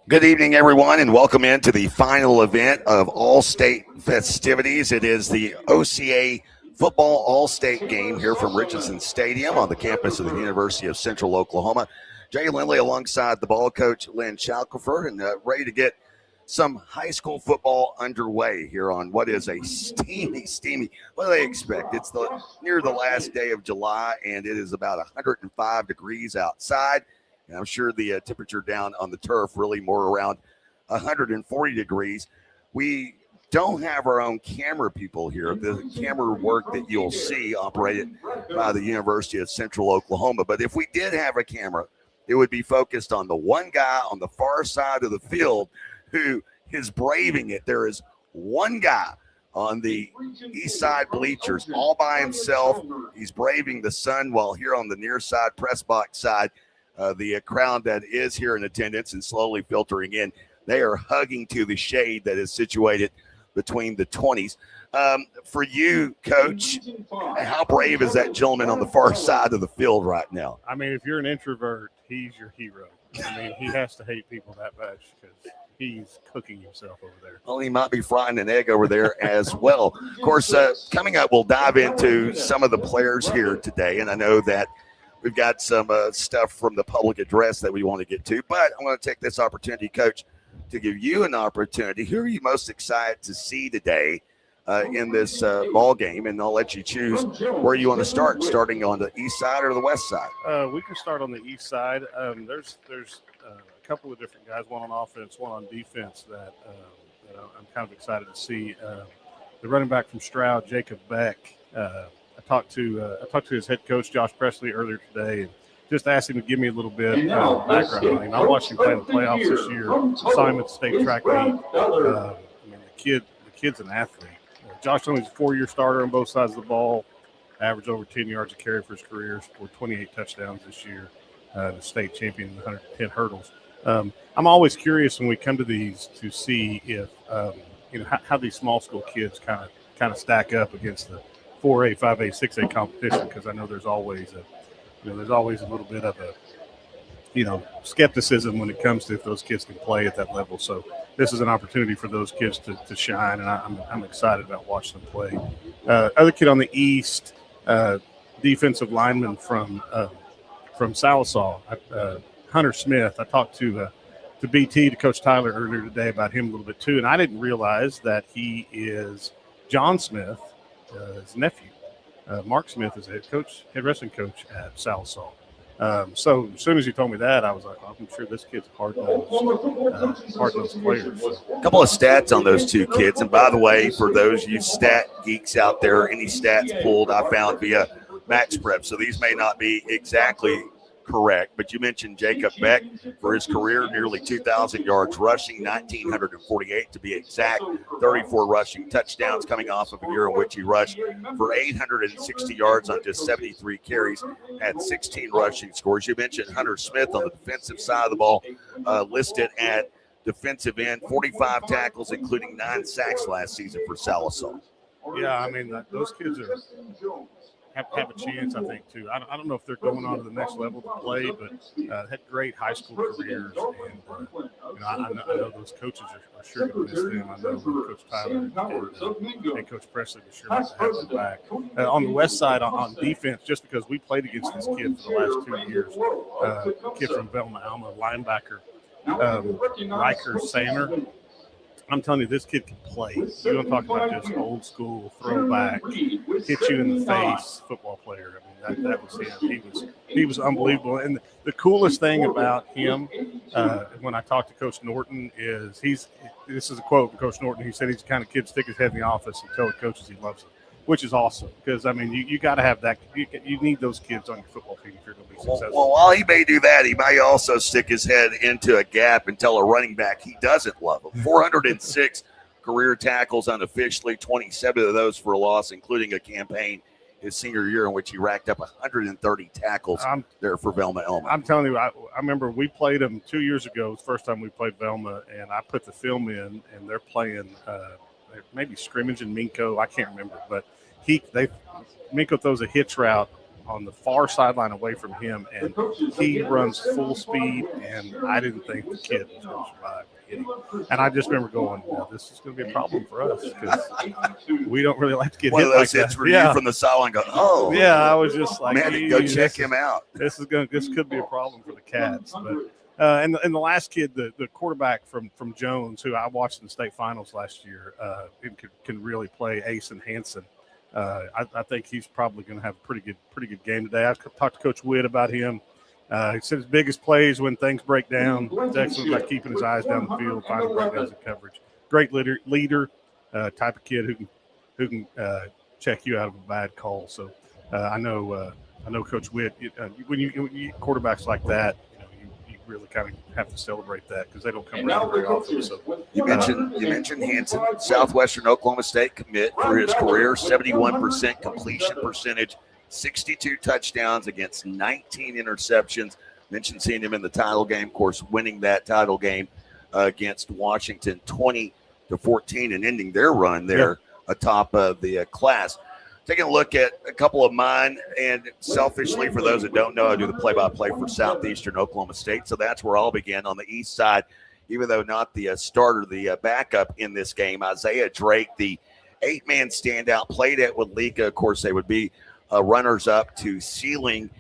Good evening, everyone, and welcome into the final event of All State festivities. It is the OCA Football All State game here from Richardson Stadium on the campus of the University of Central Oklahoma. Jay Lindley alongside the ball coach Lynn Chalkifer, and ready to get some high school football underway here on what is a steamy. What do they expect? It's near the last day of July, and it is about 105 degrees outside. And I'm sure the temperature down on the turf really more around 140 degrees. We don't have our own camera people here. The camera work that you'll see operated by the University of Central Oklahoma. But if we did have a camera, it would be focused on the one guy on the far side of the field who is braving it. There is one guy on the east side bleachers all by himself. He's braving the sun, while here on the near side, press box side, the crowd that is here in attendance and slowly filtering in, they are hugging to the shade that is situated between the 20s. For you, Coach, how brave is that gentleman on the far side of the field right now? I mean, if you're an introvert, he's your hero. I mean, he has to hate people that much because he's cooking himself over there. Well, he might be frying an egg over there as well. Of course, coming up, we'll dive into some of the players here today, and I know that we've got some stuff from the public address that we want to get to, but I want to take this opportunity, Coach, to give you an opportunity. Who are you most excited to see today in this ball game? And I'll let you choose where you want to start, starting on the east side or the west side. We can start on the east side. There's a couple of different guys, one on offense, one on defense that I'm kind of excited to see. The running back from Stroud, Jacob Beck. I talked to his head coach, Josh Presley, earlier today, and just asked him to give me a little bit of background on him. I watched him play in the playoffs this year. Saw him at the state track meet. I mean, the kid's an athlete. Josh Lindley's a 4-year starter on both sides of the ball. Averaged over 10 yards a carry for his career. Scored 28 touchdowns this year. The state champion in the 110 hurdles. I'm always curious when we come to these to see if how these small school kids kind of stack up against the 4A, 5A, 6A competition, because I know there's always a little bit of a skepticism when it comes to if those kids can play at that level. So this is an opportunity for those kids to shine, and I'm excited about watching them play. Other kid on the east, defensive lineman from Salisaw, Hunter Smith. I talked to BT, to Coach Tyler, earlier today about him a little bit too, and I didn't realize that he is John Smith, his nephew. Mark Smith is head wrestling coach at Salisaw. So as soon as you told me that, I was like, I'm sure this kid's a hard-nosed player. So. A couple of stats on those two kids. And by the way, for those you stat geeks out there, any stats pulled I found via Max Prep. So these may not be exactly correct, but you mentioned Jacob Beck for his career, nearly 2,000 yards rushing, 1,948 to be exact, 34 rushing touchdowns coming off of a year in which he rushed for 860 yards on just 73 carries, had 16 rushing scores. You mentioned Hunter Smith on the defensive side of the ball, listed at defensive end, 45 tackles, including 9 sacks last season for Salisaw. Yeah, I mean, those kids have a chance, I think, too. I don't know if they're going on to the next level to play, but had great high school careers. And I know those coaches are sure going to miss them. I know Coach Tyler and Coach Presley are sure to have them back. On the west side, on defense, just because we played against this kid for the last 2 years, kid from Velma Alma, linebacker, Riker Samer. I'm telling you, this kid can play. You want to talk about just old school throwback, hit you in the face football player. I mean, that was him. He was unbelievable. And the coolest thing about him, when I talked to Coach Norton, is this is a quote from Coach Norton. He said he's the kind of kid to stick his head in the office and tell the coaches he loves them, which is awesome. Because, I mean, you got to have that. You need those kids on your football team if you're going to be successful. Well, while he may do that, he may also stick his head into a gap and tell a running back he doesn't love him. 406 career tackles unofficially, 27 of those for a loss, including a campaign his senior year in which he racked up 130 tackles there for Velma Elma. I'm telling you, I remember we played them 2 years ago. It was the first time we played Velma, and I put the film in, and they're playing maybe scrimmage and Minko. I can't remember, but Minko throws a hitch route on the far sideline away from him, and he runs full speed, and I didn't think the kid was going to survive hitting. And I just remember going, well, this is going to be a problem for us because we don't really like to get hit like that. Yeah, from the sideline. Go, oh, yeah. I was just like, man, go check him out. This could be a problem for the Cats, but. And the last kid, the quarterback from Jones, who I watched in the state finals last year, can really play, Asen Hansen. I think he's probably going to have a pretty good game today. I talked to Coach Witt about him. He said his biggest plays when things break down. He's excellent about keeping his eyes down the field, finding breakdowns in coverage. Great leader, type of kid who can check you out of a bad call. So I know Coach Witt. When you get quarterbacks like that, really kind of have to celebrate that because they don't come around very often. So you mentioned Hansen, Southwestern Oklahoma State commit for his career, 71% completion percentage, 62 touchdowns against 19 interceptions. Mentioned seeing him in the title game, of course, winning that title game against Washington 20-14 and ending their run there atop of the class. Taking a look at a couple of mine, and selfishly, for those that don't know, I do the play-by-play for Southeastern Oklahoma State, so that's where I'll begin on the east side, even though not the starter, the backup in this game. Isaiah Drake, the 8-man standout, played at Walika. Of course, they would be runners-up to ceiling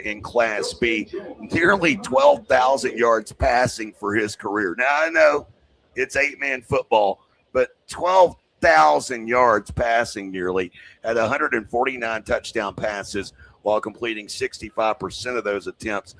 in Class B. Nearly 12,000 yards passing for his career. Now, I know it's 8-man football, but 12,000 yards passing nearly at 149 touchdown passes while completing 65% of those attempts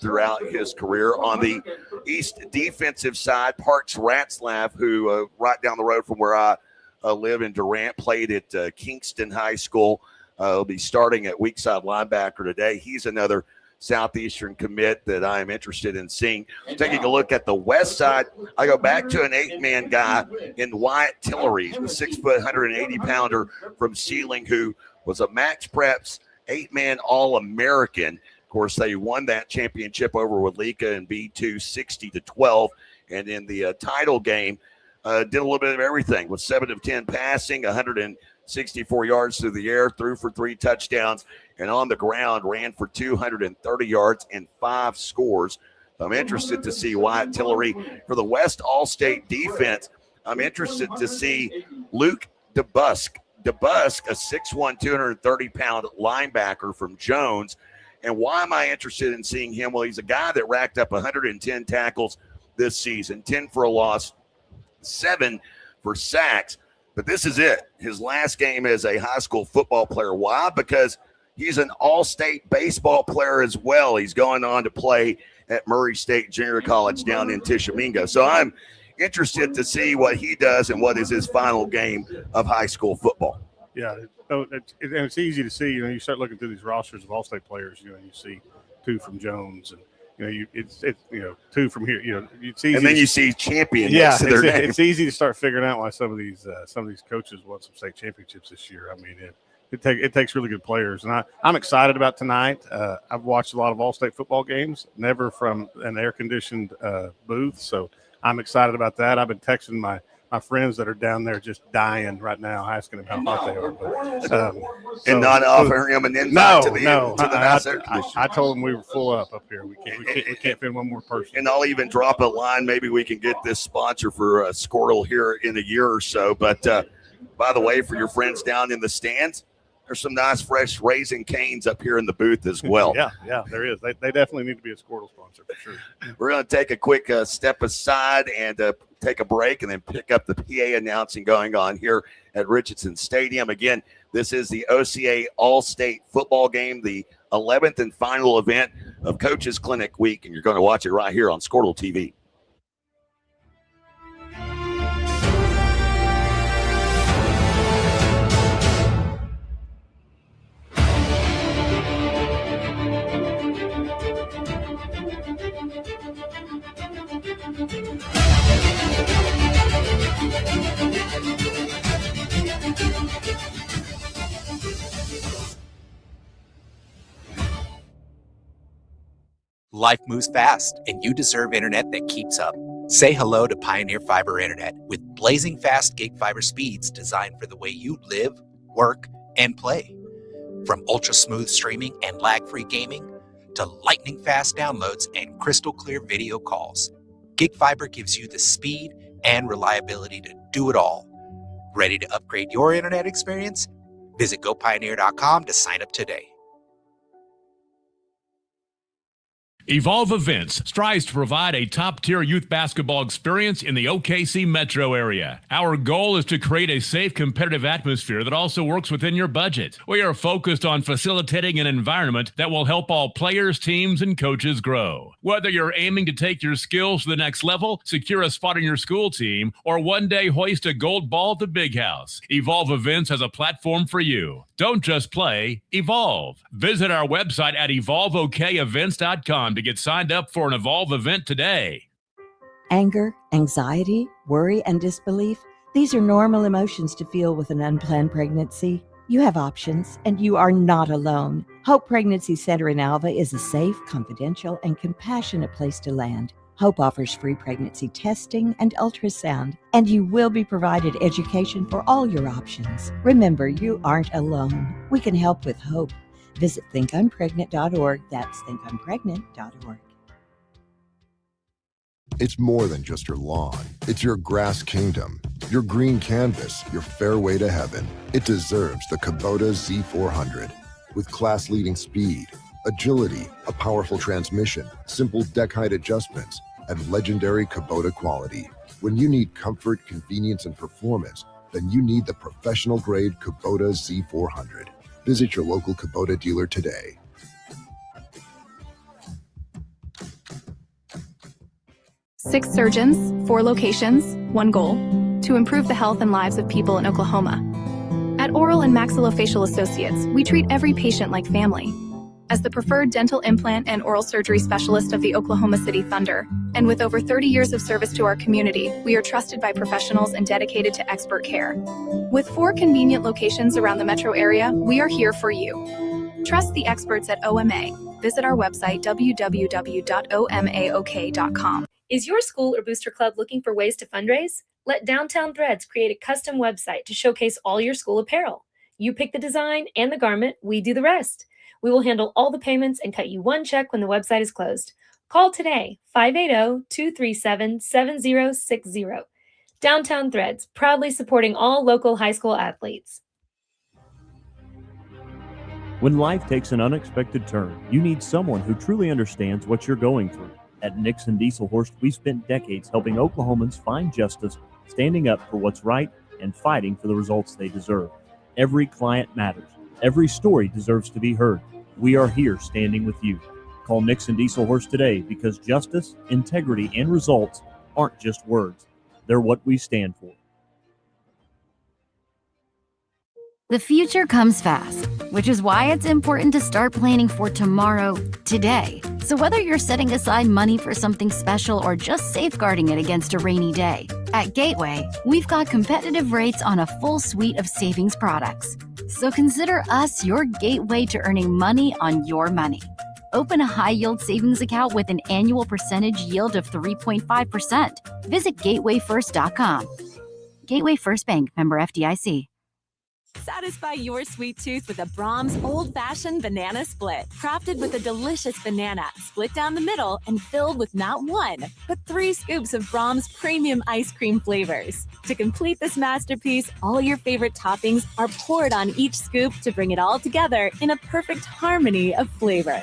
throughout his career. On the East defensive side, Parks Ratzlaff, who right down the road from where I live in Durant, played at Kingston High School. He'll be starting at weak side linebacker today. He's another Southeastern commit that I am interested in seeing. Taking a look at the west side, I go back to an 8-man guy in Wyatt Tillery, the 6 foot, 180-pounder from Sealing, who was a Max Preps 8-man All-American. Of course, they won that championship over Walika in B2 60-12, and in the title game, did a little bit of everything with 7 of 10 passing, 164 yards through the air, threw for 3 touchdowns, and on the ground ran for 230 yards and 5 scores. I'm interested to see Wyatt Tillery for the West All-State defense. I'm interested to see Luke DeBusk. DeBusk, a 6'1", 230-pound linebacker from Jones. And why am I interested in seeing him? Well, he's a guy that racked up 110 tackles this season, 10 for a loss, 7 for sacks. But this is it. His last game as a high school football player. Why? Because he's an all-state baseball player as well. He's going on to play at Murray State Junior College down in Tishomingo. So I'm interested to see what he does and what is his final game of high school football. Yeah, and it's easy to see. You start looking through these rosters of all-state players. You see 2 from Jones, and it's 2 from here. It's easy. And then you see champion. Yeah, it's easy to start figuring out why some of these coaches won some state championships this year. I mean, it takes really good players, and I'm excited about tonight. I've watched a lot of all-state football games, never from an air-conditioned booth, so I'm excited about that. I've been texting my friends that are down there just dying right now, asking them how hot they are. But, and not offering them an invite to the nice air conditioning. I told them we were full up here. We can't fit one more person. And I'll even drop a line. Maybe we can get this sponsor for Squirtle here in a year or so. But by the way, for your friends down in the stands, there's some nice fresh Raising Cane's up here in the booth as well. Yeah, there is. They definitely need to be a Squirtle sponsor for sure. We're going to take a quick step aside and take a break and then pick up the PA announcing going on here at Richardson Stadium. Again, this is the OCA All State Football game, the 11th and final event of Coaches Clinic Week, and you're going to watch it right here on Squirtle TV. Life moves fast, and you deserve internet that keeps up. Say hello to Pioneer Fiber Internet with blazing fast gig fiber speeds designed for the way you live, work, and play. From ultra-smooth streaming and lag-free gaming to lightning-fast downloads and crystal-clear video calls, Gig Fiber gives you the speed and reliability to do it all. Ready to upgrade your internet experience? Visit GoPioneer.com to sign up today. Evolve Events strives to provide a top-tier youth basketball experience in the OKC metro area. Our goal is to create a safe, competitive atmosphere that also works within your budget. We are focused on facilitating an environment that will help all players, teams, and coaches grow. Whether you're aiming to take your skills to the next level, secure a spot on your school team, or one day hoist a gold ball at the Big House, Evolve Events has a platform for you. Don't just play, evolve. Visit our website at evolveokevents.com to get signed up for an Evolve event today. Anger, anxiety, worry, and disbelief, these are normal emotions to feel with an unplanned pregnancy. You have options, and you are not alone. Hope Pregnancy Center in Alva is a safe, confidential, and compassionate place to land. Hope offers free pregnancy testing and ultrasound, and you will be provided education for all your options. Remember, you aren't alone. We can help with hope. Visit thinkunpregnant.org. That's thinkunpregnant.org. It's more than just your lawn. It's your grass kingdom, your green canvas, your fairway to heaven. It deserves the Kubota Z400. With class-leading speed, agility, a powerful transmission, simple deck height adjustments, and legendary Kubota quality. When you need comfort, convenience, and performance, then you need the professional-grade Kubota Z400. Visit your local Kubota dealer today. Six surgeons, 4 locations, 1 goal: to improve the health and lives of people in Oklahoma. At Oral and Maxillofacial Associates, we treat every patient like family. As the preferred dental implant and oral surgery specialist of the Oklahoma City Thunder, and with over 30 years of service to our community, we are trusted by professionals and dedicated to expert care. With 4 convenient locations around the metro area, we are here for you. Trust the experts at OMA. Visit our website, www.omaok.com. Is your school or booster club looking for ways to fundraise? Let Downtown Threads create a custom website to showcase all your school apparel. You pick the design and the garment, we do the rest. We will handle all the payments and cut you one check when the website is closed. Call today, 580-237-7060. Downtown Threads, proudly supporting all local high school athletes. When life takes an unexpected turn, you need someone who truly understands what you're going through. At Nixon Dieselhorst, we've spent decades helping Oklahomans find justice, standing up for what's right, and fighting for the results they deserve. Every client matters. Every story deserves to be heard. We are here standing with you. Call Nixon Dieselhorst today because justice, integrity, and results aren't just words. They're what we stand for. The future comes fast, which is why it's important to start planning for tomorrow, today. So whether you're setting aside money for something special or just safeguarding it against a rainy day, at Gateway, we've got competitive rates on a full suite of savings products. So consider us your gateway to earning money on your money. Open a high-yield savings account with an annual percentage yield of 3.5%. Visit gatewayfirst.com. Gateway First Bank, member FDIC. Satisfy your sweet tooth with a Brahms old-fashioned banana split. Crafted with a delicious banana, split down the middle and filled with not 1, but 3 scoops of Brahms premium ice cream flavors. To complete this masterpiece, all your favorite toppings are poured on each scoop to bring it all together in a perfect harmony of flavor.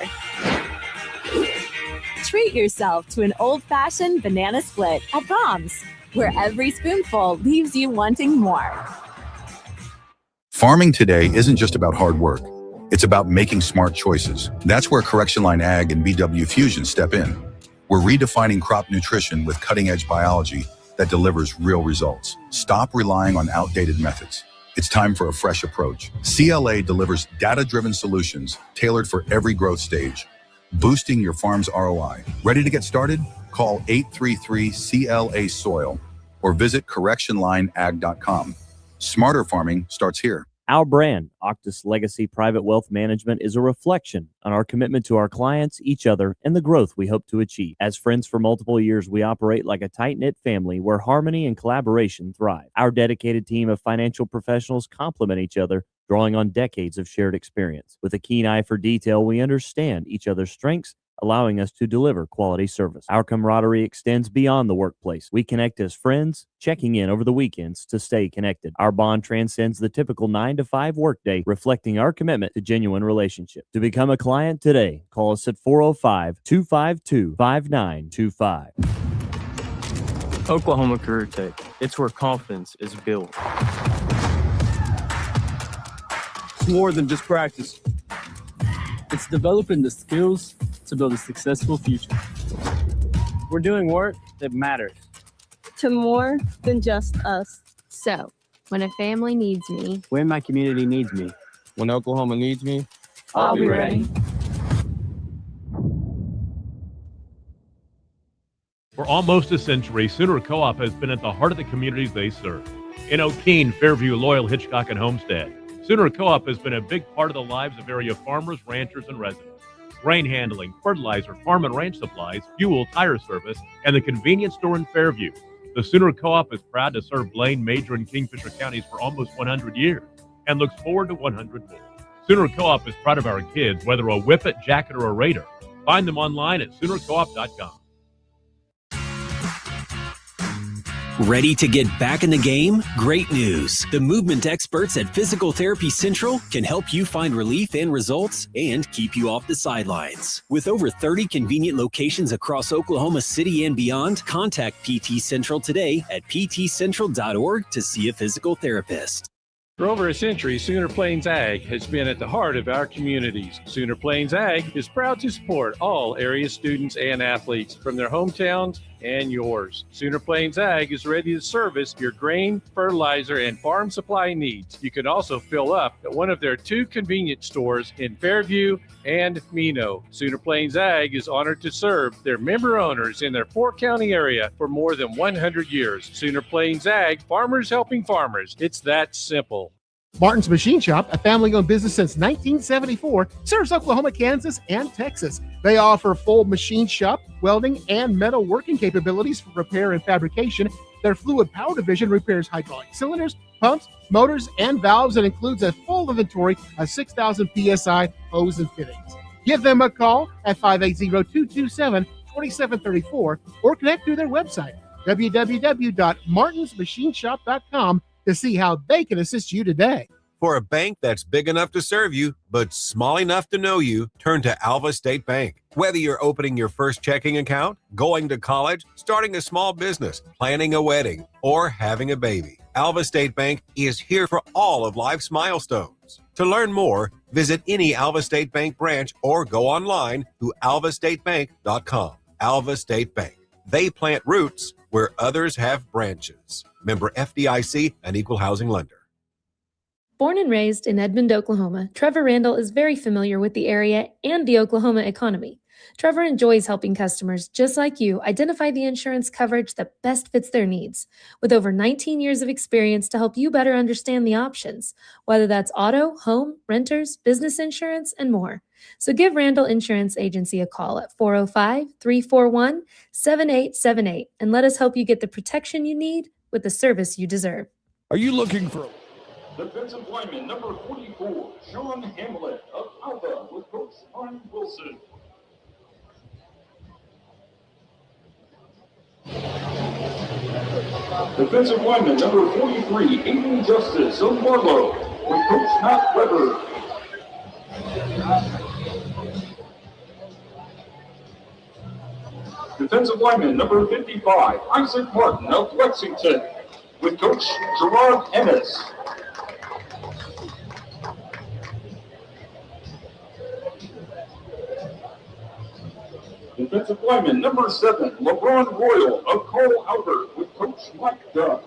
Treat yourself to an old-fashioned banana split at Brahms, where every spoonful leaves you wanting more. Farming today isn't just about hard work. It's about making smart choices. That's where Correction Line Ag and BW Fusion step in. We're redefining crop nutrition with cutting-edge biology that delivers real results. Stop relying on outdated methods. It's time for a fresh approach. CLA delivers data-driven solutions tailored for every growth stage, boosting your farm's ROI. Ready to get started? Call 833-CLA-SOIL or visit correctionlineag.com. Smarter farming starts here. Our brand, Octus Legacy Private Wealth Management, is a reflection on our commitment to our clients, each other, and the growth we hope to achieve. As friends for multiple years, we operate like a tight-knit family where harmony and collaboration thrive. Our dedicated team of financial professionals complement each other drawing on decades of shared experience. With a keen eye for detail, we understand each other's strengths, allowing us to deliver quality service. Our camaraderie extends beyond the workplace. We connect as friends, checking in over the weekends to stay connected. Our bond transcends the typical 9-to-5 workday, reflecting our commitment to genuine relationship. To become a client today, call us at 405-252-5925. Oklahoma Career Tech. It's where confidence is built. It's more than just practice. It's developing the skills to build a successful future. We're doing work that matters. To more than just us. So, when a family needs me, when my community needs me, when Oklahoma needs me, I'll be ready. For almost a century, Sooner Co-op has been at the heart of the communities they serve. In O'Keene, Fairview, Loyal, Hitchcock, and Homestead, Sooner Co-op has been a big part of the lives of area farmers, ranchers, and residents. Grain handling, fertilizer, farm and ranch supplies, fuel, tire service, and the convenience store in Fairview. The Sooner Co-op is proud to serve Blaine, Major, and Kingfisher counties for almost 100 years and looks forward to 100 more. Sooner Co-op is proud of our kids, whether a Whippet, Jacket, or a Raider. Find them online at SoonerCoop.com. Ready to get back in the game? Great news! The movement experts at Physical Therapy Central can help you find relief and results and keep you off the sidelines. With over 30 convenient locations across Oklahoma City and beyond, contact PT Central today at ptcentral.org to see a physical therapist. For over a century, Sooner Plains Ag has been at the heart of our communities. Sooner Plains Ag is proud to support all area students and athletes from their hometowns and yours. Sooner Plains Ag is ready to service your grain, fertilizer, and farm supply needs. You can also fill up at one of their 2 convenience stores in Fairview and Mino. Sooner Plains Ag is honored to serve their member owners in their 4-county area for more than 100 years. Sooner Plains Ag, farmers helping farmers. It's that simple. Martin's Machine Shop, a family-owned business since 1974, serves Oklahoma, Kansas, and Texas. They offer full machine shop, welding, and metal working capabilities for repair and fabrication. Their fluid power division repairs hydraulic cylinders, pumps, motors, and valves, and includes a full inventory of 6,000 PSI hose and fittings. Give them a call at 580-227-2734 or connect through their website, www.martinsmachineshop.com, to see how they can assist you today. For a bank that's big enough to serve you, but small enough to know you, turn to Alva State Bank. Whether you're opening your first checking account, going to college, starting a small business, planning a wedding, or having a baby, Alva State Bank is here for all of life's milestones. To learn more, visit any Alva State Bank branch or go online to alvastatebank.com. Alva State Bank. They plant roots where others have branches. Member FDIC, an equal housing lender. Born and raised in Edmond, Oklahoma, Trevor Randall is very familiar with the area and the Oklahoma economy. Trevor enjoys helping customers just like you identify the insurance coverage that best fits their needs, with over 19 years of experience to help you better understand the options, whether that's auto, home, renters, business insurance, and more. So give Randall Insurance Agency a call at 405-341-7878 and let us help you get the protection you need with the service you deserve. Are you looking for defensive lineman number 44, Sean Hamlet of Alpha with Coach Ron Wilson. Defensive lineman number 43, Aiden Justice of Marlow with Coach Matt Weber. Defensive lineman number 55, Isaac Martin of Lexington with Coach Gerard Ennis. Defensive lineman number 7, LeBron Royal of Carl Albert with Coach Mike Duff.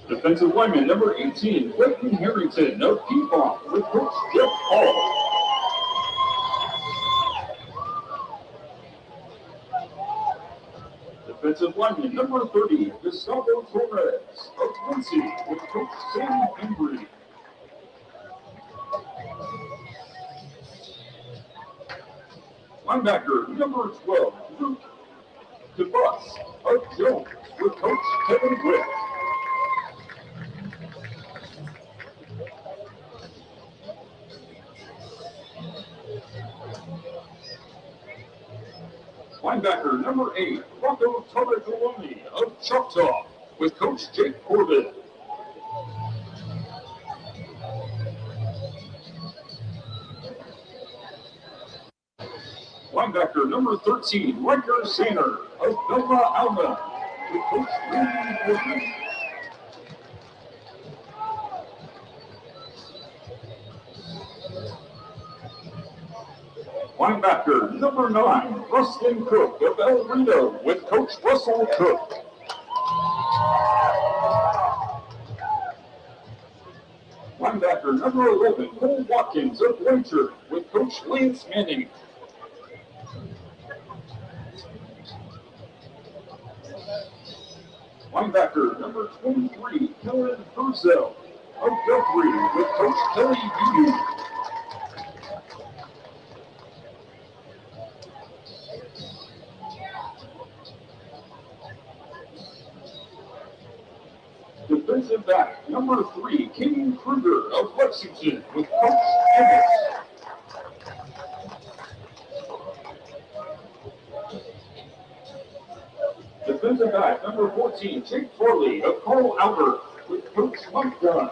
Defensive lineman number 18, Clayton Harrington of Piedmont with Coach Jeff Hall. Defensive lineman number 30, Gustavo Torres of Quincy with Coach Sam Embry. Linebacker number 12, Luke to Bus of Jones with Coach Kevin Witt. Linebacker number 8, Rocco Tartacoloni of Choctaw with Coach Jake Corbett. Linebacker number 13, Riker Sander of Belma Alma with Coach Randy Woodman. Linebacker number 9, Rustin Cook of El Rito with Coach Russell Cook. Linebacker number 11, Cole Watkins of Blanchard with Coach Lance Manning. Linebacker number 23, Kellen Purcell of Guthrie with Coach Kelly Beatty. Defensive back number 3, King Kruger of Lexington with Coach Ennis. Defensive back number 14, Jake Farley of Carl Albert with Coach Mike Dunn.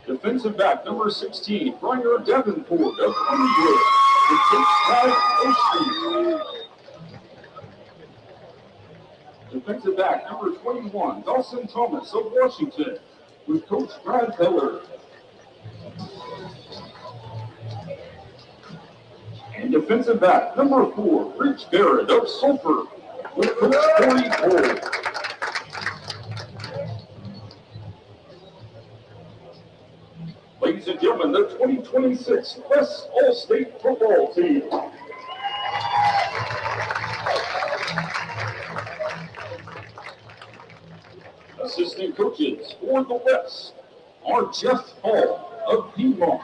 Defensive back number 16, Brian Davenport of Honeywood with Coach Brad Osteen. Defensive back number 21, Dawson Thomas of Washington with Coach Brad Heller. And defensive back number 4, Rich Barrett of Sulphur with Coach Corey Cole. Ladies and gentlemen, the 2026 West All State Football team. Assistant coaches for the West are Jeff Hall of Piedmont,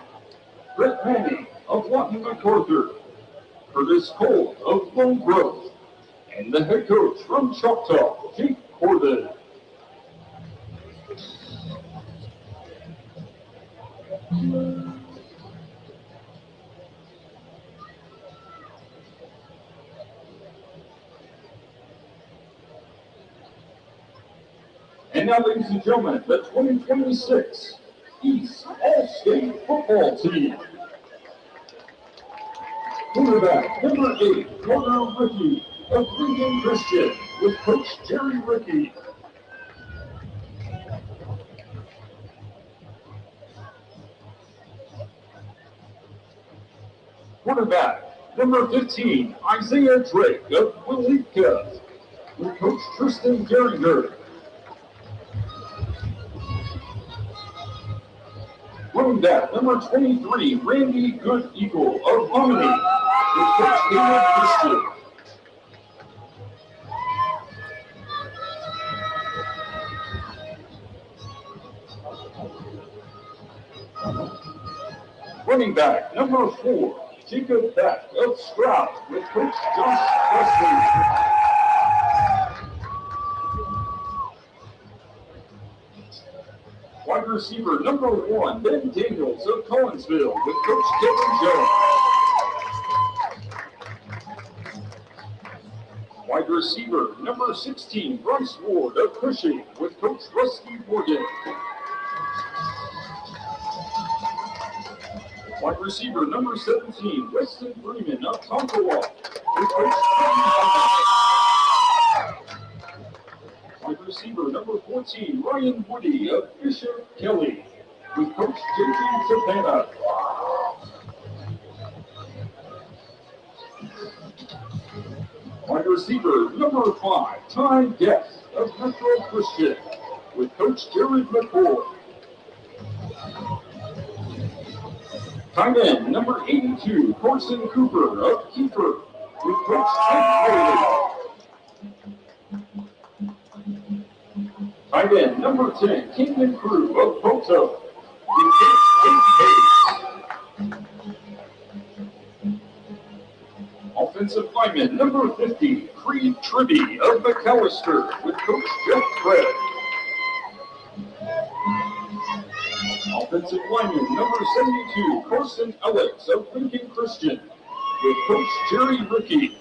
Brett Manning of Lawton MacArthur, Curtis Cole of Lone Grove, and the head coach from Choctaw, Jake Corbett. And now, ladies and gentlemen, the 2026 East All-State Football team. Quarterback number 8, Connor Rickey of Lincoln Christian with Coach Jerry Rickey. Quarterback number 15, Isaiah Drake of Willika with Coach Tristan Geringer. Running back number 23, Randy Good Eagle of Harmony with Coach Caleb Christian. Running back number 4, Jacob Beck of Stroud with Coach Josh Wesley. Wide receiver number 1, Ben Daniels of Collinsville with Coach Kevin Jones. Wide receiver number 16, Bryce Ward of Cushing with Coach Rusty Morgan. Wide receiver number 17, Weston Freeman of Tonkawa with Coach Tony. Wide receiver number 14, Ryan Woody of Bishop Kelly with Coach JJ Savannah. Wide receiver number 5, Ty Guest of Metro Christian with Coach Jared McCord. Tight end number 82, Corson Cooper of Kiefer with Coach Ted Bailey. Tight end number 10, Kingman Crew of Poto with Coach Tate Hayes. lineman, number 50, Creed Tribby of McAllister, with Coach Jeff Craig. Offensive lineman, number 72, Carson Alex of Lincoln Christian, with Coach Jerry Rickey.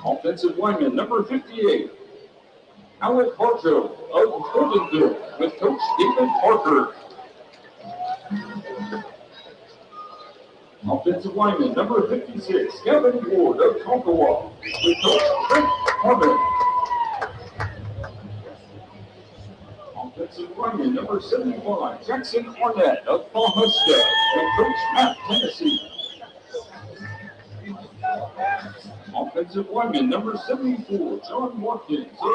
Offensive lineman, number 58, Alec Harjo of Holdenville, with Coach David Parker. Offensive lineman, number 56, Gavin Ward of Tonkawa, with Coach Trent Harmon. Offensive lineman, number 71, Jackson Arnett of Pahuska, with Coach Matt Tennessee. Offensive lineman, number 74, John Watkins of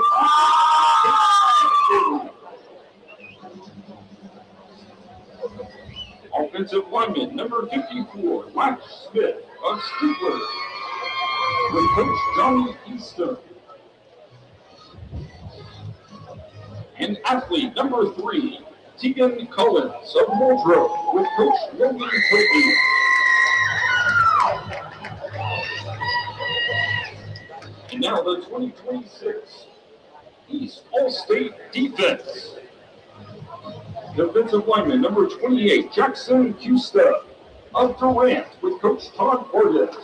Offensive lineman, number 54, Max Smith of Stigler, with Coach Johnny Easton. And athlete number 3, Tegan Collins of Muldrow, with Coach Logan Toby. And now the 2026 East All-State Defense. Defensive lineman number 28, Jackson Custa of Durant, with Coach Todd Portis.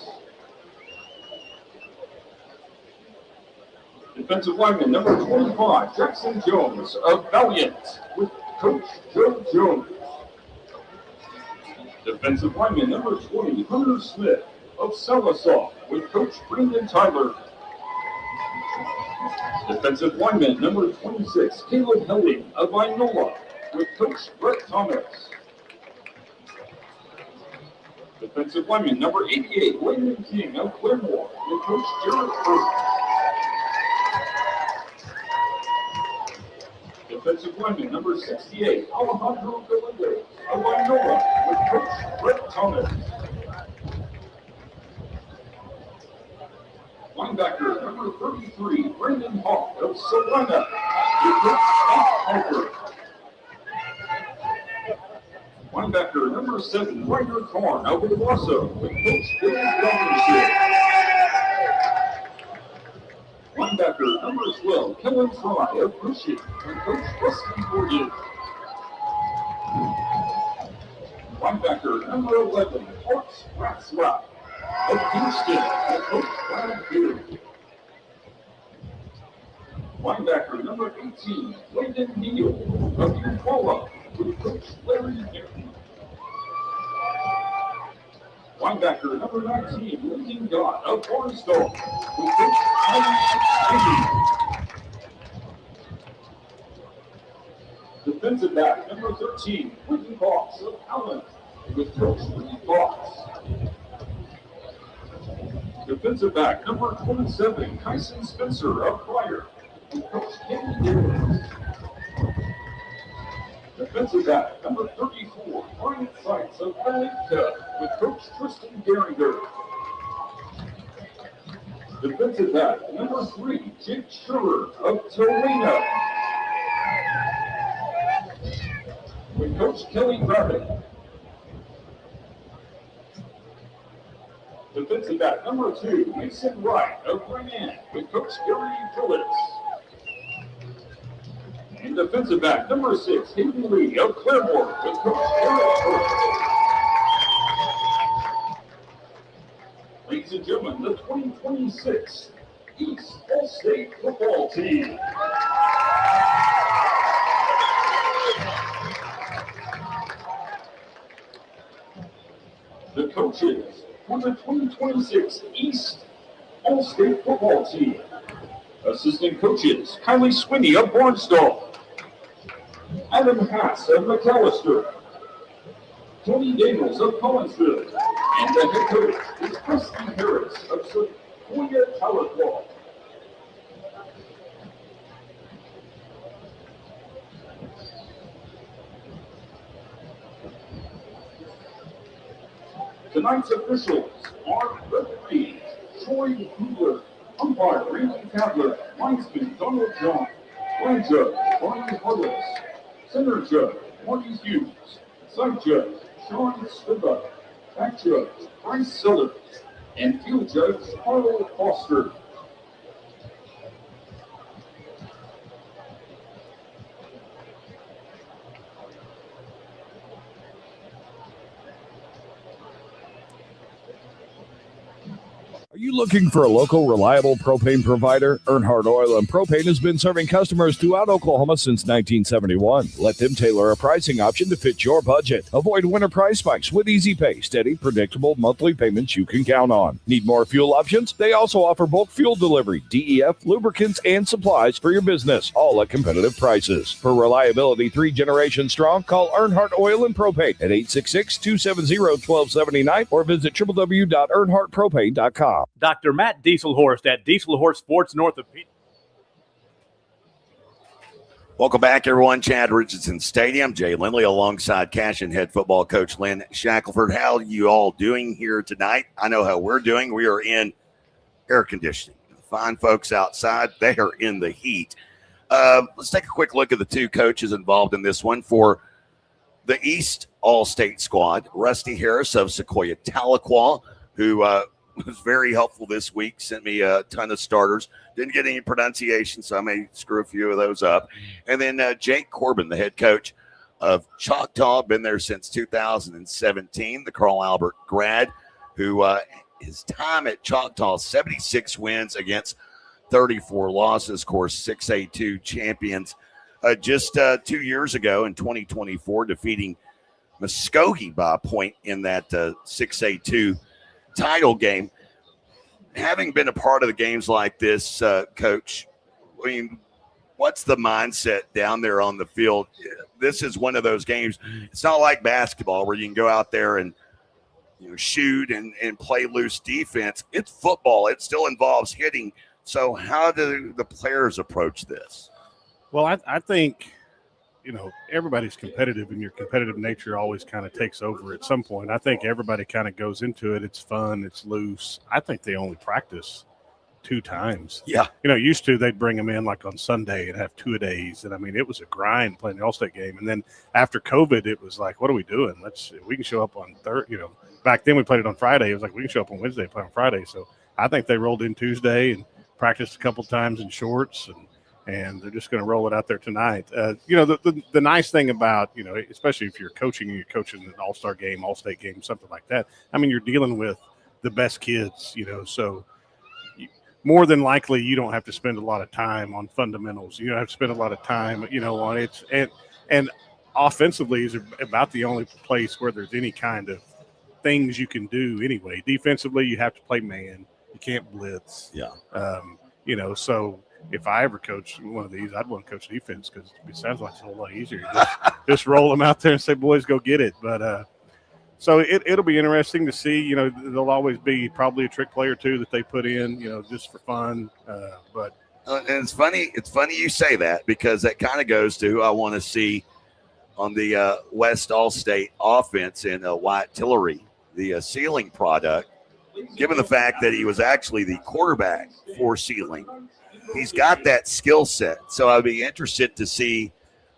Defensive lineman number 25, Jackson Jones of Valiant, with Coach Joe Jones. Defensive lineman number 20, Hunter Smith of Salisaw, with Coach Brendan Tyler. Defensive lineman number 26, Caleb Helling of Inola, with Coach Brett Thomas. Defensive lineman number 88, Landon King of Claremore, with Coach Jared First. Defensive lineman number 68, Alejandro Gallegos of Inola, with Coach Brett Thomas. Linebacker number 33, Brandon Hawk of Salina, with Coach Scott Harper. Linebacker number 7, Ryder Korn of Owasso, with Coach Billy Robinson. Linebacker number 12, Kellen Fry of Bushy, with Coach Rusty Borges. Linebacker number 11, Art Ratzlaff of Houston, with Coach Brad Beard. Linebacker number 18, Landon Neal of Eufaula, with Coach Larry Newton. Linebacker number 19, Lincoln Gott of Barnsdall, with Coach Tyler City. Defensive back number 13, Whitney Fox of Allen, with Coach Whitney Fox. Defensive back number 27, Kyson Spencer of Pryor, with Coach Kenny Davis. Defensive back number 34, Brian Seitz of Valenka, with Coach Tristan Geringer. Defensive back number 3, Jake Schurer of Torino, with Coach Kelly Rabbit. Defensive back number 2, Mason Wright of Bryan, with Coach Gary Phillips. And defensive back number 6, Hayden Lee of Claremore, with Coach Eric Hurst. Ladies and gentlemen, the 2026 East All-State Football Team. The coaches for the 2026 East All-State Football Team. Assistant coaches, Kylie Swinney of Barnsdall, Adam Hass of McAllister, Tony Daniels of Collinsville, and the head coach is Preston Harris of Sequoia Tahlequah. Tonight's officials are referees Troy Hubler, umpire Randy Tadler, linesman Donald John, line judge Brian Harless, center judge Marty Hughes, side judge Sean Spiva, Track judge Bryce Siller, and field judge Carl Foster. Are you looking for a local, reliable propane provider? Earnhardt Oil and Propane has been serving customers throughout Oklahoma since 1971. Let them tailor a pricing option to fit your budget. Avoid winter price spikes with easy pay, steady, predictable monthly payments you can count on. Need more fuel options? They also offer bulk fuel delivery, DEF, lubricants, and supplies for your business, all at competitive prices. For reliability 3 generations strong, call Earnhardt Oil and Propane at 866-270-1279 or visit www.earnhardtpropane.com. Dr. Matt Dieselhorst at Dieselhorst Sports Orthopedics. Welcome back, everyone. Chad Richardson Stadium. Jay Lindley alongside Cashion head football coach Lynn Shackelford. How are you all doing here tonight? I know how we're doing. We are in air conditioning. The fine folks outside, they are in the heat. Let's take a quick look at the two coaches involved in this one. For the East All-State squad, Rusty Harris of Sequoia Tahlequah, who was very helpful this week, sent me a ton of starters. Didn't get any pronunciation, so I may screw a few of those up. And then Jake Corbin, the head coach of Choctaw, been there since 2017, the Carl Albert grad, who his time at Choctaw, 76 wins against 34 losses, of course, 6A2 champions. Just 2 years ago in 2024, defeating Muskogee by a point in that 6A2 title game. Having been a part of the games like this, Coach, I mean, what's the mindset down there on the field? This is one of those games. It's not like basketball where you can go out there and shoot and play loose defense. It's football. It still involves hitting. So how do the players approach this? Well, I think everybody's competitive, and your competitive nature always kind of takes over at some point. I think everybody kind of goes into it. It's fun. It's loose. I think they only practice 2 times. Yeah. Used to they'd bring them in like on Sunday and have 2-a-days. And I mean, it was a grind playing the All-State game. And then after COVID, it was like, what are we doing? We can show up on back then we played it on Friday. It was like, we can show up on Wednesday, play on Friday. So I think they rolled in Tuesday and practiced a couple times in shorts, and they're just going to roll it out there tonight. The nice thing about, especially if you're coaching and you're coaching an all-star game, all-state game, something like that, I mean, you're dealing with the best kids, so more than likely you don't have to spend a lot of time on fundamentals. You don't have to spend a lot of time, on it. And offensively is about the only place where there's any kind of things you can do anyway. Defensively, you have to play man. You can't blitz. Yeah. So if I ever coach one of these, I'd want to coach defense because it sounds like it's a whole lot easier. Just roll them out there and say, boys, go get it. But so it'll be interesting to see. There'll always be probably a trick play or two that they put in, just for fun. But and it's funny you say that, because that kind of goes to who I want to see on the West All-State offense in Wyatt Tillery, the Ceiling product, given the fact that he was actually the quarterback for Ceiling. He's got that skill set, so I'd be interested to see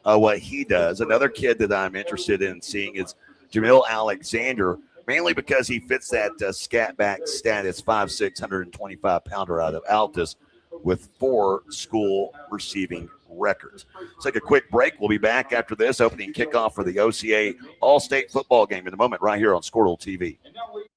what he does. Another kid that I'm interested in seeing is Jamil Alexander, mainly because he fits that scat back status, 5'6", 125-pounder out of Altus with 4 school receiving records. Let's take a quick break. We'll be back after this opening kickoff for the OCA All State Football game in a moment right here on Squirtle TV.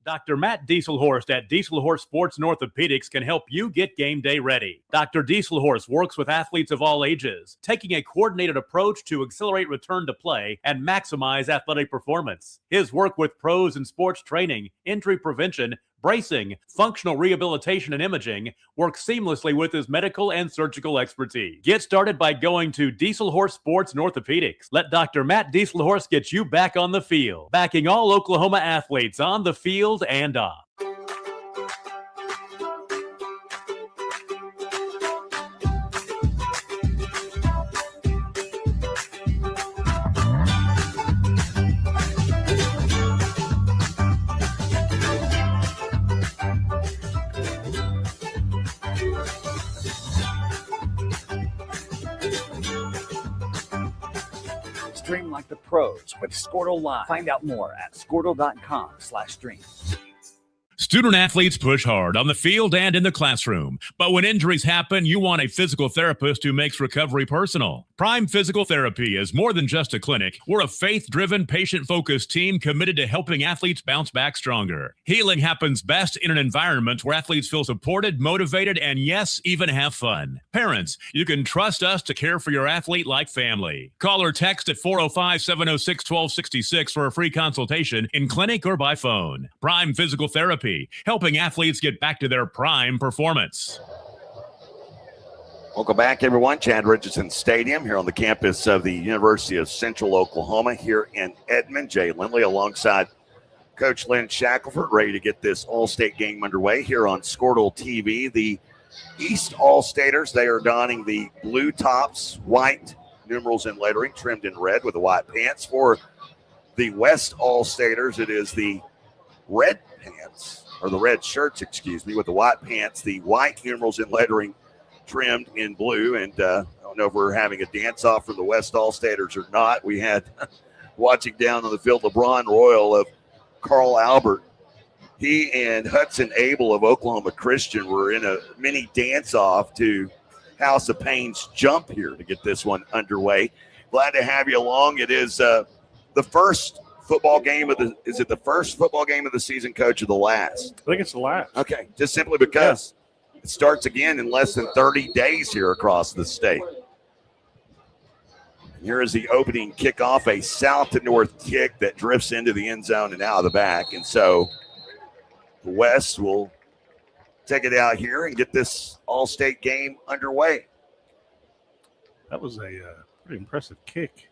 Dr. Matt Dieselhorst at Dieselhorst Sports Orthopedics can help you get game day ready. Dr. Dieselhorst works with athletes of all ages, taking a coordinated approach to accelerate return to play and maximize athletic performance. His work with pros in sports training, injury prevention, bracing, functional rehabilitation, and imaging works seamlessly with his medical and surgical expertise. Get started by going to Dieselhorst Sports Orthopedics. Let Dr. Matt Dieselhorst get you back on the field, backing all Oklahoma athletes on the field and off. Stream like the pros with Squirtle Live. Find out more at squirtle.com/stream. Student athletes push hard on the field and in the classroom. But when injuries happen, you want a physical therapist who makes recovery personal. Prime Physical Therapy is more than just a clinic. We're a faith-driven, patient-focused team committed to helping athletes bounce back stronger. Healing happens best in an environment where athletes feel supported, motivated, and yes, even have fun. Parents, you can trust us to care for your athlete like family. Call or text at 405-706-1266 for a free consultation in clinic or by phone. Prime Physical Therapy, helping athletes get back to their prime performance. Welcome back, everyone. Chad Richardson Stadium here on the campus of the University of Central Oklahoma here in Edmond. Jay Lindley alongside Coach Lynn Shackelford, ready to get this All-State game underway here on Squirtle TV. The East All-Staters, they are donning the blue tops, white numerals and lettering trimmed in red with the white pants. For the West All-Staters, it is the red pants, or the red shirts, excuse me, with the white pants, the white numerals and lettering trimmed in blue. And I don't know if we're having a dance-off for the West All-Staters or not. We had, watching down on the field, LeBron Royal of Carl Albert. He and Hudson Abel of Oklahoma Christian were in a mini dance-off to House of Pain's Jump here to get this one underway. Glad to have you along. It is the first football game of the – is it the first football game of the season, Coach, or the last? I think it's the last. Okay, just simply because it starts again in less than 30 days here across the state. Here is the opening kickoff, a south to north kick that drifts into the end zone and out of the back. And so the West will take it out here and get this All-State game underway. That was a pretty impressive kick.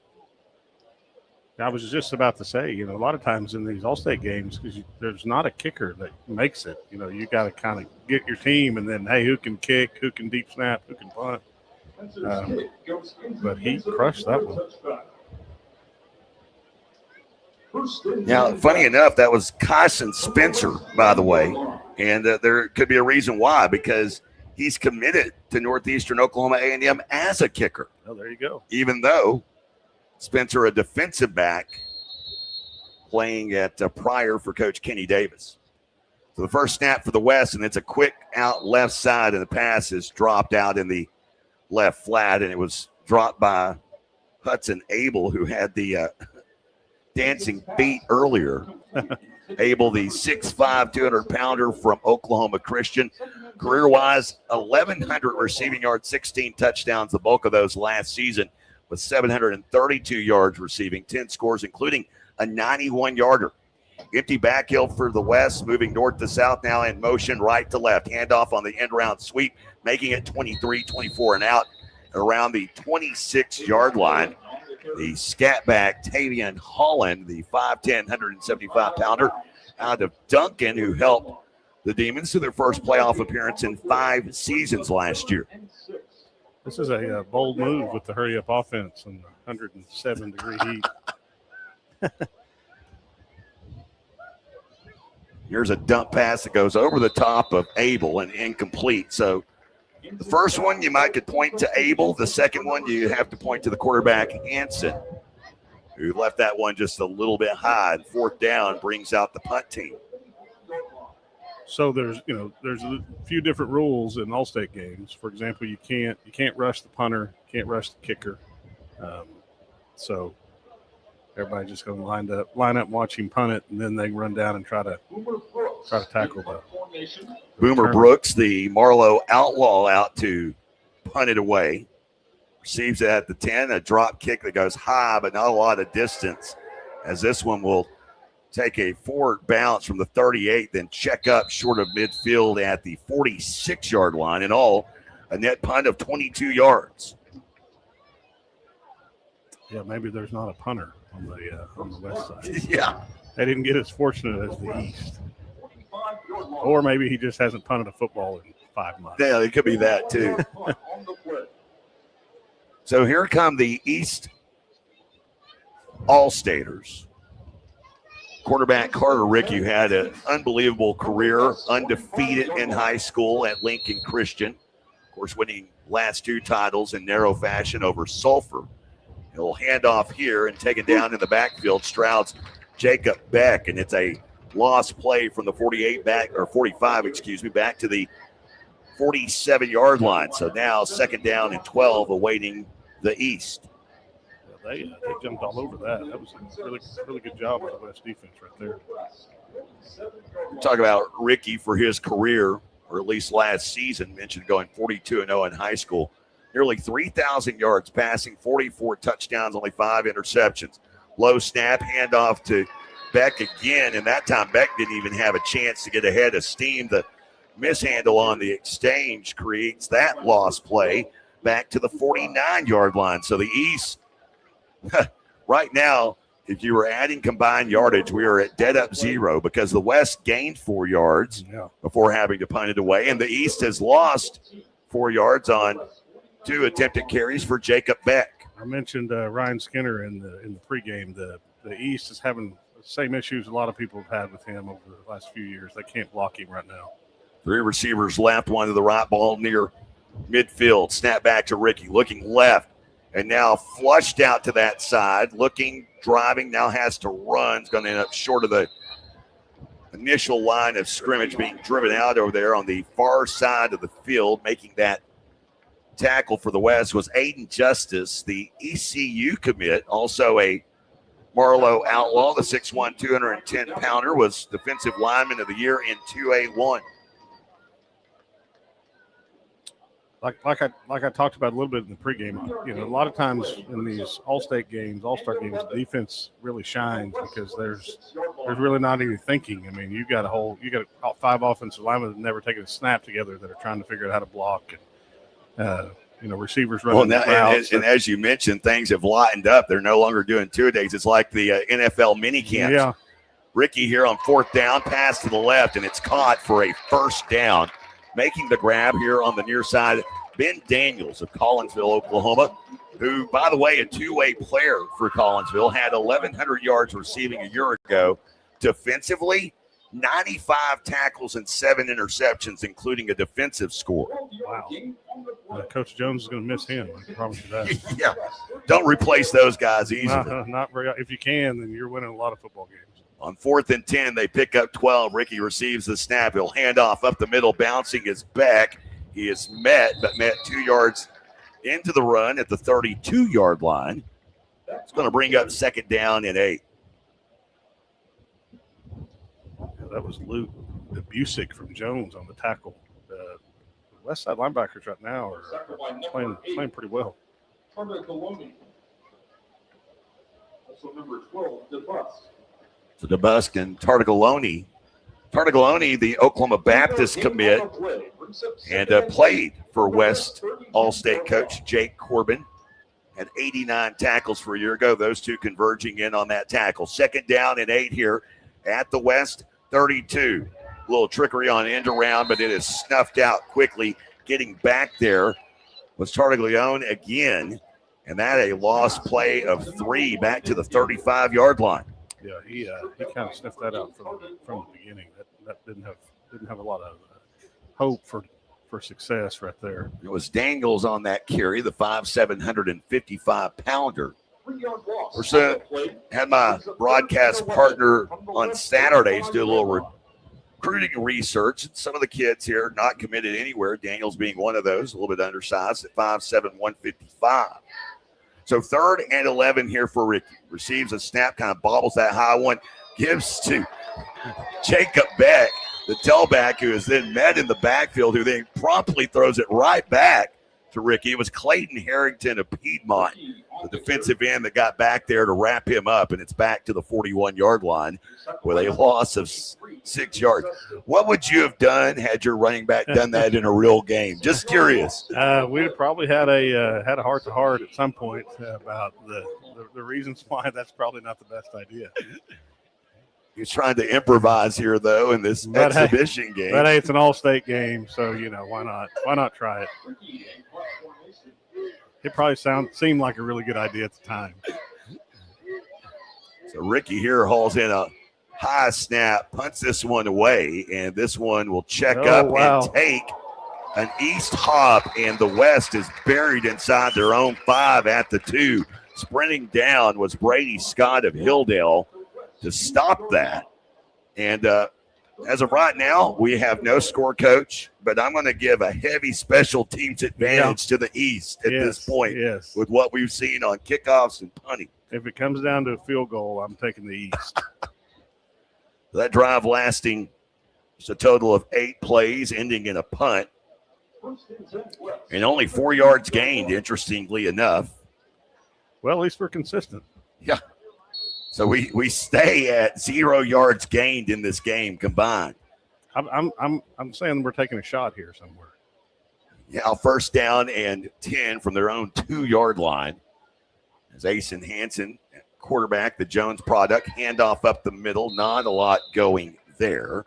I was just about to say, a lot of times in these All-State games, because there's not a kicker that makes it. You got to kind of get your team, and then, hey, who can kick, who can deep snap, who can punt. But he crushed that one. Now, funny enough, that was Kyson Spencer, by the way, and there could be a reason why, because he's committed to Northeastern Oklahoma A&M as a kicker. Oh, there you go. Even though Spencer, a defensive back, playing at Pryor for Coach Kenny Davis. So the first snap for the West, and it's a quick out left side, and the pass is dropped out in the left flat, and it was dropped by Hudson Abel, who had the dancing feet earlier. Abel, the 6'5", 200-pounder from Oklahoma Christian. Career-wise, 1,100 receiving yards, 16 touchdowns, the bulk of those last season, with 732 yards receiving, 10 scores, including a 91-yarder. Empty backfield for the West, moving north to south now in motion, right to left. Handoff on the end-round sweep, making it 23, 24 and out around the 26-yard line. The scat back, Tavian Holland, the 5'10", 175-pounder out of Duncan, who helped the Demons to their first playoff appearance in 5 seasons last year. This is a bold move with the hurry-up offense in the 107-degree heat. Here's a dump pass that goes over the top of Abel and incomplete. So the first one, you might could point to Abel. The second one, you have to point to the quarterback, Hanson, who left that one just a little bit high. And fourth down brings out the punt team. So there's a few different rules in All-State games. For example, you can't rush the punter, can't rush the kicker. So everybody just going to line up, watch him punt it, and then they run down and try to tackle the Boomer Brooks, the Marlowe outlaw, out to punt it away. Receives it at the 10, a drop kick that goes high, but not a lot of distance, as this one will take a forward bounce from the 38, then check up short of midfield at the 46-yard line. In all, a net punt of 22 yards. Yeah, maybe there's not a punter on the west side. Yeah. They didn't get as fortunate as the east. Or maybe he just hasn't punted a football in 5 months. Yeah, it could be that too. So here come the East All-Staters. Quarterback Carter Ricky, who had an unbelievable career, undefeated in high school at Lincoln Christian. Of course, winning last 2 titles in narrow fashion over Sulphur He'll hand off here and taken down in the backfield. Stroud's Jacob Beck, and it's a lost play from the 45, back to the 47-yard line. So now 2nd down and 12 awaiting the East. They jumped all over that. That was a really good job by the West defense right there. Talk about Ricky for his career, or at least last season, mentioned going 42-0 in high school. Nearly 3,000 yards passing, 44 touchdowns, only 5 interceptions. Low snap, handoff to Beck again, and that time Beck didn't even have a chance to get ahead of steam. The mishandle on the exchange creates that lost play back to the 49-yard line. So the East, right now, if you were adding combined yardage, we are at dead up 0 because the West gained 4 yards before having to punt it away, and the East has lost 4 yards on 2 attempted carries for Jacob Beck. I mentioned Ryan Skinner in the pregame. The East is having the same issues a lot of people have had with him over the last few years. They can't block him right now. 3 receivers left, one to the right, ball near midfield. Snap back to Ricky, looking left, and now flushed out to that side, looking, driving, now has to run. It's going to end up short of the initial line of scrimmage, being driven out over there on the far side of the field. Making that tackle for the West was Aiden Justice, the ECU commit, also a Marlowe Outlaw. The 6'1", 210-pounder was Defensive Lineman of the Year in 2A1. Like I talked about a little bit in the pregame, a lot of times in these all-state games, all-star games, the defense really shines because there's really not any thinking. I mean, you got 5 offensive linemen that have never taken a snap together that are trying to figure out how to block, and receivers running routes. And as you mentioned, things have lightened up. They're no longer doing 2-a-days. It's like the NFL mini camps. Yeah. Ricky here on 4th down, pass to the left, and it's caught for a 1st down. Making the grab here on the near side, Ben Daniels of Collinsville, Oklahoma, who, by the way, a 2-way player for Collinsville, had 1,100 yards receiving a year ago. Defensively, 95 tackles and 7 interceptions, including a defensive score. Wow. Coach Jones is going to miss him. I can promise you that. Yeah. Don't replace those guys easily. Not very. If you can, then you're winning a lot of football games. On 4th and 10, they pick up 12. Ricky receives the snap. He'll hand off up the middle, bouncing his back. He is met 2 yards into the run at the 32-yard line. It's going to bring up 2nd down and 8. That was Luke Busick from Jones on the tackle. The West Side linebackers right now are playing pretty well. Also number 12, DeBusk. So DeBusk and Tartagalone. Tartagalone, the Oklahoma Baptist commit, and played for West All-State coach Jake Corbin. Had 89 tackles for a year ago. Those two converging in on that tackle. 2nd down and 8 here at the West 32. A little trickery on end around, but it is snuffed out quickly. Getting back there was Tartaglione again, and that a lost play of 3 back to the 35-yard line. Yeah, he kind of sniffed that out from the beginning. That didn't have a lot of hope for success right there. It was Daniels on that carry, the 5'7", 155-pounder. Had my broadcast partner on Saturdays do a little recruiting research. Some of the kids here not committed anywhere, Daniels being one of those, a little bit undersized at 5'7", 155. So 3rd and 11 here for Ricky. Receives a snap, kind of bobbles that high one, gives to Jacob Beck, the tailback, who is then met in the backfield, who then promptly throws it right back to Ricky. It was Clayton Harrington of Piedmont, the defensive end that got back there to wrap him up, and it's back to the 41-yard line with a loss of 6 yards. What would you have done had your running back done that in a real game? Just curious. We'd have probably had a heart-to-heart at some point about the reasons why that's probably not the best idea. He's trying to improvise here, though, in this exhibition game. But hey, it's an all-state game, so why not? Why not try it? It probably seemed like a really good idea at the time. So Ricky here hauls in a high snap, punts this one away, and this one will check up and take an East hop, and the West is buried inside their own 5 at the 2. Sprinting down was Brady Scott of Hilldale to stop that. And as of right now, we have no score coach, but I'm going to give a heavy special teams advantage to the East at this point with what we've seen on kickoffs and punting. If it comes down to a field goal, I'm taking the East. That drive lasting just a total of 8 plays, ending in a punt. And only 4 yards gained, interestingly enough. Well, at least we're consistent. Yeah. So we stay at 0 yards gained in this game combined. I'm saying we're taking a shot here somewhere. Yeah, first down and 10 from their own 2-yard line. As Asen Hansen, quarterback, the Jones product, handoff up the middle. Not a lot going there.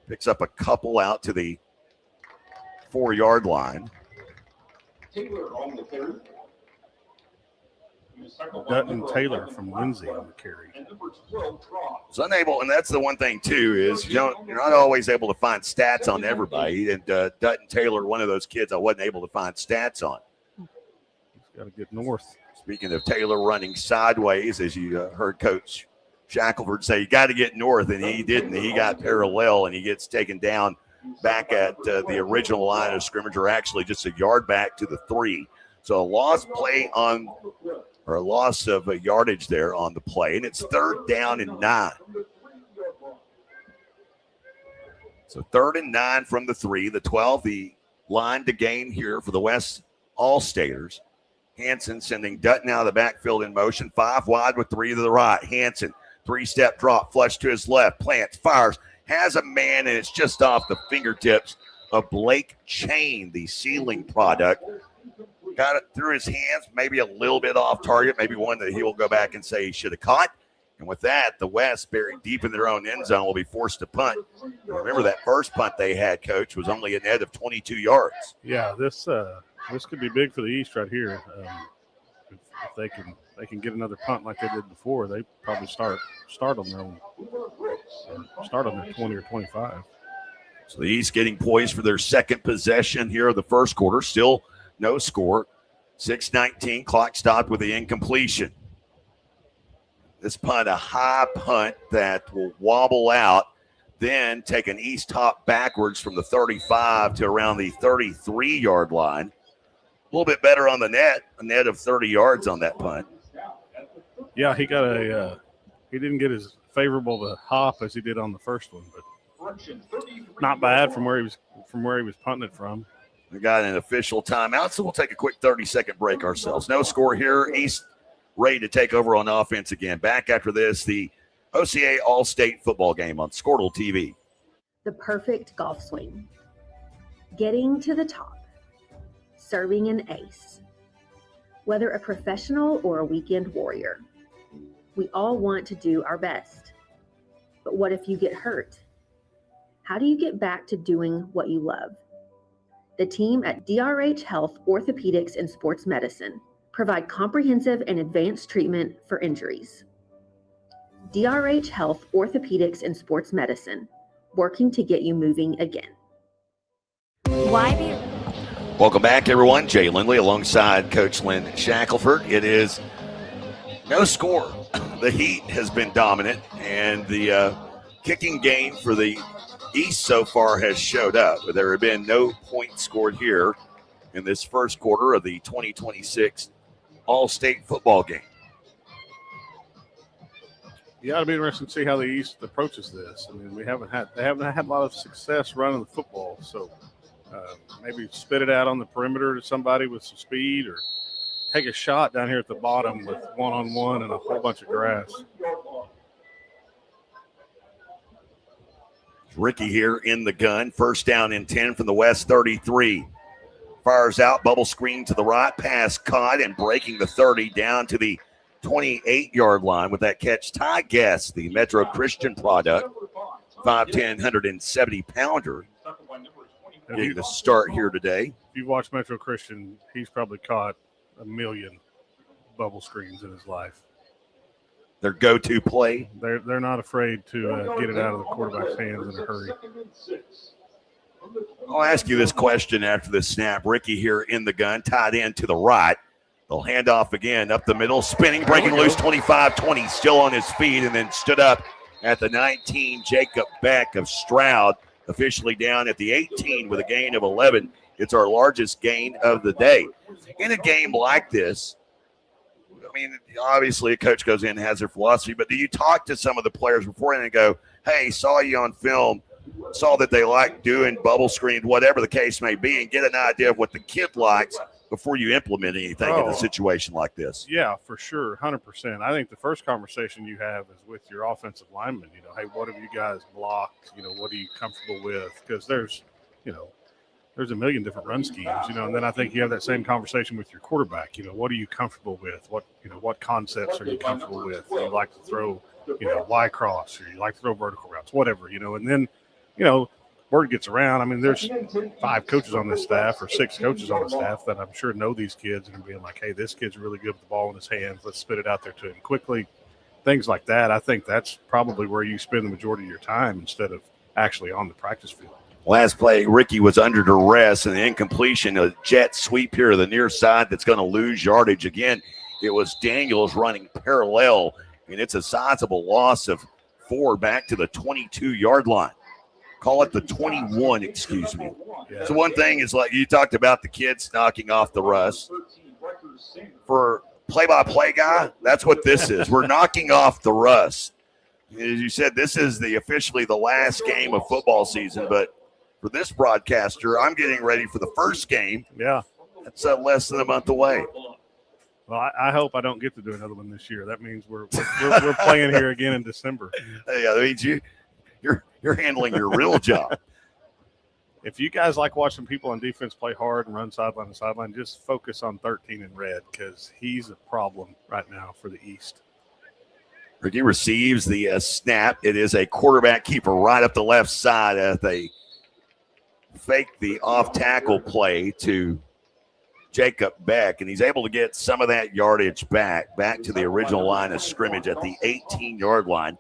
Picks up a couple out to the 4-yard line. Taylor on the carry. Dutton Taylor from Lindsay on the carry. It's unable, and that's the one thing too, is you're not always able to find stats on everybody. And Dutton Taylor, one of those kids I wasn't able to find stats on. He's got to get north. Speaking of Taylor running sideways, as you heard Coach Shackelford say, you got to get north, and he didn't. He got parallel, and he gets taken down back at the original line of scrimmage, or actually just a yard back to the 3. So a lost play on, or a loss of yardage there on the play, and it's 3rd down and 9. So 3rd and 9 from the 3, the 12, the line to gain here for the West All-Staters. Hansen sending Dutton out of the backfield in motion. 5 wide with 3 to the right. Hansen, 3-step drop, flush to his left, plants, fires, has a man, and it's just off the fingertips of Blake Chain, the ceiling product. Got it through his hands, maybe a little bit off target, maybe one that he will go back and say he should have caught. And with that, the West, buried deep in their own end zone, will be forced to punt. Remember that first punt they had, Coach, was only a net of 22 yards. Yeah, this could be big for the East right here. If they can get another punt like they did before, they probably start on their own, or start on their 20 or 25. So the East getting poised for their second possession here of the first quarter. Still no score. 6:19, clock stopped with the incompletion. This punt, a high punt that will wobble out, then take an East hop backwards from the 35 to around the 33-yard line. A little bit better on the net, a net of 30 yards on that punt. Yeah, he didn't get as favorable a hop as he did on the first one, but not bad from where he was punting it from. We got an official timeout, so we'll take a quick 30-second break ourselves. No score here. East ready to take over on offense again. Back after this, the OCA All State Football game on Squirtle TV. The perfect golf swing. Getting to the top. Serving an ace. Whether a professional or a weekend warrior, we all want to do our best. But what if you get hurt? How do you get back to doing what you love? The team at DRH Health Orthopedics and Sports Medicine provide comprehensive and advanced treatment for injuries. DRH Health Orthopedics and Sports Medicine, working to get you moving again. Welcome back, everyone. Jay Lindley alongside Coach Lynn Shackelford. It is no score. The Heat has been dominant, and the kicking game for the East so far has showed up. There have been no points scored here in this first quarter of the 2026 All-State Football game. Yeah, it'll be interesting to see how the East approaches this. I mean, they haven't had a lot of success running the football, so maybe spit it out on the perimeter to somebody with some speed, or take a shot down here at the bottom with one-on-one and a whole bunch of grass. Ricky here in the gun. First down and 10 from the West 33. Fires out, bubble screen to the right, pass caught, and breaking the 30 down to the 28-yard line with that catch. Ty Guess, the Metro Christian product, 5'10", 170-pounder, getting the start here today. If you've watched Metro Christian, he's probably caught 1 million bubble screens in his life. Their go-to play. They're not afraid to get it out of the quarterback's hands in a hurry. I'll ask you this question after the snap. Ricky here in the gun, tied in to the right. They'll hand off again up the middle, spinning, breaking loose, 25-20, still on his feet, and then stood up at the 19. Jacob Beck of Stroud officially down at the 18 with a gain of 11. It's our largest gain of the day. In a game like this, I mean, obviously a coach goes in and has their philosophy, but do you talk to some of the players beforehand and go, hey, saw you on film, saw that they like doing bubble screen, whatever the case may be, and get an idea of what the kid likes before you implement anything in a situation like this? Yeah, for sure, 100%. I think the first conversation you have is with your offensive lineman. You know, hey, what have you guys blocked? You know, what are you comfortable with? Because there's a million different run schemes, and then I think you have that same conversation with your quarterback. You know, what are you comfortable with? What concepts are you comfortable with? Do you like to throw, Y cross, or you like to throw vertical routes, whatever, and then, word gets around. I mean, there's 5 coaches on this staff or 6 coaches on the staff that I'm sure know these kids and are being like, hey, this kid's really good with the ball in his hands. Let's spit it out there to him quickly. Things like that. I think that's probably where you spend the majority of your time instead of actually on the practice field. Last play, Ricky was under duress and an incompletion, a jet sweep here to the near side that's going to lose yardage again. It was Daniels running parallel, and it's a sizable loss of 4 back to the 22-yard line. Call it the 21, excuse me. Yeah. So one thing is, like you talked about the kids knocking off the rust. For play-by-play guy, that's what this is. We're knocking off the rust. As you said, this is officially the last game of football season, but for this broadcaster, I'm getting ready for the first game. Yeah. That's less than a month away. Well, I hope I don't get to do another one this year. That means we're playing here again in December. Yeah, that means you're handling your real job. If you guys like watching people on defense play hard and run sideline to sideline, just focus on 13 in red because he's a problem right now for the East. Ricky receives the snap. It is a quarterback keeper right up the left side as they fake the off-tackle play to Jacob Beck, and he's able to get some of that yardage back to the original line of scrimmage at the 18-yard line.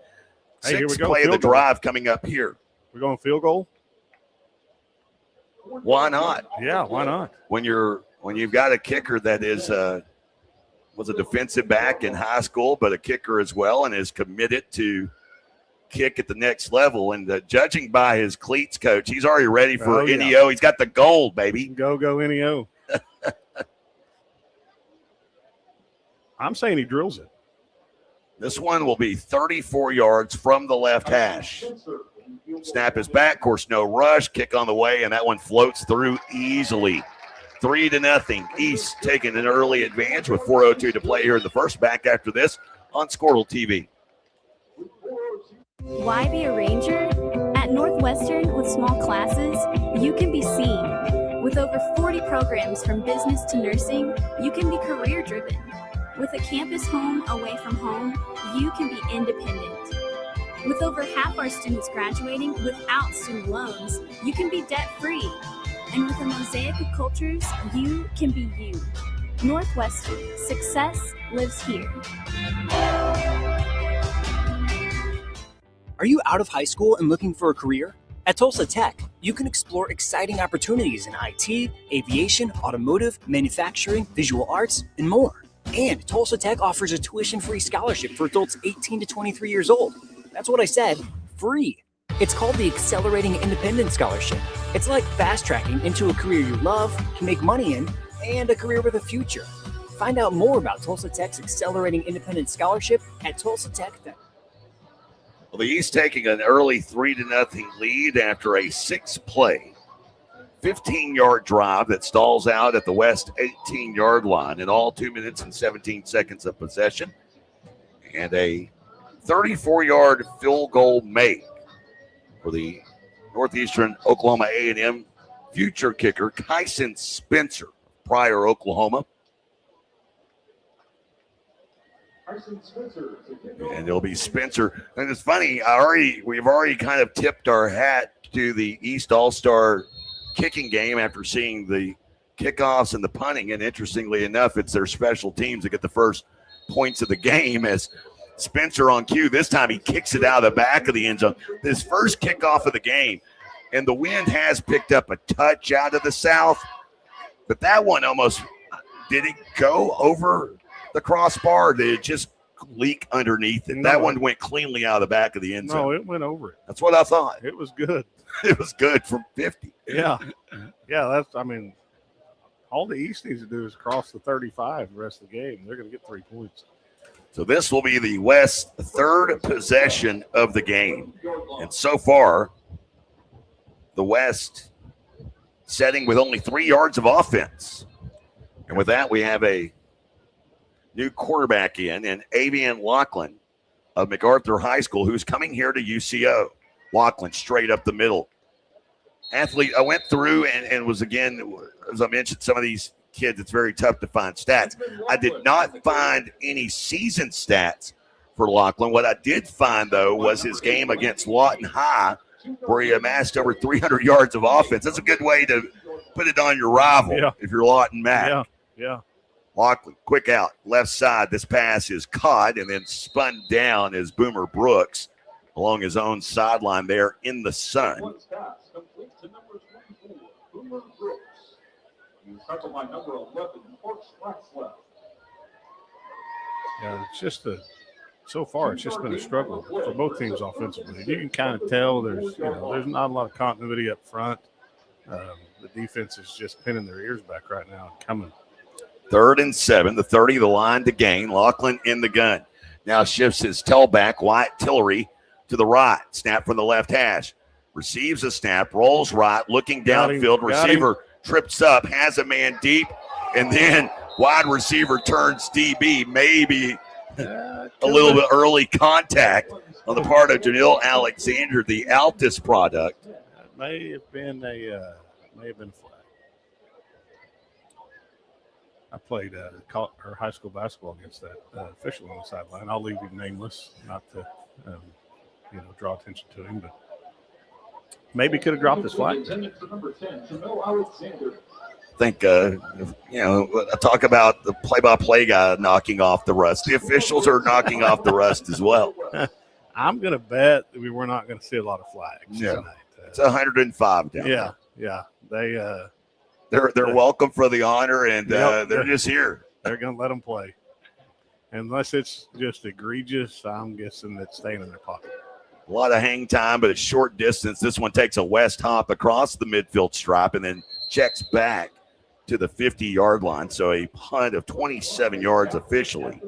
Hey, here we Sixth go. play of the Field goal. drive coming up here. We're going field goal? Why not? Yeah, why not? When you've got a kicker that was a defensive back in high school, but a kicker as well, and is committed to kick at the next level. And judging by his cleats, coach, he's already ready for NEO. Yeah. He's got the gold, baby. Go NEO. I'm saying he drills it. This one will be 34 yards from the left hash. Snap is back. Of course, no rush. Kick on the way, and that one floats through easily. 3-0. East taking an early advantage with 4:02 to play here in the first. Back after this on Squirtle TV. Why be a ranger? At Northwestern, with small classes, you can be seen. With over 40 programs from business to nursing, you can be career-driven. With a campus home away from home, you can be independent. With over half our students graduating without student loans, you can be debt-free. And with a mosaic of cultures, you can be you. Northwestern, success lives here. Are you out of high school and looking for a career? At Tulsa Tech, you can explore exciting opportunities in IT, aviation, automotive, manufacturing, visual arts, and more. And Tulsa Tech offers a tuition-free scholarship for adults 18 to 23 years old. That's what I said, free. It's called the Accelerating Independence Scholarship. It's like fast-tracking into a career you love, can make money in, and a career with a future. Find out more about Tulsa Tech's Accelerating Independence Scholarship at tulsatech.com. Well, the East taking an early 3-0 lead after a 6-play, 15-yard drive that stalls out at the West 18-yard line in all 2 minutes and 17 seconds of possession, and a 34-yard field goal make for the Northeastern Oklahoma A&M future kicker, Kyson Spencer, Pryor, Oklahoma. And it'll be Spencer. And it's funny, we've already kind of tipped our hat to the East All-Star kicking game after seeing the kickoffs and the punting. And interestingly enough, it's their special teams that get the first points of the game as Spencer on cue. This time he kicks it out of the back of the end zone. This first kickoff of the game. And the wind has picked up a touch out of the south. But that one almost Did it go over the crossbar? Or did it just leak underneath it? No. That one went cleanly out of the back of the end zone. No, it went over it. That's what I thought. It was good. It was good from 50. Yeah. All the East needs to do is cross the 35 the rest of the game. They're going to get 3 points. So this will be the West's third possession of the game. And so far, the West setting with only 3 yards of offense. And with that, we have a new quarterback in Avian Lachlan of MacArthur High School, who's coming here to UCO. Lachlan straight up the middle. Athlete, I went through and was, again, as I mentioned, some of these kids, it's very tough to find stats. I did not find any season stats for Lachlan. What I did find, though, was his game against Lawton High, where he amassed over 300 yards of offense. That's a good way to put it on your rival if you're Lawton Mac. Yeah. Lachlan, quick out, left side. This pass is caught and then spun down as Boomer Brooks along his own sideline there in the sun. Yeah, so far it's just been a struggle for both teams offensively. You can kind of tell there's not a lot of continuity up front. The defense is just pinning their ears back right now and coming. 3rd and 7, the 30, the line to gain. Lachlan in the gun. Now shifts his tailback, Wyatt Tillery, to the right. Snap from the left hash. Receives a snap, rolls right, looking downfield. Receiver trips up, has a man deep, and then wide receiver turns DB. Maybe a little bit early contact on the part of Janelle Alexander, the Altus product. May have been a flag. I played her high school basketball against that official on the sideline. I'll leave him nameless, not to draw attention to him, but maybe could have dropped this flag. I think, I talk about the play-by-play guy knocking off the rust. The officials are knocking off the rust as well. I'm going to bet that we're not going to see a lot of flags tonight. It's 105 down there. Yeah. They're welcome for the honor, and they're just here. They're going to let them play. Unless it's just egregious, I'm guessing it's staying in their pocket. A lot of hang time, but it's short distance. This one takes a west hop across the midfield stripe and then checks back to the 50-yard line. So a punt of 27 yards officially.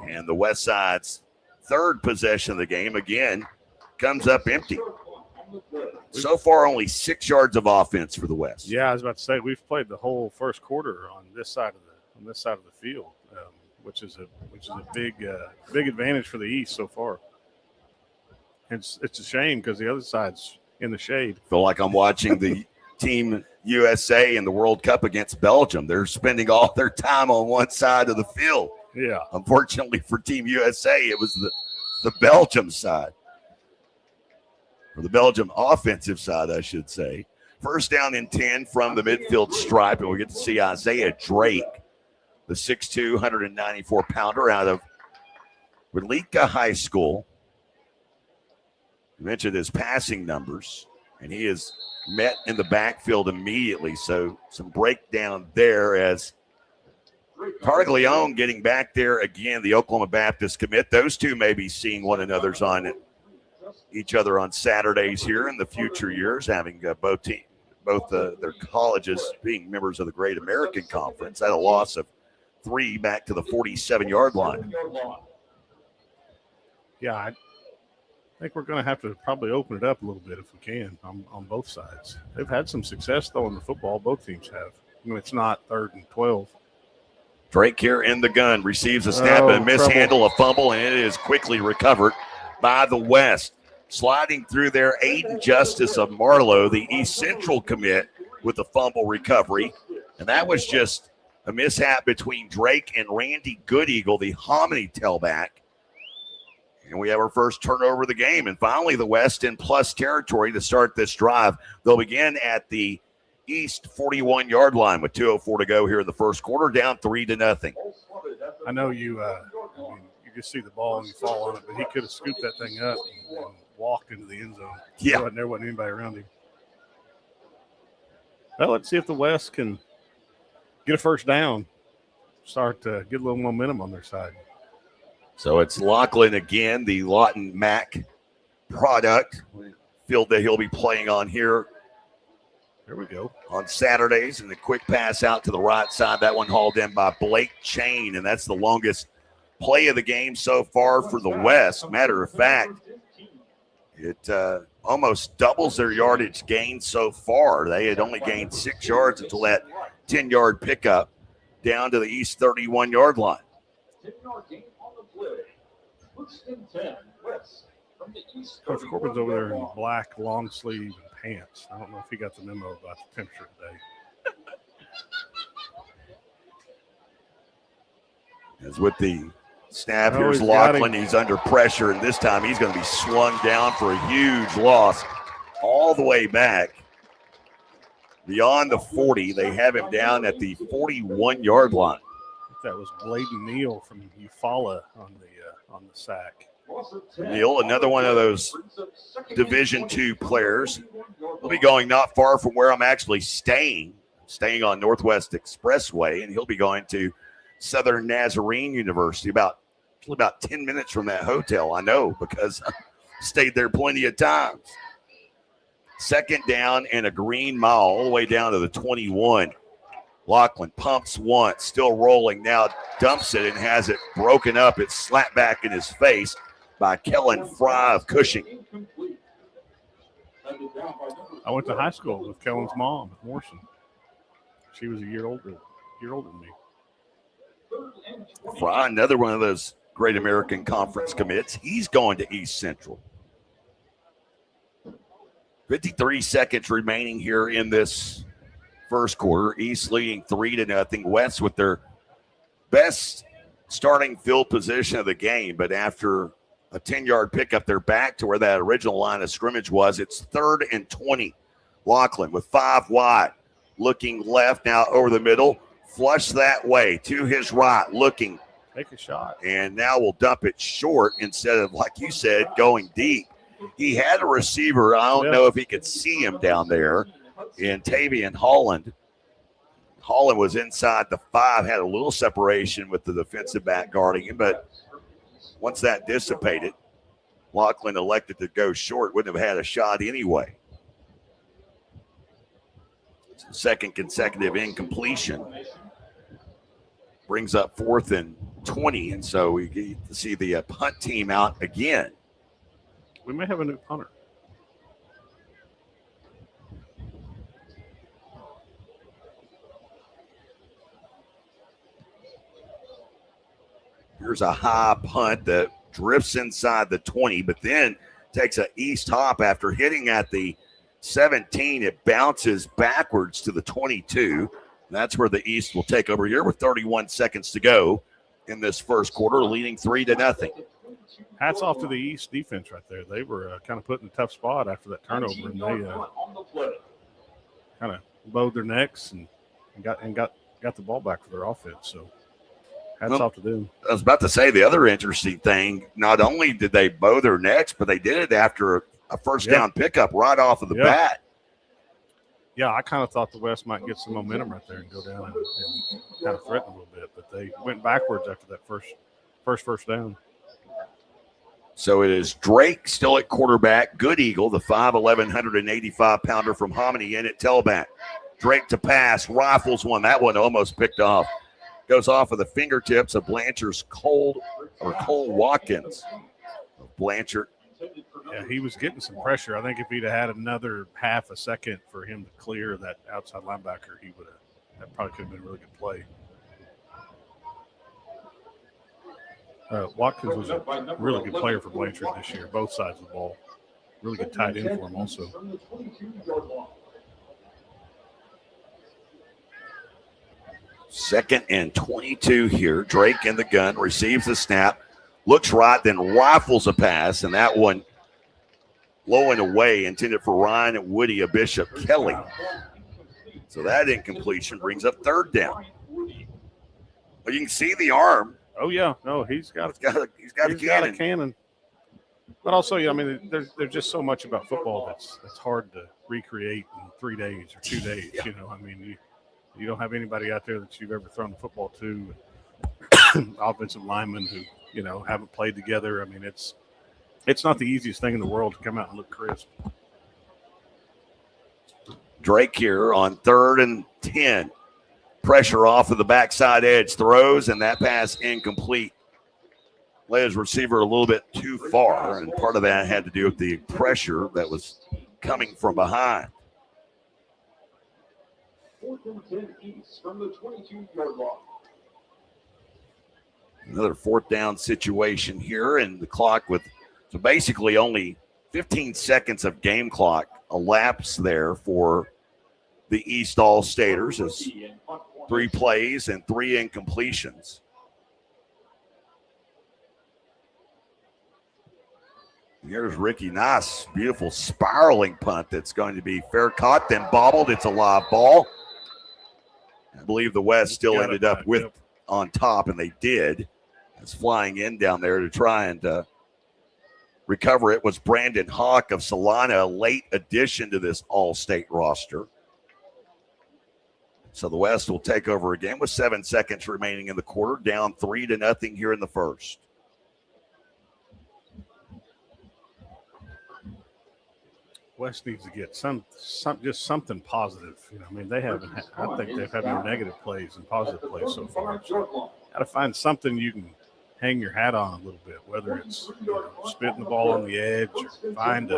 And the West Side's third possession of the game, again, comes up empty. So far, only 6 yards of offense for the West. Yeah, I was about to say we've played the whole first quarter on this side of the field, which is a big advantage for the East so far. It's a shame because the other side's in the shade. Feel like I'm watching the Team USA in the World Cup against Belgium. They're spending all their time on one side of the field. Yeah. Unfortunately for Team USA, it was the Belgium side. Or the Belgium offensive side, I should say. First down and 10 from the midfield stripe, and we get to see Isaiah Drake, the 6'2", 194-pounder out of Relika High School. You mentioned his passing numbers, and he is met in the backfield immediately. So some breakdown there as Targaglione getting back there again, the Oklahoma Baptist commit. Those two may be seeing one another's on each other on Saturdays here in the future years, having both their colleges being members of the Great American Conference. At a loss of 3 back to the 47-yard line. Yeah, I think we're going to have to probably open it up a little bit if we can on both sides. They've had some success, though, in the football. Both teams have. I mean, it's not 3rd and 12. Drake here in the gun, receives a snap and mishandle, a fumble, and it is quickly recovered by the West. Sliding through there, Aiden Justice of Marlowe, the East Central commit, with the fumble recovery. And that was just a mishap between Drake and Randy Goodeagle, the Hominy tailback. And we have our first turnover of the game. And finally, the West in plus territory to start this drive. They'll begin at the East 41-yard line with 2:04 to go here in the first quarter, down 3-0. I know you just see the ball and you fall on it, but he could have scooped that thing up and walked into the end zone. Yeah. There wasn't anybody around him. Well, let's see if the West can get a first down, start to get a little momentum on their side. So it's Lachlan again, the Lawton Mac product field that he'll be playing on here. There we go. On Saturdays, and the quick pass out to the right side. That one hauled in by Blake Chain, and that's the longest play of the game so far for the West. Matter of fact, it almost doubles their yardage gain so far. They had only gained 6 yards until that 10-yard pickup down to the East 31-yard line. 10-yard gain on the play. First and 10, West from the East. Coach Corbin's over there in black long sleeve and pants. I don't know if he got the memo about the temperature today. As with the snap, Oh, here's he's got Lachlan. him. He's under pressure, and this time he's going to be swung down for a huge loss all the way back beyond the 40. They have him down at the 41-yard line. That was Bladen Neal from Eufaula on the sack. Neal, another one of those Division II players. He'll be going not far from where I'm actually staying on Northwest Expressway, and he'll be going to Southern Nazarene University, about 10 minutes from that hotel. I know because I stayed there plenty of times. Second down and a green mile all the way down to the 21. Lachlan pumps once, still rolling, now dumps it and has it broken up. It's slapped back in his face by Kellen Fry of Cushing. I went to high school with Kellen's mom at Morrison. She was a year older than me. Fry, another one of those Great American Conference commits. He's going to East Central. 53 seconds remaining here in this first quarter. East leading 3-0. West with their best starting field position of the game, but after a 10-yard pickup, they're back to where that original line of scrimmage was. It's 3rd and 20. Lachlan with 5 wide, looking left, now over the middle. Flush that way to his right, looking. Take a shot. And now we'll dump it short instead of, like you said, going deep. He had a receiver. I don't know if he could see him down there in Tavian Holland. Holland was inside the 5, had a little separation with the defensive back guarding him, but once that dissipated, Lachlan elected to go short. Wouldn't have had a shot anyway. Second consecutive incompletion. Brings up 4th and 20, and so we get to see the punt team out again. We may have a new punter. Here's a high punt that drifts inside the 20, but then takes an east hop after hitting at the 17. It bounces backwards to the 22. That's where the East will take over here with 31 seconds to go in this first quarter, leading 3-0. Hats off to the East defense right there. They were kind of put in a tough spot after that turnover, and they kind of bowed their necks and got the ball back for their offense. So hats off to them. I was about to say the other interesting thing, not only did they bow their necks, but they did it after a first down pickup right off of the bat. Yeah, I kind of thought the West might get some momentum right there and go down and kind of threaten a little bit, but they went backwards after that first down. So it is Drake still at quarterback. Good Eagle, the 5'11", 185-pounder from Hominy in at tailback. Drake to pass, rifles one. That one almost picked off. Goes off of the fingertips of Blanchard's Cole Watkins. Blanchard. Yeah, he was getting some pressure. I think if he'd have had another half a second for him to clear that outside linebacker, that probably could have been a really good play. Watkins was a really good player for Blanchard this year, both sides of the ball. Really good tight end for him also. Second and 22 here. Drake in the gun, receives the snap, looks right, then rifles a pass, and that one low and away, intended for Ryan and Woody of Bishop Kelly. So that incompletion brings up 3rd down. But you can see the arm. Oh yeah, no, he's got a cannon. But also, I mean, there's just so much about football that's hard to recreate in 3 days or 2 days. You know, I mean, You don't have anybody out there that you've ever thrown the football to. Offensive linemen who, haven't played together. I mean, it's not the easiest thing in the world to come out and look crisp. Drake here on 3rd and 10. Pressure off of the backside edge. Throws, and that pass incomplete. Led his receiver a little bit too far, and part of that had to do with the pressure that was coming from behind. 4th and 10 East from the 22-yard line. Another 4th down situation here, and the clock with so basically only 15 seconds of game clock elapsed there for the East All-Staters as 3 plays and 3 incompletions. Here's Ricky. Nice, beautiful spiraling punt that's going to be fair caught, then bobbled. It's a live ball. I believe the West still ended up with on top, and they did. It's flying in down there to try and recover it was Brandon Hawk of Solana, a late addition to this All-State roster. So the West will take over again with 7 seconds remaining in the quarter, down 3-0 here in the first. West needs to get some just something positive. I mean, they haven't. I think they've had more negative plays and positive plays so far. So got to find something you can hang your hat on a little bit, whether it's spitting the ball on the edge or find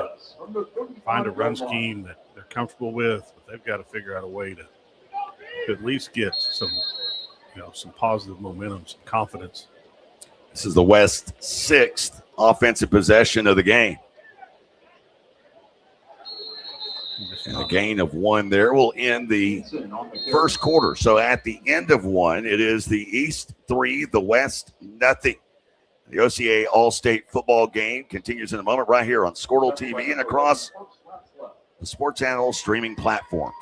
a run scheme that they're comfortable with. But they've got to figure out a way to at least get some positive momentum, some confidence. This is the West 6th offensive possession of the game. And a gain of 1 there will end the first quarter. So at the end of 1, it is the East 3, the West nothing. The OCA All State Football game continues in a moment right here on Squirtle TV and across the Sports Animal streaming platforms.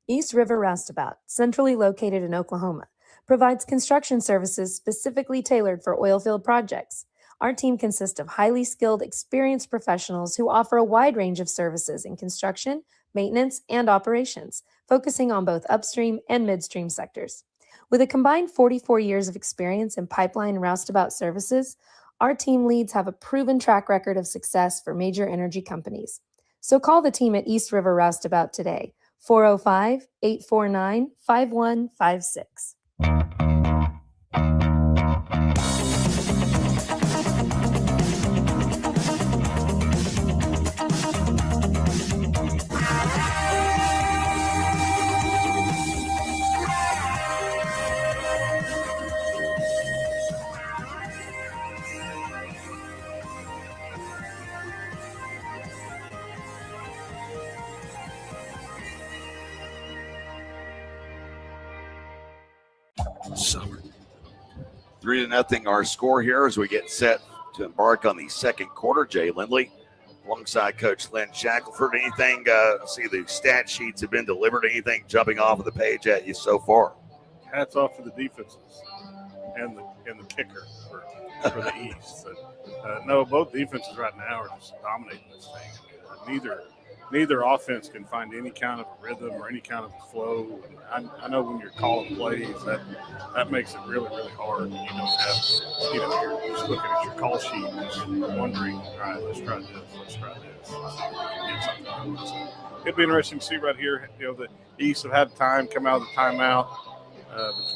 East River Roustabout, centrally located in Oklahoma, provides construction services specifically tailored for oilfield projects. Our team consists of highly skilled, experienced professionals who offer a wide range of services in construction, maintenance, and operations, focusing on both upstream and midstream sectors. With a combined 44 years of experience in pipeline and roustabout services, our team leads have a proven track record of success for major energy companies. So call the team at East River Roustabout today, 405-849-5156. Summer. 3-0 our score here as we get set to embark on the second quarter. Jay Lindley alongside Coach Lynn Shackelford. Anything, see the stat sheets have been delivered. Anything jumping off of the page at you so far? Hats off to the defenses and the kicker for the East. No, both defenses right now are just dominating this thing. Neither offense can find any kind of rhythm or any kind of flow. And I know when you're calling plays, that makes it really, really hard. You don't have, you're just looking at your call sheet and wondering, all right, let's try this. Get something going. So it'd be interesting to see right here. The East have had time come out of the timeout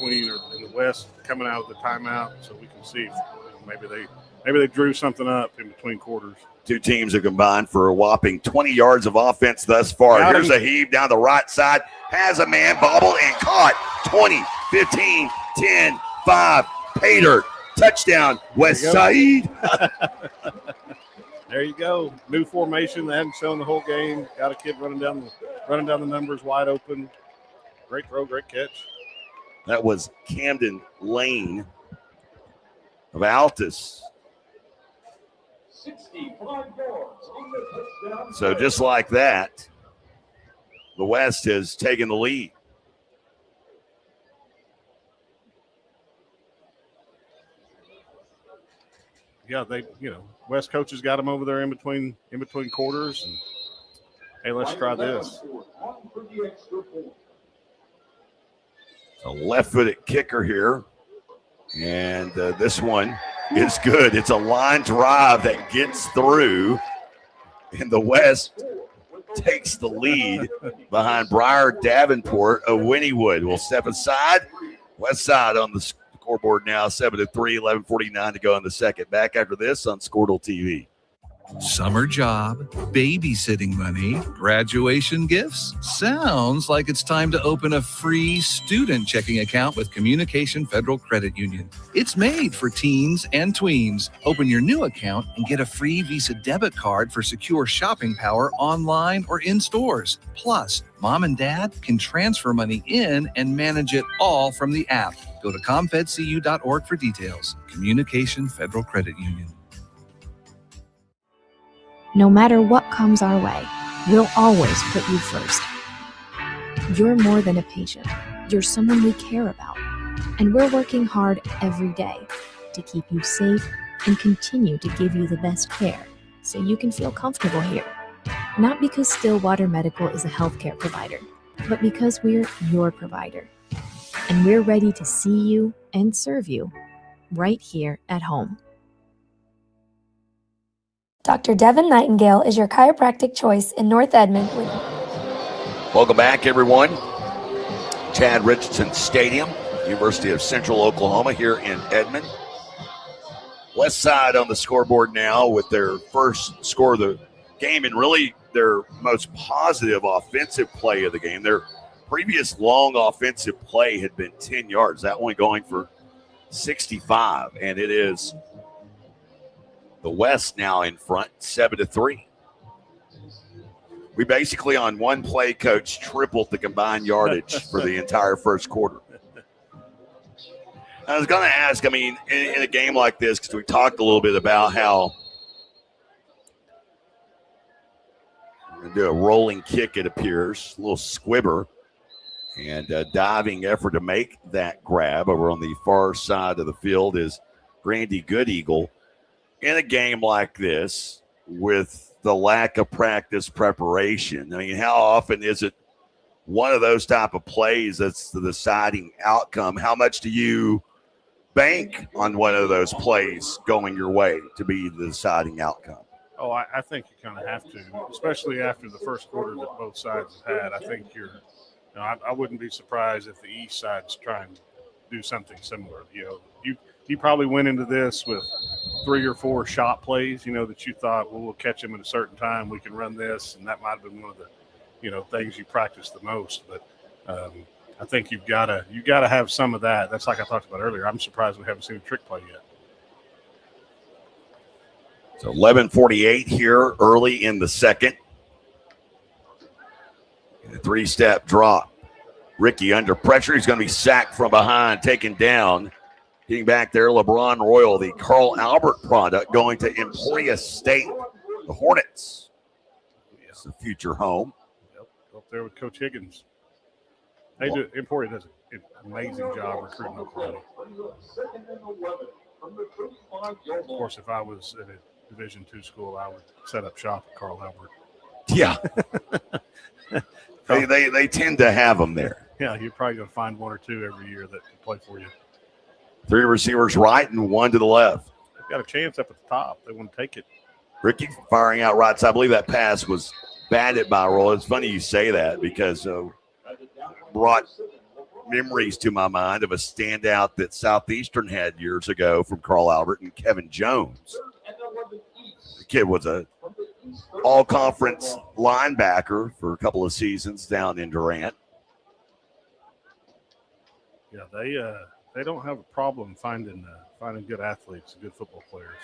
in the West coming out of the timeout, so we can see if maybe they drew something up in between quarters. Two teams have combined for a whopping 20 yards of offense thus far. Here's a heave down the right side. Has a man bobbled and caught. 20, 15, 10, 5. Pay dirt. Touchdown, West Side. There you go. New formation. They hadn't shown the whole game. Got a kid running down the numbers wide open. Great throw, great catch. That was Camden Lane of Altus. 65 yards on the touchdown. So just like that, the West has taken the lead. Yeah, West coaches got them over there in between quarters. And hey, let's try this. A left-footed kicker here, and this one is good. It's a line drive that gets through, and the West takes the lead behind Briar Davenport of Wynnewood. Will step aside. West side on the scoreboard now, 7-3, 11:49 to go in the second. Back after this on Squirtle TV. Summer job, babysitting money, graduation gifts. Sounds like it's time to open a free student checking account with Communication Federal Credit Union. It's made for teens and tweens. Open your new account and get a free Visa debit card for secure shopping power online or in stores. Plus, mom and dad can transfer money in and manage it all from the app. Go to comfedcu.org for details. Communication Federal Credit Union. No matter what comes our way, we'll always put you first. You're more than a patient. You're someone we care about. And we're working hard every day to keep you safe and continue to give you the best care so you can feel comfortable here. Not because Stillwater Medical is a healthcare provider, but because we're your provider. And we're ready to see you and serve you right here at home. Dr. Devin Nightingale is your chiropractic choice in North Edmond. Welcome back, everyone. Chad Richardson Stadium, University of Central Oklahoma here in Edmond. West side on the scoreboard now with their first score of the game and really their most positive offensive play of the game. Their previous long offensive play had been 10 yards. That one going for 65, and it is the West now in front, 7-3. We basically on one play, Coach, tripled the combined yardage for the entire first quarter. I was going to ask, I mean, in a game like this, because we talked a little bit about how we're going to do a rolling kick, it appears, a little squibber, and a diving effort to make that grab. Over on the far side of the field is Grandy Good Eagle. In a game like this, with the lack of practice preparation, I mean, how often is it one of those type of plays that's the deciding outcome? How much do you bank on one of those plays going your way to be the deciding outcome? Oh, I think you kind of have to, especially after the first quarter that both sides have had. I think I wouldn't be surprised if the East side's trying to do something similar. You probably went into this with 3 or 4 shot plays, that you thought, well, we'll catch them at a certain time. We can run this, and that might have been one of the, things you practiced the most. But I think you got to have some of that. That's like I talked about earlier. I'm surprised we haven't seen a trick play yet. So 11:48 here early in the second. And a 3-step drop. Ricky under pressure. He's going to be sacked from behind, taken down. Getting back there, LeBron Royal, the Carl Albert product, going to Emporia State. The Hornets. It's a future home. Yep, up there with Coach Higgins. Emporia does an amazing job recruiting Oklahoma. Of course, if I was at a Division II school, I would set up shop at Carl Albert. Yeah. they tend to have them there. Yeah, you're probably going to find 1 or 2 every year that can play for you. 3 receivers right and 1 to the left. They've got a chance up at the top. They want to take it. Ricky firing out right side. I believe that pass was batted by Royal. It's funny you say that because brought memories to my mind of a standout that Southeastern had years ago from Carl Albert and Kevin Jones. The kid was a all-conference linebacker for a couple of seasons down in Durant. Yeah, they don't have a problem finding good athletes, good football players,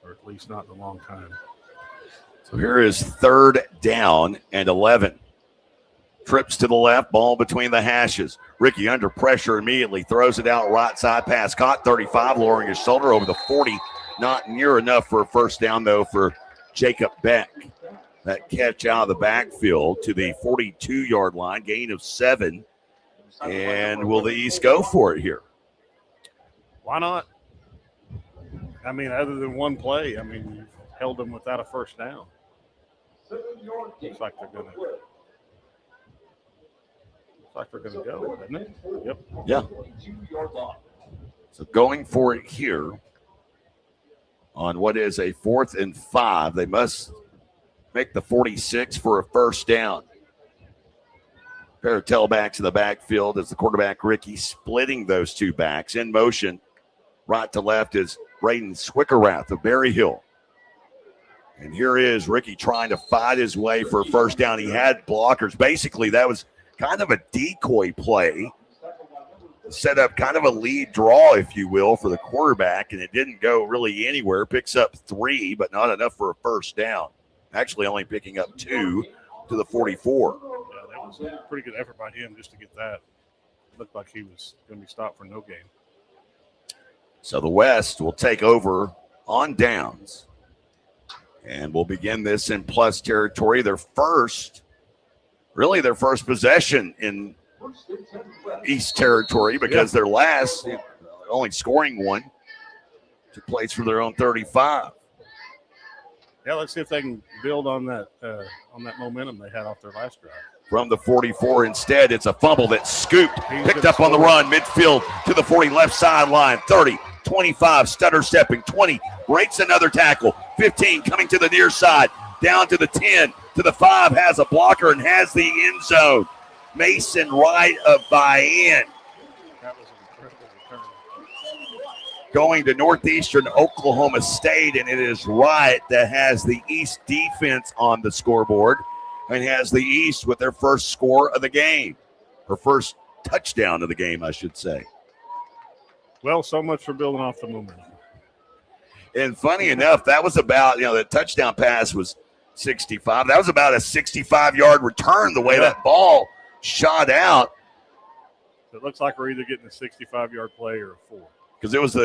or at least not in a long time. So here is 3rd down and 11. trips to the left, ball between the hashes. Ricky under pressure immediately, throws it out right side pass. Caught 35, lowering his shoulder over the 40. Not near enough for a first down, though, for Jacob Beck. That catch out of the backfield to the 42-yard line, gain of 7. And will the East go for it here? Why not? I mean, other than one play, I mean, you've held them without a first down. Looks like they're going to go, doesn't it? Yep. Yeah. So going for it here on what is a 4th and 5. They must make the 46 for a first down. Pair of tailbacks in the backfield as the quarterback Ricky splitting those two backs. In motion, right to left is Braden Swickerath of Berry Hill. And here is Ricky trying to fight his way for a first down. He had blockers. Basically, that was kind of a decoy play. Set up kind of a lead draw, if you will, for the quarterback, and it didn't go really anywhere. Picks up 3, but not enough for a first down. Actually only picking up 2 to the 44. Yeah, that was a pretty good effort by him just to get that. Looked like he was going to be stopped for no gain. So the West will take over on downs. And we'll begin this in plus territory. Their first possession in East territory, because their last, only scoring one, took place from their own 35. Yeah, let's see if they can build on that momentum they had off their last drive. From the 44 instead, it's a fumble that's scooped, picked up on the run, midfield to the 40, left sideline, 30, 25, stutter stepping, 20, breaks another tackle, 15 coming to the near side, down to the 10, to the 5, has a blocker and has the end zone. Mason Wright of Bayan. That was an incredible return. Going to Northeastern Oklahoma State, and it is Wright that has the East defense on the scoreboard and has the East with their first score of the game, or first touchdown of the game, I should say. Well, so much for building off the momentum. And funny enough, that was about, the touchdown pass was 65. That was about a 65-yard return, the way that ball shot out. It looks like we're either getting a 65-yard play or a 4. Because it was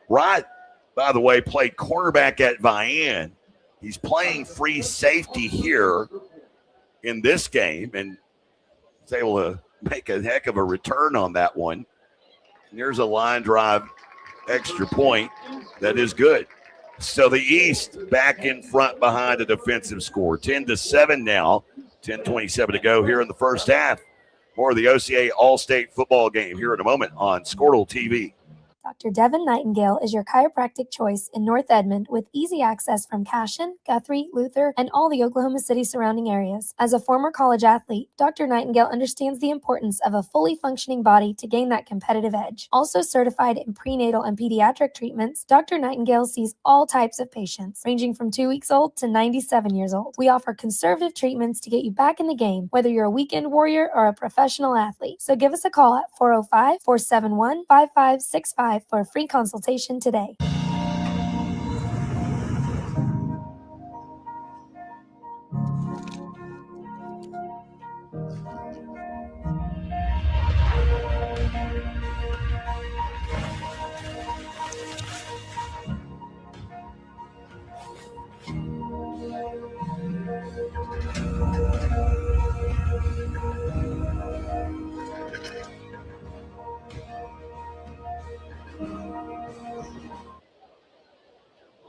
Wright, by the way, played cornerback at Vian. He's playing free safety here in this game, and was able to make a heck of a return on that one. And there's a line drive extra point that is good. So the East back in front behind a defensive score. 10-7 now. 10:27 to go here in the first half. More of the OCA All State Football game here in a moment on Squirtle TV. Dr. Devin Nightingale is your chiropractic choice in North Edmond with easy access from Cashion, Guthrie, Luther, and all the Oklahoma City surrounding areas. As a former college athlete, Dr. Nightingale understands the importance of a fully functioning body to gain that competitive edge. Also certified in prenatal and pediatric treatments, Dr. Nightingale sees all types of patients, ranging from 2 weeks old to 97 years old. We offer conservative treatments to get you back in the game, whether you're a weekend warrior or a professional athlete. So give us a call at 405-471-5565 for a free consultation today.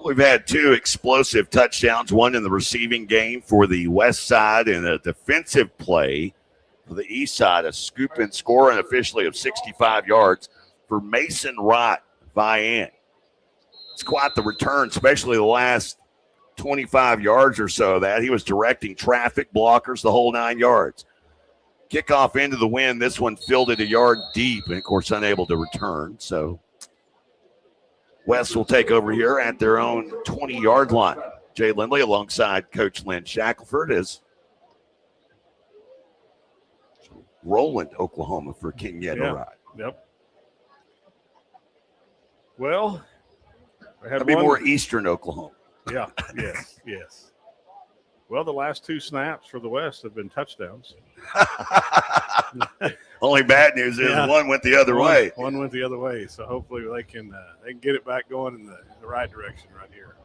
We've had 2 explosive touchdowns, one in the receiving game for the West Side and a defensive play for the East Side, a scoop and score unofficially of 65 yards for Mason Wright, Vian. It's quite the return, especially the last 25 yards or so of that. He was directing traffic, blockers, the whole 9 yards. Kickoff into the wind. This one fielded a yard deep and, of course, unable to return. So West will take over here at their own 20-yard line. Jay Lindley alongside Coach Lynn Shackelford is Roland, Oklahoma for King Yedaride. Yep. Well, we had that'd be more Eastern Oklahoma. Yeah, yes. Well, the last 2 snaps for the West have been touchdowns. Only bad news is one went the other way. One went the other way, so hopefully they can get it back going in the right direction right here.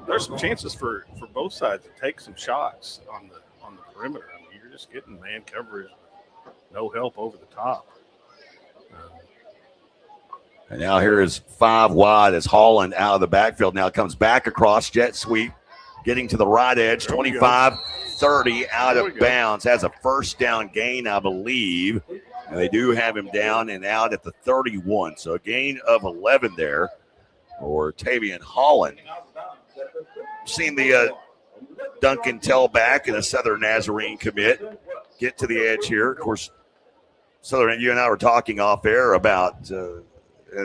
There's some chances for both sides to take some shots on the perimeter. I mean, you're just getting man coverage, no help over the top. And now here is 5 wide as Holland out of the backfield. Now comes back across, jet sweep, getting to the right edge, 25-30 out of bounds. Has a first down gain, I believe. And they do have him down and out at the 31. So a gain of 11 there for Tavian Holland. Seen the Duncan tailback and a Southern Nazarene commit get to the edge here. Of course, Southern, you and I were talking off air about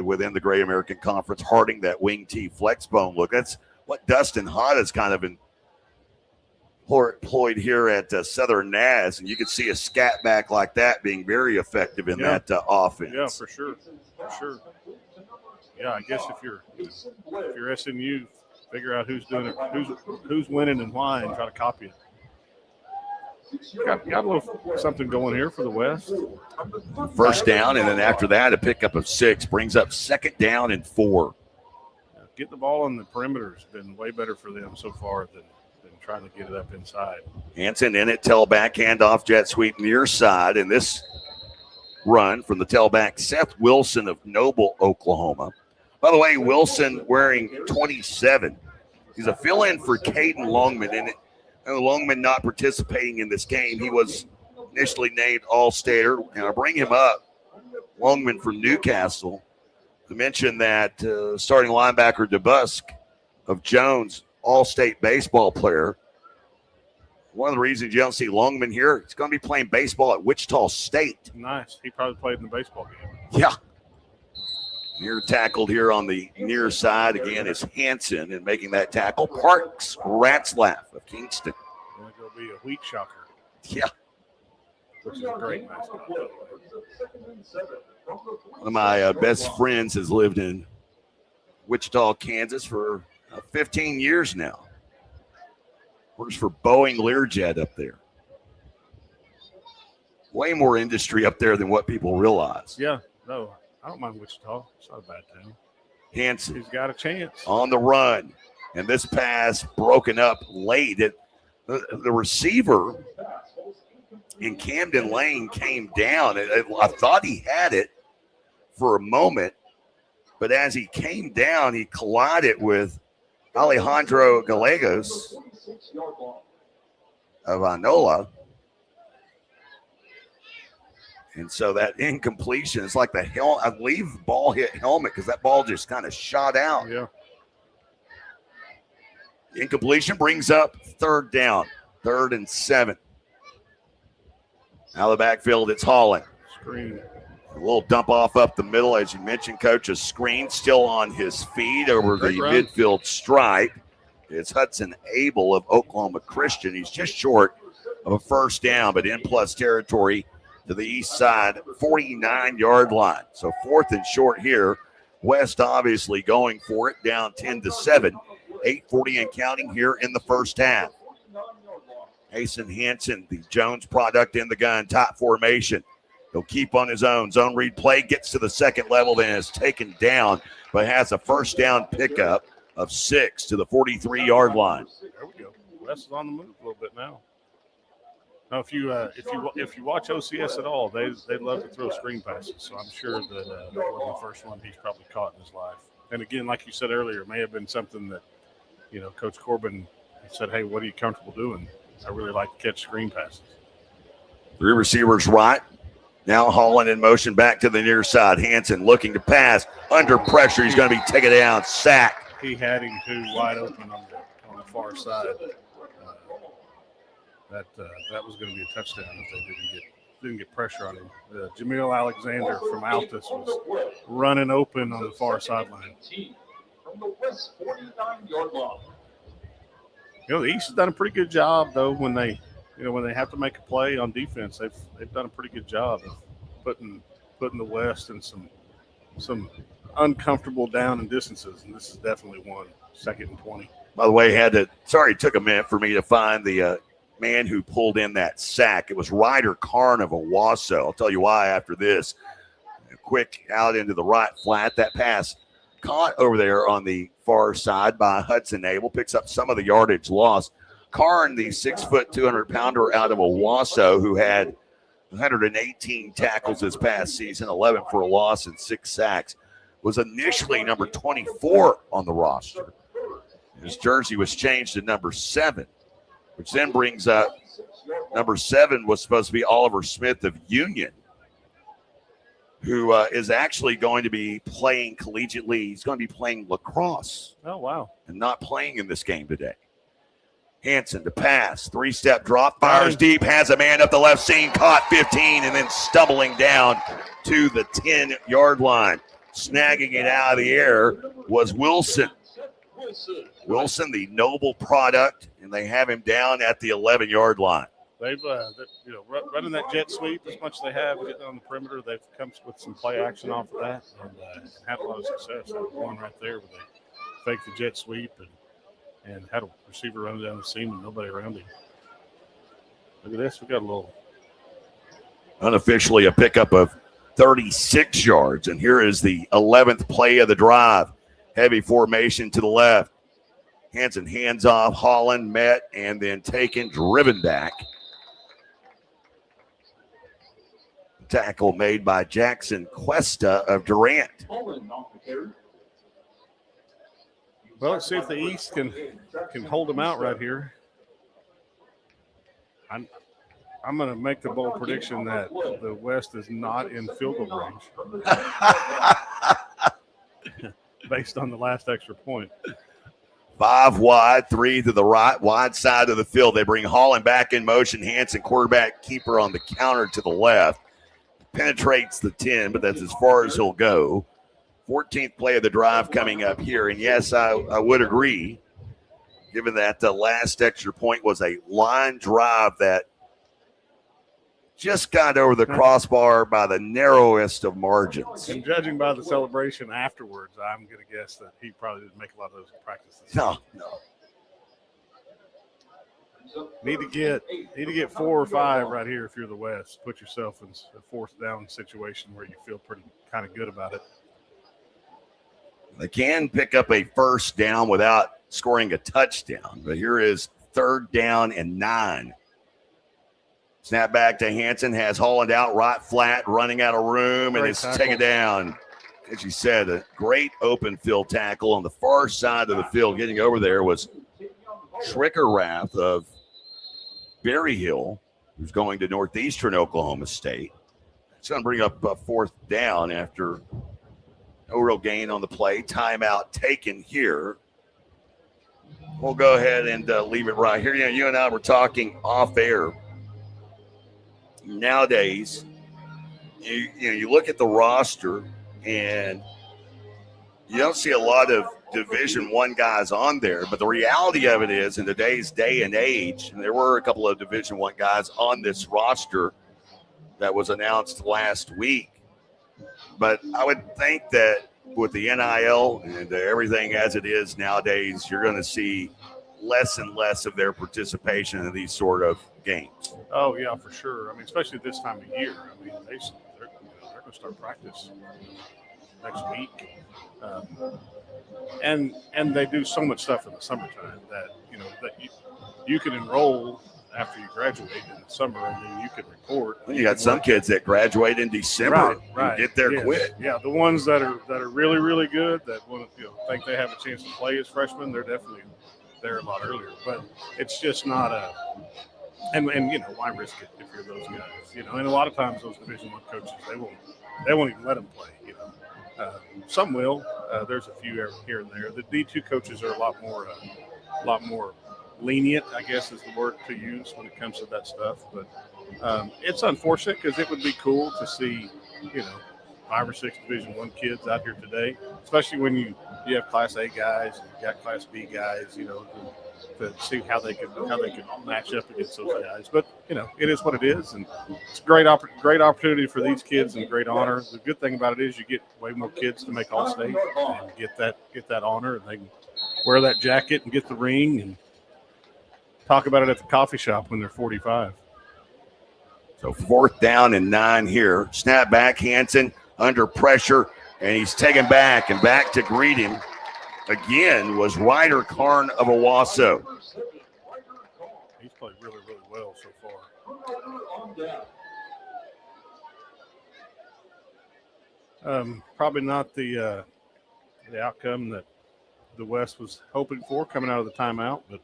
within the Great American Conference, Harding, that wing T flex bone look. That's what Dustin Hott has kind of been employed here at Southern Naz, and you can see a scat back like that being very effective in that offense. Yeah, for sure. Yeah, I guess if you're SMU, figure out who's doing it, who's winning and why, and try to copy it. Got a little something going here for the West. First down, and then after that, a pickup of 6 brings up 2nd down and 4. Getting the ball on the perimeter has been way better for them so far than trying to get it up inside. Hansen in it, tailback, handoff, jet sweep near side, and this run from the tailback, Seth Wilson of Noble, Oklahoma. By the way, Wilson wearing 27. He's a fill-in for Caden Longman, and Longman not participating in this game. He was initially named All-Stater, and I bring him up, Longman from Newcastle, to mention that starting linebacker DeBusk of Jones, All-State baseball player. One of the reasons you don't see Longman here, he's going to be playing baseball at Wichita State. Nice. He probably played in the baseball game. Yeah. Near tackled here on the near side again is Hansen, and making that tackle, Parks Ratzlaff of Kingston. Going to be a wheat shocker. Yeah. Which is a great mascot. One of my best friends has lived in Wichita, Kansas for 15 years now. Works for Boeing Learjet up there. Way more industry up there than what people realize. Yeah, no, I don't mind Wichita. It's not a bad town. Hansen. He's got a chance. On the run. And this pass broken up late. The receiver in Camden Lane came down. I thought he had it for a moment, but as he came down, he collided with Alejandro Gallegos of Anola. And so that incompletion is like the hell. I believe the ball hit helmet because that ball just kind of shot out. Yeah. Incompletion brings up 3rd down, 3rd and 7. Out of the backfield, it's Holland. Screen. A little dump off up the middle, as you mentioned, Coach. A screen still on his feet over the midfield stripe. It's Hudson Abel of Oklahoma Christian. He's just short of a 1st down, but in plus territory to the east side, 49-yard line. So 4th and short here. West obviously going for it, down 10-7. 8:40 and counting here in the first half. Mason Hansen, the Jones product in the gun, top formation. He'll keep on his own. Zone read play, gets to the 2nd level, then is taken down, but has a 1st down pickup of 6 to the 43-yard line. There we go. West is on the move a little bit now. Now, if you watch OCS at all, they love to throw screen passes. So I'm sure that that wasn't the first one he's probably caught in his life. And again, like you said earlier, it may have been something that, Coach Corbin said, "Hey, what are you comfortable doing?" I really like to catch screen passes. 3 receivers right. Now Holland in motion back to the near side. Hansen looking to pass. Under pressure, he's going to be taken down. Sack. He had him too wide open on the far side. That was going to be a touchdown if they didn't get pressure on him. Jamil Alexander from Altus was running open on the far sideline. From the West 49-yard line. The East has done a pretty good job though when they have to make a play on defense. They've done a pretty good job of putting the West in some uncomfortable down and distances, and this is definitely one. 2nd and 20. By the way, it took a minute for me to find the man who pulled in that sack. It was Ryder Karn of Owasso. I'll tell you why after this. Quick out into the right flat. That pass caught over there on the far side by Hudson Abel. Picks up some of the yardage lost. Karn, the 6', 200-pounder out of Owasso, who had 118 tackles this past season, 11 for a loss and 6 sacks, was initially number 24 on the roster. His jersey was changed to number 7, which then brings up number 7 was supposed to be Oliver Smith of Union, who is actually going to be playing collegiately. He's going to be playing lacrosse. Oh, wow. And not playing in this game today. Hanson to pass, 3-step drop, fires deep, has a man up the left seam, caught 15, and then stumbling down to the 10-yard line. Snagging it out of the air was Wilson. Wilson, the Noble product, and they have him down at the 11-yard line. They've, running that jet sweep as much as they have, getting on the perimeter, they've come with some play action off of that and had a lot of success. There was one right there where they faked the jet sweep and had a receiver run down the seam and nobody around him. Look at this. We got a little. Unofficially a pickup of 36 yards. And here is the 11th play of the drive. Heavy formation to the left. Hanson hands off. Holland met and then taken, driven back. Tackle made by Jackson Cuesta of Durant. Well, let's see if the East can hold them out right here. I'm going to make the bold prediction that the West is not in field goal range based on the last extra point. 5 wide, 3 to the right, wide side of the field. They bring Holland back in motion. Hanson, quarterback keeper on the counter to the left. Penetrates the 10, but that's as far as he'll go. 14th play of the drive coming up here. And yes, I would agree, given that the last extra point was a line drive that just got over the crossbar by the narrowest of margins. And judging by the celebration afterwards, I'm going to guess that he probably didn't make a lot of those in practice. No. Need to get 4 or 5 right here if you're the West. Put yourself in a 4th down situation where you feel pretty kind of good about it. They can pick up a first down without scoring a touchdown, but here is 3rd down and 9. Snap back to Hanson, has Holland out right flat, running out of room, and it's taken down. As you said, a great open field tackle on the far side of the field. Getting over there was Schricker-Rath of Berry Hill, who's going to Northeastern Oklahoma State. It's going to bring up a 4th down after no real gain on the play. Timeout taken here. We'll go ahead and leave it right here. You and I were talking off air. Nowadays, you look at the roster and you don't see a lot of Division I guys on there, but the reality of it is in today's day and age, and there were a couple of Division I guys on this roster that was announced last week, but I would think that with the NIL and everything as it is nowadays, you're going to see less and less of their participation in these sort of games. Oh, yeah, for sure. I mean, especially this time of year. I mean, they're going to start practice next week. And they do so much stuff in the summertime that, that you can enroll after you graduate in the summer and then you can report. You got some kids that graduate in December and get there quick. Yeah, the ones that are really, really good that want to, think they have a chance to play as freshmen, they're definitely there a lot earlier. But it's just not and why risk it if you're those guys? And a lot of times those Division I coaches, they won't even let them play. Some will. There's a few here and there. The D2 coaches are a lot more lenient, I guess is the word to use when it comes to that stuff. But it's unfortunate because it would be cool to see, 5 or 6 Division I kids out here today, especially when you have Class A guys and you got Class B guys, to see how they can match up against those guys. But it is what it is, and it's a great opportunity for these kids and a great honor. The good thing about it is you get way more kids to make All-State and get that honor, and they can wear that jacket and get the ring and talk about it at the coffee shop when they're 45. So 4th down and 9 here. Snap back, Hansen under pressure, and he's taken back, and back to greet him again was Ryder Karn of Owasso. He's played really, really well so far. Probably not the outcome that the West was hoping for coming out of the timeout, but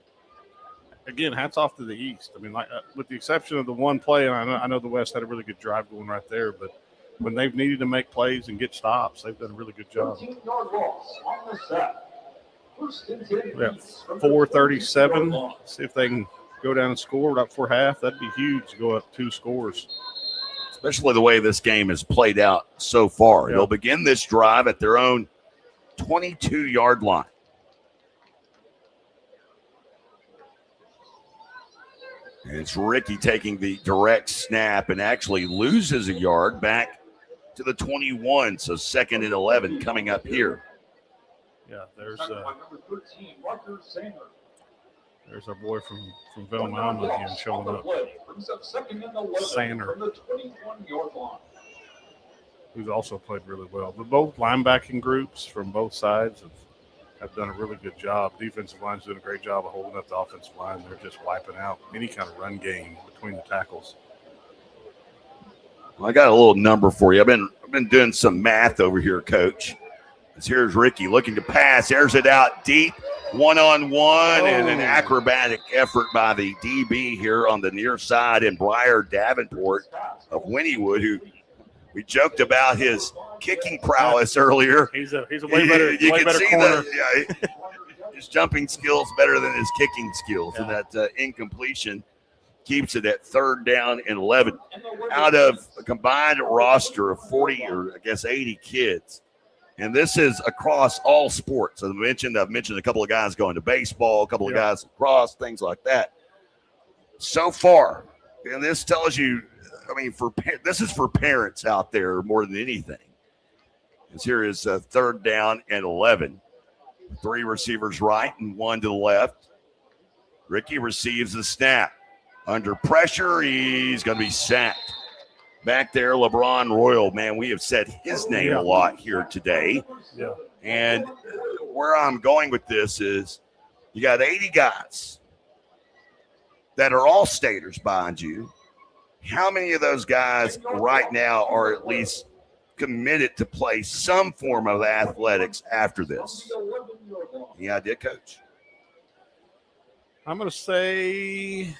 again, hats off to the East. I mean, with the exception of the one play, and I know the West had a really good drive going right there, but when they've needed to make plays and get stops, they've done a really good job. Yeah, 4:37. See if they can go down and score up for half. That'd be huge to go up 2 scores. Especially the way this game has played out so far. Yeah. They'll begin this drive at their own 22-yard line. And it's Ricky taking the direct snap and actually loses a yard back to the 21. So 2nd and 11 coming up here. Yeah, there's our boy from Velma again showing up. Sander, who's also played really well. But both linebacking groups from both sides have done a really good job. Defensive line's doing a great job of holding up the offensive line. They're just wiping out any kind of run game between the tackles. Well, I got a little number for you. I've been doing some math over here, Coach. Here's Ricky looking to pass, airs it out deep, one-on-one, and an acrobatic effort by the DB here on the near side, and Briar Davenport of Wynnewood, who we joked about his kicking prowess earlier. He's a way better corner. His jumping skills better than his kicking skills, and that incompletion keeps it at 3rd down and 11. Out of a combined roster of 40 or I guess 80 kids. And this is across all sports. As I mentioned, I've mentioned a couple of guys going to baseball, a couple of guys across, things like that. So far, and this tells you, I mean, this is for parents out there more than anything. As here is 3rd down and 11. 3 receivers right and 1 to the left. Ricky receives the snap. Under pressure, he's going to be sacked. Back there, LeBron Royal, man, we have said his name a lot here today. Yeah. And where I'm going with this is you got 80 guys that are all staters behind you. How many of those guys right now are at least committed to play some form of athletics after this? Any idea, Coach? I'm going to say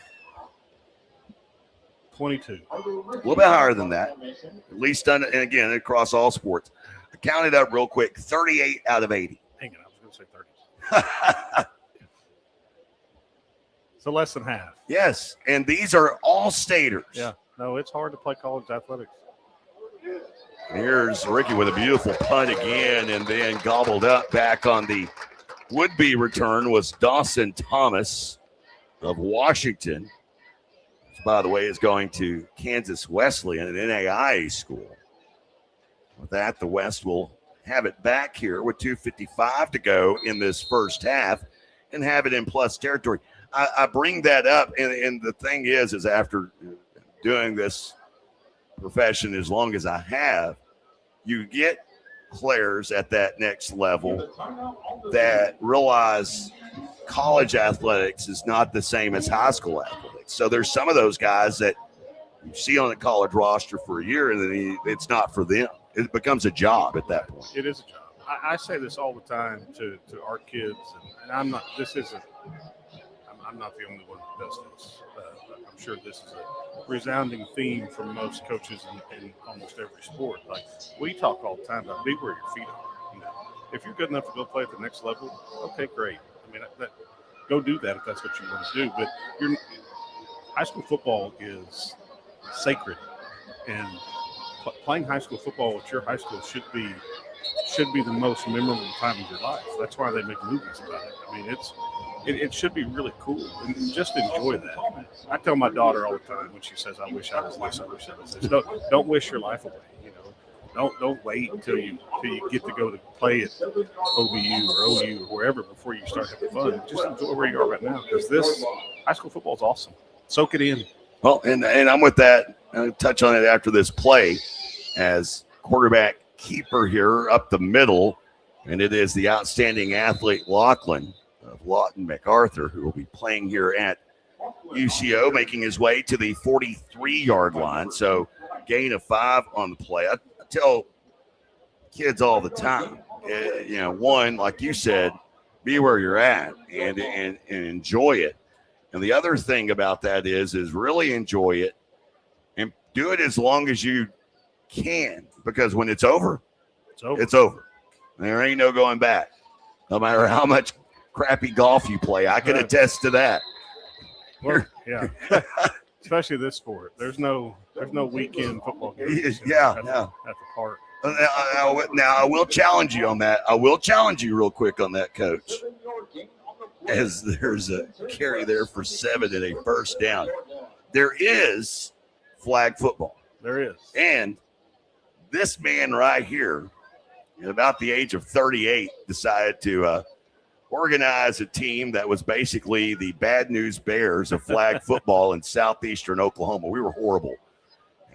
22. A little bit higher than that. At least done, and again, across all sports. I counted up real quick, 38 out of 80. Hang on, I was going to say 30. So less than half. Yes, and these are all staters. Yeah, no, it's hard to play college athletics. Here's Ricky with a beautiful punt again, and then gobbled up back on the would-be return was Dawson Thomas of Washington. Which, by the way, is going to Kansas Wesleyan, an NAIA school. With that, the West will have it back here with 2:55 to go in this first half and have it in plus territory. I bring that up, and the thing is after doing this profession as long as I have, you get players at that next level that realize college athletics is not the same as high school athletics. So there's some of those guys that you see on the college roster for a year, and then it's not for them. It becomes a job at that point. It is a job. I say this all the time to our kids, and I'm not the only one who does this. I'm sure this is a resounding theme from most coaches in almost every sport. Like, we talk all the time about be where your feet are. You know, if you're good enough to go play at the next level, okay, great. I mean, go do that if that's what you want to do. But high school football is sacred, and playing high school football at your high school should be the most memorable time of your life. That's why they make movies about it. I mean, it should be really cool, and just enjoy that. I tell my daughter all the time when she says, "I wish I was this, I wish I was this." Don't wish your life away. Don't wait until you get to go to play at OBU or OU or wherever before you start having fun. Just enjoy where you are right now, because this high school football is awesome. Soak it in. Well, and I'm with that. I'll touch on it after this play as quarterback keeper here up the middle, and it is the outstanding athlete Lachlan of Lawton MacArthur, who will be playing here at UCO, making his way to the 43-yard line. So gain of 5 on the play. I tell kids all the time, one, like you said, be where you're at and enjoy it. And the other thing about that is really enjoy it and do it as long as you can, because when it's over, it's over. There ain't no going back. No matter how much crappy golf you play, I can attest to that. Well, yeah, especially this sport. There's no weekend football games. At the park. Now I will challenge you on that. I will challenge you real quick on that, Coach. As there's a carry there for 7 and a first down. There is flag football. There is. And this man right here, at about the age of 38, decided to organize a team that was basically the Bad News Bears of flag football in southeastern Oklahoma. We were horrible.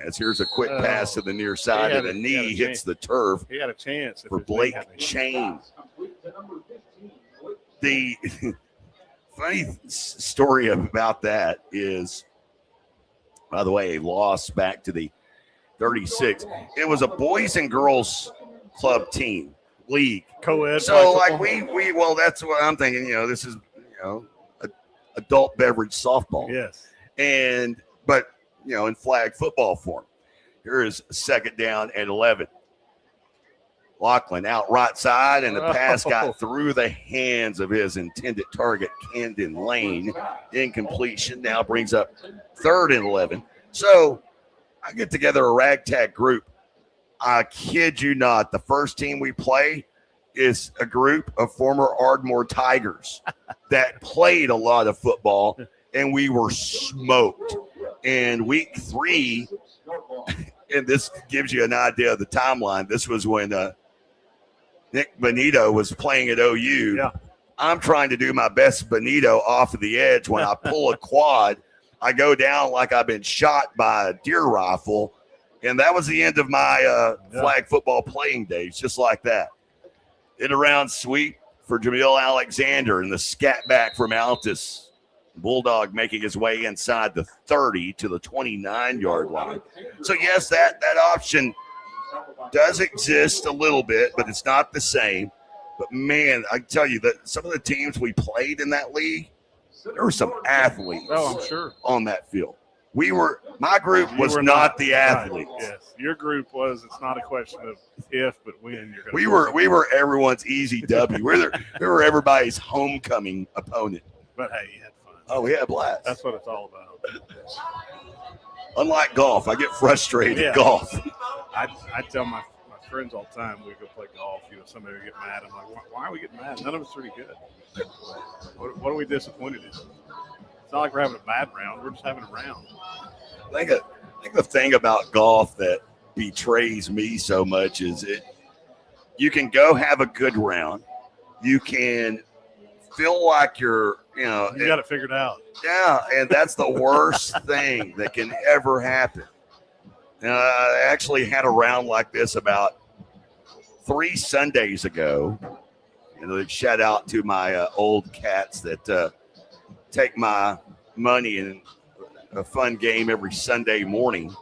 As here's a quick pass to the near side, and a knee hits the turf. He had a chance for Blake Chain. The funny story about that is, by the way, a loss back to the 36. It was a boys and girls club team league. Co-ed. So like we well, that's what I'm thinking. This is adult beverage softball. Yes. But in flag football form. Here is 2nd down and 11. Lachlan out right side, and the pass got through the hands of his intended target, Camden Lane. Incompletion now brings up 3rd and 11. So I get together a ragtag group. I kid you not, the first team we play is a group of former Ardmore Tigers that played a lot of football, and we were smoked. And week 3, and this gives you an idea of the timeline, this was when Nick Benito was playing at OU. Yeah. I'm trying to do my best Benito off of the edge. When I pull a quad, I go down like I've been shot by a deer rifle. And that was the end of my flag football playing days, just like that. In around sweep for Jamil Alexander and the scat back from Altus. Bulldog making his way inside the 30 to the 29-yard line. So, yes, that option does exist a little bit, but it's not the same. But, man, I tell you that some of the teams we played in that league, there were some athletes I'm sure. on that field. My group was not the athletes. Right. Yes, your group was. It's not a question of if, but when you're going to. We were everyone's easy W. we were everybody's homecoming opponent. But hey, you had fun. Oh, we had a blast. That's what it's all about. Unlike golf, I get frustrated at golf. I tell my friends all the time, we go play golf. Somebody would get mad. I'm like, why are we getting mad? None of us are really good. What are we disappointed in? It's not like we're having a bad round. We're just having a round. I think the thing about golf that betrays me so much is you can go have a good round. You can feel like you got it figured out. Yeah, and that's the worst thing that can ever happen. I actually had a round like this about 3 Sundays ago. Shout out to my old cats that take my money in a fun game every Sunday morning.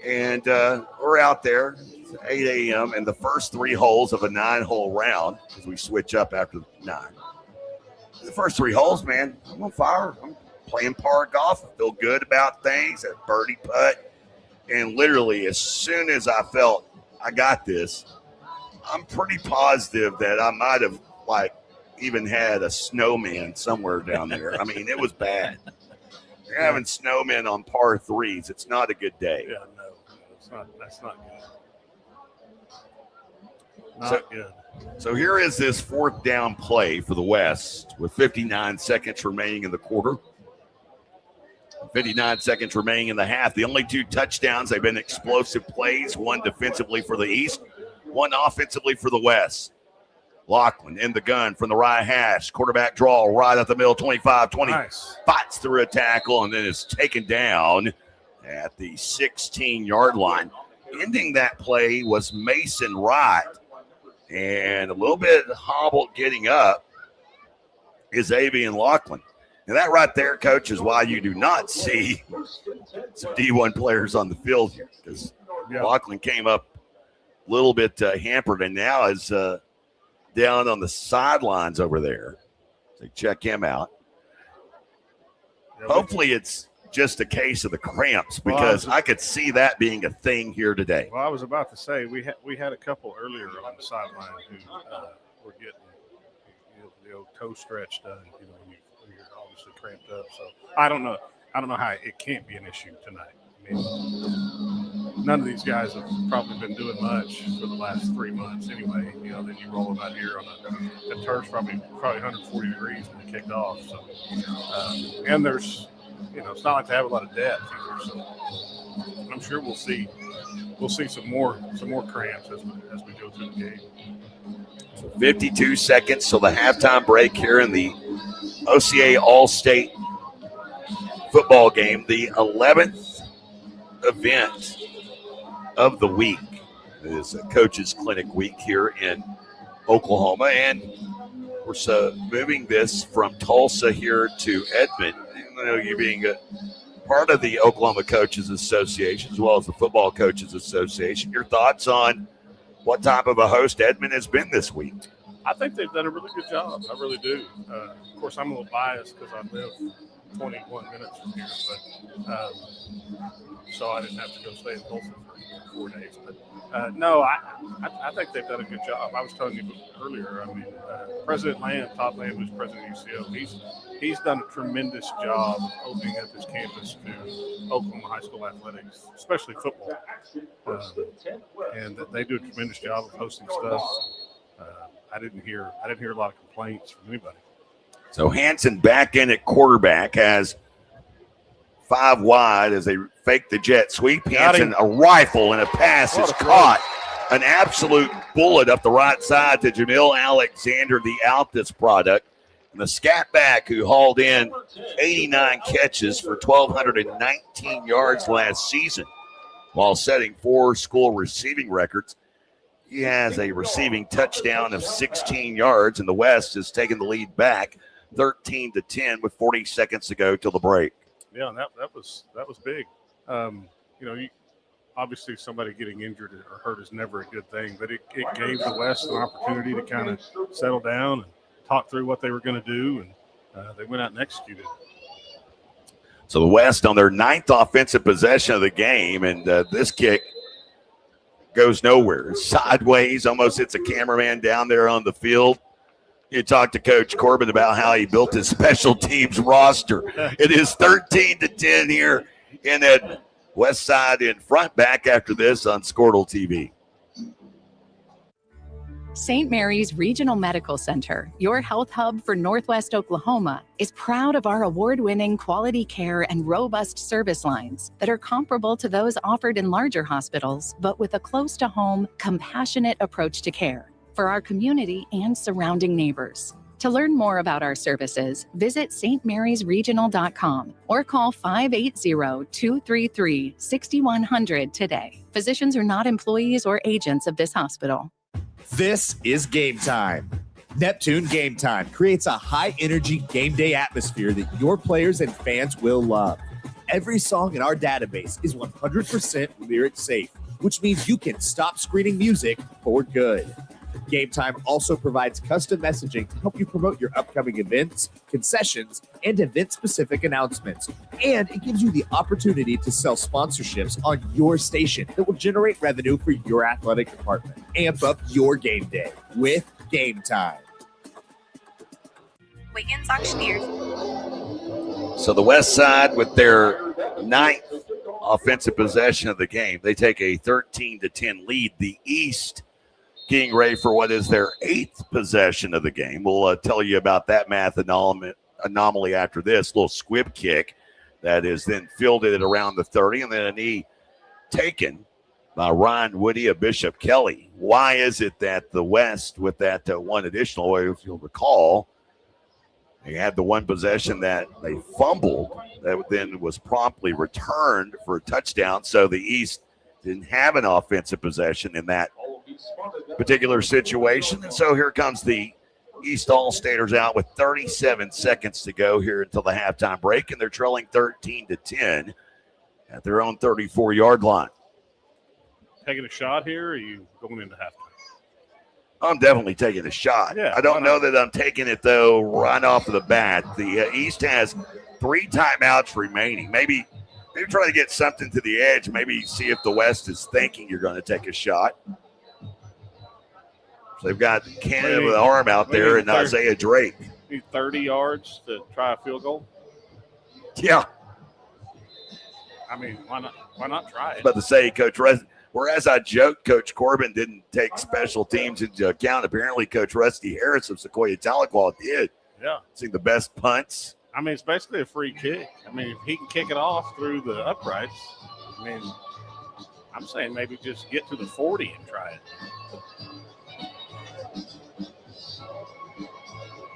And we're out there, it's 8 a.m., and the first 3 holes of a 9-hole round, because we switch up after 9. The first 3 holes, man, I'm on fire. I'm playing par golf. I feel good about things. A birdie putt. And literally, as soon as I felt I got this, I'm pretty positive that I might have, even had a snowman somewhere down there. I mean, it was bad. You're having snowmen on par 3s. It's not a good day. Yeah, no, it's not. That's not good. Not good. So here is this fourth down play for the West with 59 seconds remaining in the quarter. 59 seconds remaining in the half. The only 2 touchdowns, they've been explosive plays, one defensively for the East, one offensively for the West. Lachlan in the gun from the right hash. Quarterback draw right at the middle, 25-20. Nice. Fights through a tackle and then is taken down at the 16-yard line. Ending that play was Mason Wright. And a little bit hobbled getting up is Avian Lachlan. And that right there, Coach, is why you do not see some D1 players on the field here, because Lachlan came up a little bit hampered and now is down on the sidelines over there. So check him out. Hopefully it's just a case of the cramps, because I could see that being a thing here today. Well, I was about to say we had a couple earlier on the sideline who were getting the old toe stretch done. When you're obviously cramped up. So I don't know how it can't be an issue tonight. I mean, none of these guys have probably been doing much for the last 3 months anyway. Then you roll them out here on the turf's probably 140 degrees when they kicked off. So and there's it's not like they have a lot of depth either. So I'm sure we'll see some more cramps as we go through the game. 52 seconds till the halftime break here in the OCA All State Football game, the 11th event of the week. It is a coaches clinic week here in Oklahoma, and we're moving this from Tulsa here to Edmond. You being a part of the Oklahoma Coaches Association as well as the Football Coaches Association, your thoughts on what type of a host Edmond has been this week? I think they've done a really good job. I really do. Of course, I'm a little biased because I live 21 minutes from here, but so I didn't have to go stay in Tulsa for 4 days. But no, I think they've done a good job. I was telling you earlier. I mean, President Lamb, Todd Lamb, who's president of UCO, he's done a tremendous job of opening up his campus to Oklahoma high school athletics, especially football, and they do a tremendous job of hosting stuff. I didn't hear a lot of complaints from anybody. So Hanson back in at quarterback, has 5 wide as they fake the jet sweep. Hanson, a rifle and a pass is caught. An absolute bullet up the right side to Jamil Alexander, the Altus product. And the scat back who hauled in 89 catches for 1,219 yards last season while setting 4 school receiving records. He has a receiving touchdown of 16 yards, and the West has taken the lead back 13-10 with 40 seconds to go till the break. Yeah, and that was big. Obviously somebody getting injured or hurt is never a good thing, but it gave the West an opportunity to kind of settle down and talk through what they were going to do, and they went out and executed. So the West on their 9th offensive possession of the game, and this kick goes nowhere. Sideways, almost hits a cameraman down there on the field. You talked to Coach Corbin about how he built his special teams roster. It is 13-10 here in that West Side in front. Back after this on Squirtle TV. St. Mary's Regional Medical Center, your health hub for Northwest Oklahoma, is proud of our award-winning quality care and robust service lines that are comparable to those offered in larger hospitals, but with a close-to-home, compassionate approach to care for our community and surrounding neighbors. To learn more about our services, visit stmarysregional.com or call 580-233-6100 today. Physicians are not employees or agents of this hospital. This is Game Time. Neptune Game Time creates a high-energy game day atmosphere that your players and fans will love. Every song in our database is 100% lyric safe, which means you can stop screening music for good. Game Time also provides custom messaging to help you promote your upcoming events, concessions, and event-specific announcements. And it gives you the opportunity to sell sponsorships on your station that will generate revenue for your athletic department. Amp up your game day with Game Time. Wiggins Auctioneers. So the West Side with their 9th offensive possession of the game, they take a 13-10 lead. The East getting ready for what is their 8th possession of the game. We'll tell you about that math anomaly after this little squib kick that is then fielded at around the 30, and then a knee taken by Ryan Woody of Bishop Kelly. Why is it that the West, with that one additional, if you'll recall, they had the one possession that they fumbled that then was promptly returned for a touchdown, so the East didn't have an offensive possession in that particular situation. And so here comes the East All-Staters out with 37 seconds to go here until the halftime break, and they're trailing 13-10 at their own 34-yard line. Taking a shot here, or are you going into halftime? I'm definitely taking a shot. Yeah, I don't know that I'm taking it, though, right off of the bat. The East has 3 timeouts remaining. Maybe try to get something to the edge. Maybe see if the West is thinking you're going to take a shot. So they've got Cannon with an arm out there and Isaiah Drake. Need 30 yards to try a field goal? Yeah. I mean, why not try it? About to say, Coach whereas I joked Coach Corbin didn't take special teams into account, apparently Coach Rusty Harris of Sequoia Tahlequah did. Yeah. Seeing the best punts. I mean, it's basically a free kick. I mean, if he can kick it off through the uprights, I mean, I'm saying maybe just get to the 40 and try it.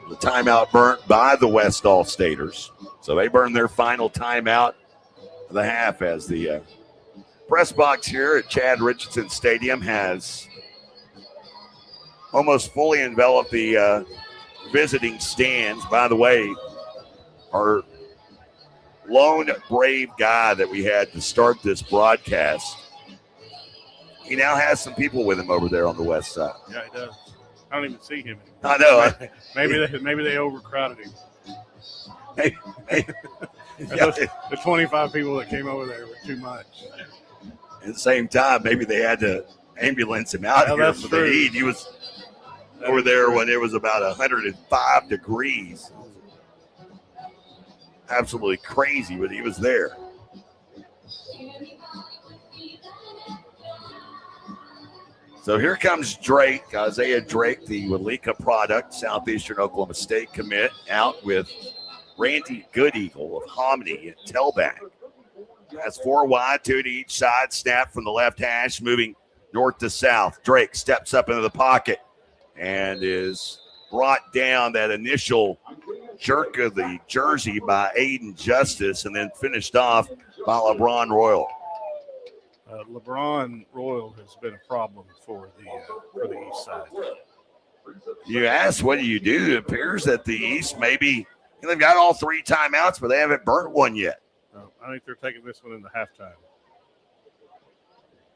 The timeout burnt by the West All-Staters. So they burn their final timeout of the half as the press box here at Chad Richardson Stadium has almost fully enveloped the visiting stands. By the way, our lone brave guy that we had to start this broadcast, he now has some people with him over there on the west side. Yeah, he does. I don't even see him anymore. I know. Maybe they overcrowded him. Hey. The 25 people that came over there were too much. At the same time, maybe they had to ambulance him out here for the heat. He was over there when it was about 105 degrees. Absolutely crazy, but he was there. So here comes Drake, Isaiah Drake, the Walika product, Southeastern Oklahoma State commit, out with Randy Goodeagle of Hominy and tailback. That's 4 wide, 2 to each side. Snap from the left hash, moving north to south. Drake steps up into the pocket and is brought down that initial jerk of the jersey by Aiden Justice and then finished off by LeBron Royal. LeBron Royal has been a problem for the East side. You ask, what do you do? It appears that the East maybe they've got all 3 timeouts, but they haven't burnt one yet. I think they're taking this one into halftime.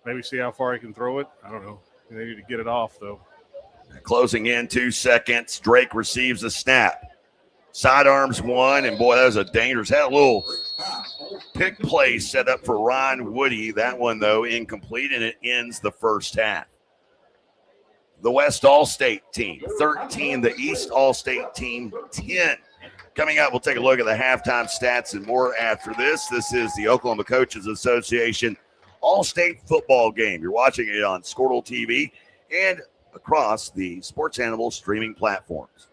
Maybe see how far he can throw it. I don't know. They need to get it off, though. Closing in 2 seconds. Drake receives the snap. Sidearms one, and boy, that was a dangerous. Had a little pick play set up for Ryan Woody. That one, though, incomplete, and it ends the first half. The West All-State team, 13. The East All-State team, 10. Coming up, we'll take a look at the halftime stats and more after this. This is the Oklahoma Coaches Association All-State Football game. You're watching it on Squirtle TV and across the Sports Animal streaming platforms.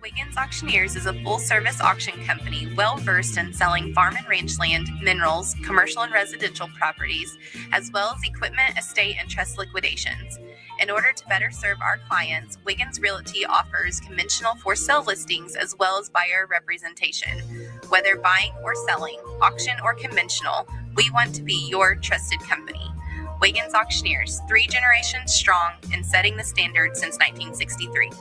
Wiggins Auctioneers is a full-service auction company well-versed in selling farm and range land, minerals, commercial and residential properties, as well as equipment, estate, and trust liquidations. In order to better serve our clients, Wiggins Realty offers conventional for-sale listings as well as buyer representation. Whether buying or selling, auction or conventional, we want to be your trusted company. Wiggins Auctioneers, 3 generations strong and setting the standard since 1963.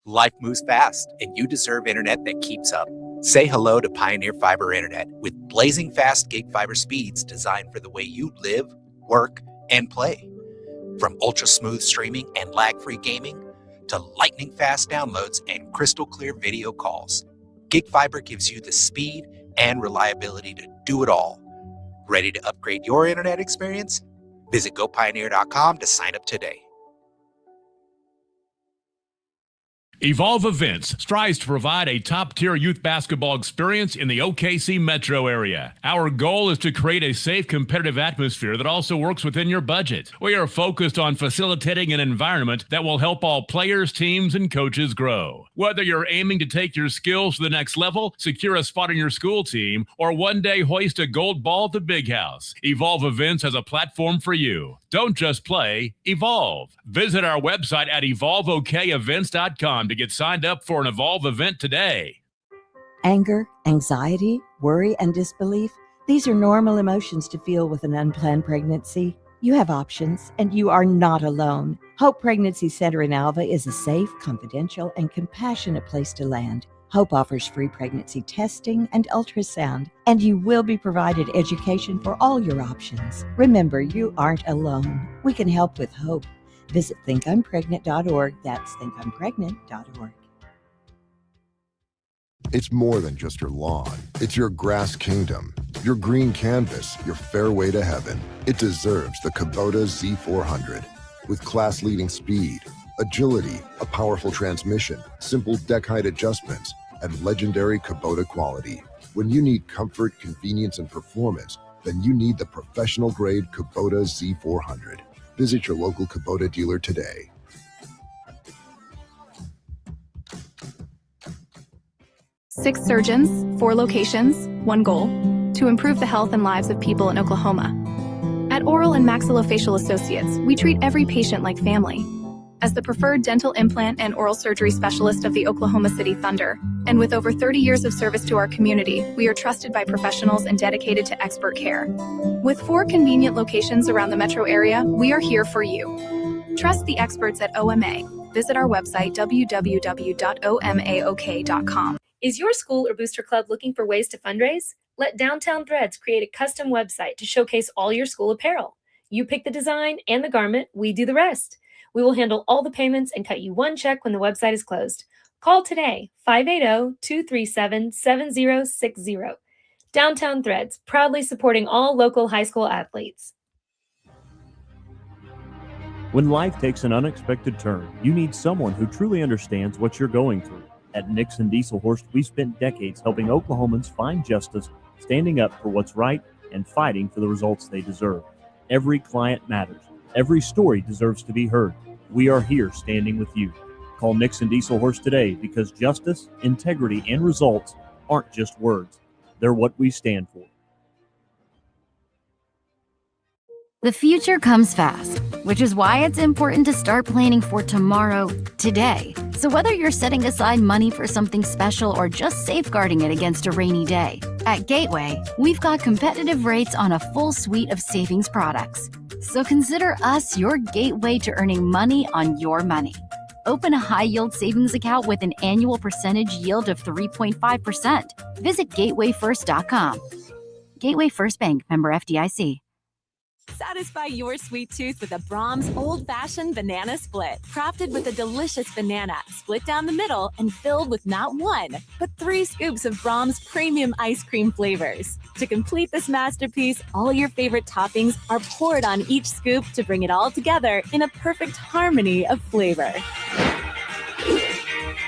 Life moves fast, and you deserve internet that keeps up. Say hello to Pioneer Fiber Internet with blazing fast gig fiber speeds designed for the way you live, work, and play. From ultra-smooth streaming and lag-free gaming to lightning-fast downloads and crystal-clear video calls, Gig Fiber gives you the speed and reliability to do it all. Ready to upgrade your internet experience? Visit GoPioneer.com to sign up today. Evolve Events strives to provide a top-tier youth basketball experience in the OKC metro area. Our goal is to create a safe, competitive atmosphere that also works within your budget. We are focused on facilitating an environment that will help all players, teams, and coaches grow. Whether you're aiming to take your skills to the next level, secure a spot on your school team, or one day hoist a gold ball at the big house, Evolve Events has a platform for you. Don't just play, evolve. Visit our website at evolveokevents.com to get signed up for an Evolve event today. Anger, anxiety, worry, and disbelief, these are normal emotions to feel with an unplanned pregnancy. You have options, and you are not alone. Hope Pregnancy Center in Alva is a safe, confidential, and compassionate place to land. Hope offers free pregnancy testing and ultrasound, and you will be provided education for all your options. Remember, you aren't alone. We can help with hope. Visit thinkimpregnant.org. That's thinkimpregnant.org. It's more than just your lawn. It's your grass kingdom, your green canvas, your fairway to heaven. It deserves the Kubota Z400. With class-leading speed, agility, a powerful transmission, simple deck height adjustments, and legendary Kubota quality. When you need comfort, convenience, and performance, then you need the professional-grade Kubota Z400. Visit your local Kubota dealer today. Six surgeons, 4 locations, 1 goal: to improve the health and lives of people in Oklahoma. At Oral and Maxillofacial Associates, we treat every patient like family. As the preferred dental implant and oral surgery specialist of the Oklahoma City Thunder, and with over 30 years of service to our community, we are trusted by professionals and dedicated to expert care. With 4 convenient locations around the metro area, we are here for you. Trust the experts at OMA. Visit our website, www.omaok.com. Is your school or booster club looking for ways to fundraise? Let Downtown Threads create a custom website to showcase all your school apparel. You pick the design and the garment, we do the rest. We will handle all the payments and cut you one check when the website is closed. Call today, 580-237-7060. Downtown Threads, proudly supporting all local high school athletes. When life takes an unexpected turn, you need someone who truly understands what you're going through. At Nixon Dieselhorst, we've spent decades helping Oklahomans find justice, standing up for what's right, and fighting for the results they deserve. Every client matters. Every story deserves to be heard. We are here standing with you. Call Nixon Dieselhorst today because justice, integrity, and results aren't just words. They're what we stand for. The future comes fast, which is why it's important to start planning for tomorrow today. So whether you're setting aside money for something special or just safeguarding it against a rainy day, at Gateway, we've got competitive rates on a full suite of savings products. So consider us your gateway to earning money on your money. Open a high-yield savings account with an annual percentage yield of 3.5%. Visit gatewayfirst.com. Gateway First Bank, member FDIC. Satisfy your sweet tooth with a Brahms old-fashioned banana split. Crafted with a delicious banana, split down the middle and filled with not 1, but 3 scoops of Brahms premium ice cream flavors. To complete this masterpiece, all your favorite toppings are poured on each scoop to bring it all together in a perfect harmony of flavor.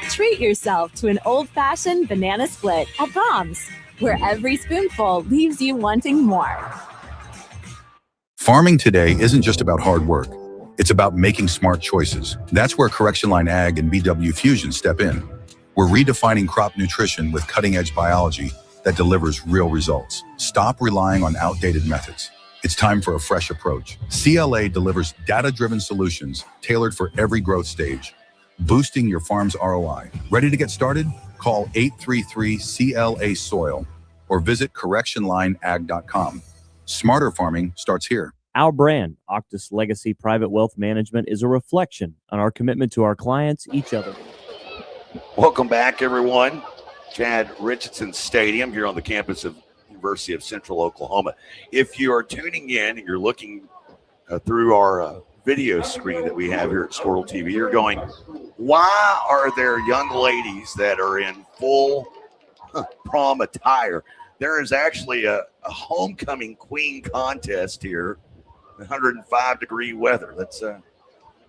Treat yourself to an old-fashioned banana split at Brahms, where every spoonful leaves you wanting more. Farming today isn't just about hard work. It's about making smart choices. That's where Correction Line Ag and BW Fusion step in. We're redefining crop nutrition with cutting-edge biology that delivers real results. Stop relying on outdated methods. It's time for a fresh approach. CLA delivers data-driven solutions tailored for every growth stage, boosting your farm's ROI. Ready to get started? Call 833-CLA-SOIL or visit correctionlineag.com. Smarter farming starts here. Our brand, Octus Legacy Private Wealth Management, is a reflection on our commitment to our clients, each other. Welcome back, everyone. Chad Richardson Stadium here on the campus of University of Central Oklahoma. If you are tuning in and you're looking through our video screen that we have here at Squirrel TV. You're going, why are there young ladies that are in full prom attire? There is actually a homecoming queen contest here, 105-degree weather. That's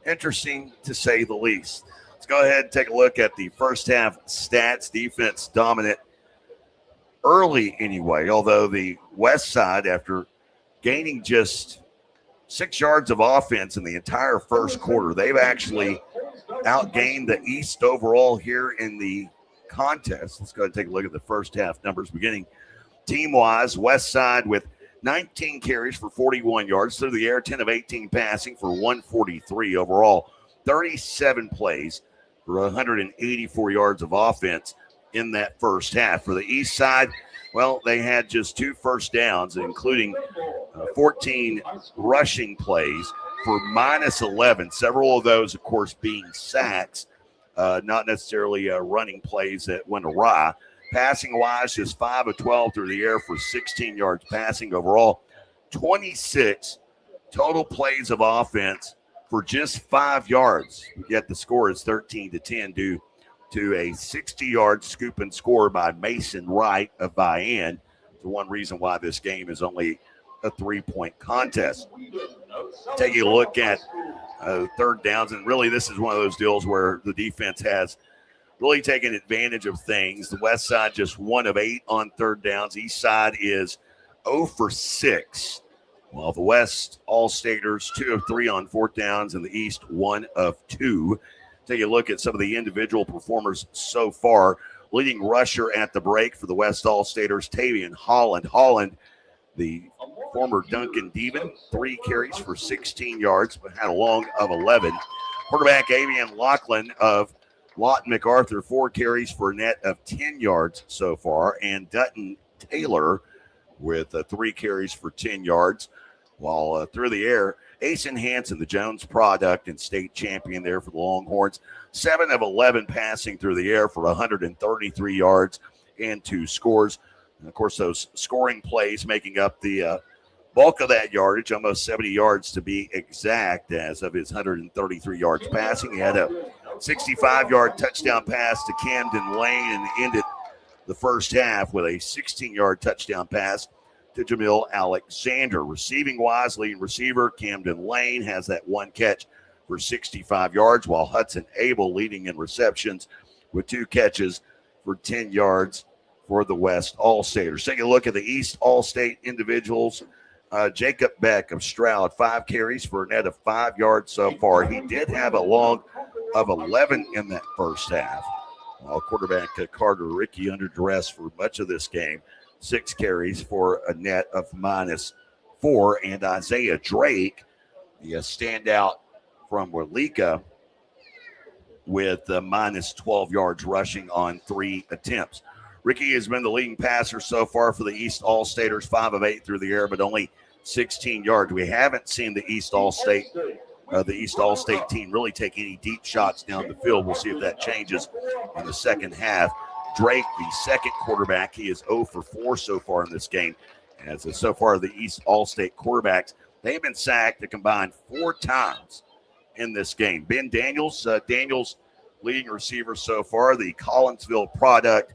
interesting to say the least. Let's go ahead and take a look at the first half stats. Defense dominant early anyway, although the West Side, after gaining just 6 yards of offense in the entire first quarter, they've actually outgained the East overall here in the contest. Let's go ahead and take a look at the first half numbers beginning team-wise. West Side with 19 carries for 41 yards through the air, 10 of 18 passing for 143 overall, 37 plays for 184 yards of offense in that first half. For the East Side, well, they had just 2 first downs, including 14 rushing plays for -11. Several of those, of course, being sacks, not necessarily running plays that went awry. Passing-wise, just 5 of 12 through the air for 16 yards passing overall. 26 total plays of offense for just 5 yards. Yet the score is 13-10 due to a 60-yard scoop and score by Mason Wright of Vian. The one reason why this game is only a 3-point contest. Taking a look at third downs, and really this is one of those deals where the defense has really taking advantage of things. The West Side just 1 of 8 on third downs. East Side is 0 for 6. While the West All-Staters 2 of 3 on fourth downs, and the East 1 of 2. Take a look at some of the individual performers so far. Leading rusher at the break for the West All-Staters, Tavian Holland. Holland, the former Duncan Devon, 3 carries for 16 yards, but had a long of 11. Quarterback Avian Lachlan of Lawton MacArthur, 4 carries for a net of 10 yards so far. And Dutton Taylor with 3 carries for 10 yards. While through the air, Asen Hansen, the Jones product and state champion there for the Longhorns, 7 of 11 passing through the air for 133 yards and 2 scores. And of course, those scoring plays making up the bulk of that yardage, almost 70 yards to be exact, as of his 133 yards passing. He had a 65-yard touchdown pass to Camden Lane and ended the first half with a 16-yard touchdown pass to Jamil Alexander. Receiving-wise, leading receiver Camden Lane has that 1 catch for 65 yards, while Hudson Abel leading in receptions with 2 catches for 10 yards for the West All-Staters. Take a look at the East All-State individuals. Jacob Beck of Stroud, 5 carries for a net of 5 yards so far. He did have a long of 11 in that first half. While quarterback Carter Rickey under duress for much of this game, 6 carries for a net of -4. And Isaiah Drake, the standout from Walika, with -12 yards rushing on 3 attempts. Rickey has been the leading passer so far for the East All-Staters, 5 of 8 through the air, but only 16 yards. We haven't seen the East All-State team really take any deep shots down the field. We'll see if that changes in the second half. Drake, the second quarterback, he is 0 for 4 so far in this game. As so far the East All-State quarterbacks, they've been sacked a combined 4 times in this game. Ben Daniels, leading receiver so far, the Collinsville product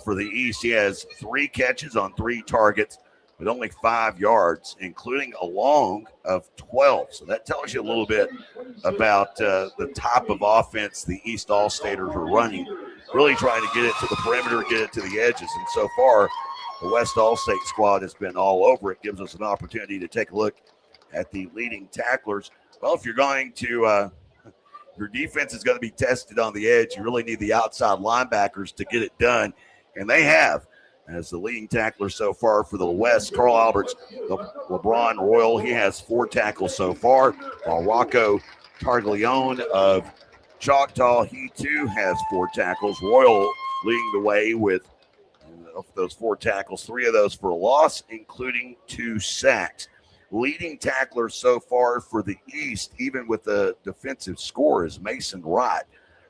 for the East. He has 3 catches on 3 targets, but only 5 yards, including a long of 12. So that tells you a little bit about the type of offense the East All-Staters are running, really trying to get it to the perimeter, get it to the edges. And so far, the West All-State squad has been all over it. Gives us an opportunity to take a look at the leading tacklers. Well, if you're going to your defense is going to be tested on the edge, you really need the outside linebackers to get it done, and they have. As the leading tackler so far for the West, Carl Alberts, LeBron Royal, he has 4 tackles so far, while Rocco Targlione of Choctaw, he too has 4 tackles. Royal leading the way with of those 4 tackles, 3 of those for a loss, including 2 sacks. Leading tackler so far for the East, even with the defensive score, is Mason Wright.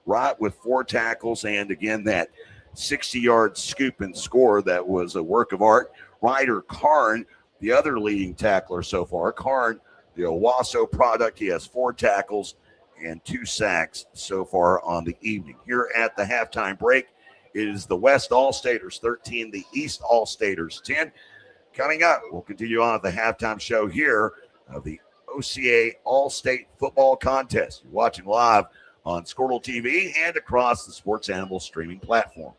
Wright with 4 tackles, and again, that 60-yard scoop and score that was a work of art. Ryder Karn, the other leading tackler so far. Karn the Owasso product. He has 4 tackles and 2 sacks so far on the evening. Here at the halftime break, it is the West All-Staters 13, the East All-Staters 10. Coming up, we'll continue on at the halftime show here of the OCA All State Football Contest. You're watching live on Squirtle TV and across the Sports Animal streaming platforms.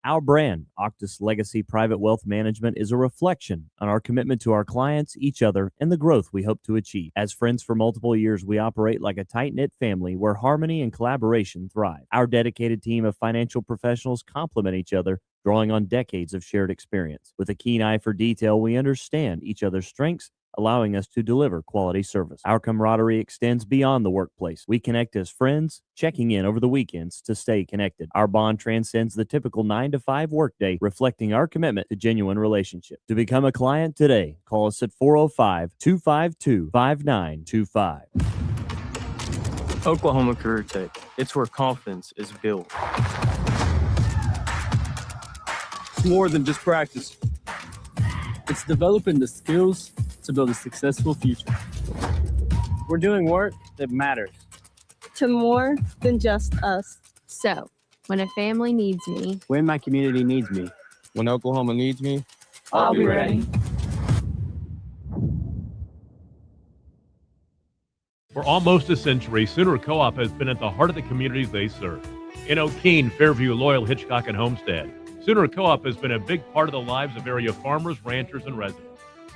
Our brand, Octus Legacy Private Wealth Management, is a reflection on our commitment to our clients, each other, and the growth we hope to achieve. As friends for multiple years, we operate like a tight-knit family where harmony and collaboration thrive. Our dedicated team of financial professionals complement each other, drawing on decades of shared experience. With a keen eye for detail, we understand each other's strengths, allowing us to deliver quality service. Our camaraderie extends beyond the workplace. We connect as friends, checking in over the weekends to stay connected. Our bond transcends the typical 9-to-5 workday, reflecting our commitment to genuine relationships. To become a client today, call us at 405-252-5925. Oklahoma Career Tech. It's where confidence is built. It's more than just practice. It's developing the skills to build a successful future. We're doing work that matters. To more than just us. So, when a family needs me, When my community needs me. When Oklahoma needs me, I'll be ready. For almost a century, Sooner Co-op has been at the heart of the communities they serve. In O'Keene, Fairview, Loyal, Hitchcock, and Homestead, Sooner Co-op has been a big part of the lives of area farmers, ranchers, and residents.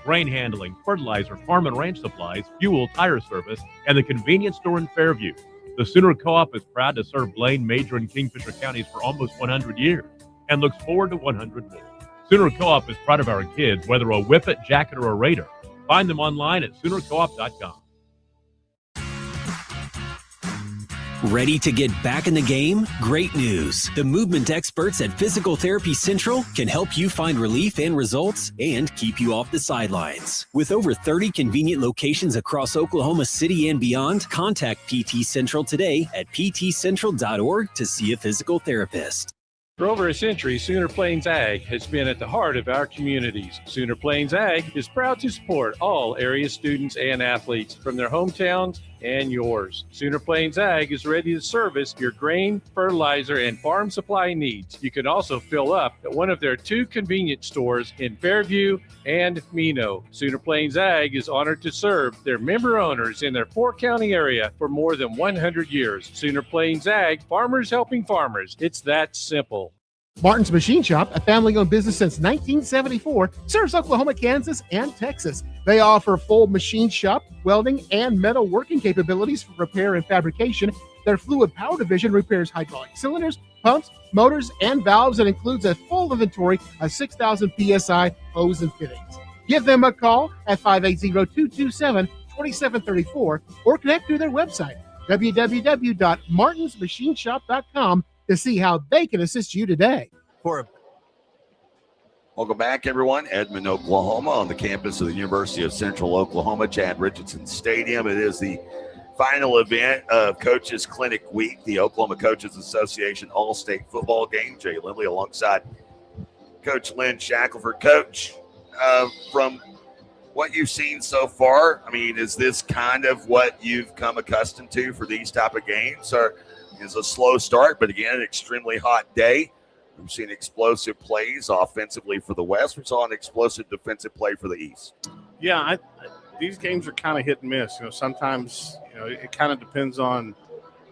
Grain handling, fertilizer, farm and ranch supplies, fuel, tire service, and the convenience store in Fairview. The Sooner Co-op is proud to serve Blaine, Major, and Kingfisher counties for almost 100 years and looks forward to 100 more. Sooner Co-op is proud of our kids, whether a Whippet, Jacket, or a Raider. Find them online at SoonerCoop.com. Ready to get back in the game? Great news. The movement experts at Physical Therapy Central can help you find relief and results and keep you off the sidelines. With over 30 convenient locations across Oklahoma City and beyond, contact PT Central today at ptcentral.org to see a physical therapist. For over a century, Sooner Plains Ag has been at the heart of our communities. Sooner Plains Ag is proud to support all area students and athletes from their hometowns and yours. Sooner Plains Ag is ready to service your grain, fertilizer, and farm supply needs. You can also fill up at one of their 2 convenience stores in Fairview and Mino. Sooner Plains Ag is honored to serve their member owners in their 4-county area for more than 100 years. Sooner Plains Ag, farmers helping farmers. It's that simple. Martin's Machine Shop, a family-owned business since 1974, serves Oklahoma, Kansas, and Texas. They offer full machine shop, welding, and metal working capabilities for repair and fabrication. Their fluid power division repairs hydraulic cylinders, pumps, motors, and valves, and includes a full inventory of 6,000 PSI hose and fittings. Give them a call at 580-227-2734 or connect through their website, www.martinsmachineshop.com, to see how they can assist you today. Welcome back, everyone. Edmond, Oklahoma, on the campus of the University of Central Oklahoma, Chad Richardson Stadium. It is the final event of Coaches Clinic Week, the Oklahoma Coaches Association All-State Football game. Jay Lindley alongside Coach Lynn Shackelford. Coach, from what you've seen so far, I mean, is this kind of what you've come accustomed to for these type of games? Or is a slow start, but again, an extremely hot day. We've seen explosive plays offensively for the West. We saw an explosive defensive play for the East. Yeah, these games are kind of hit and miss. Sometimes it kind of depends on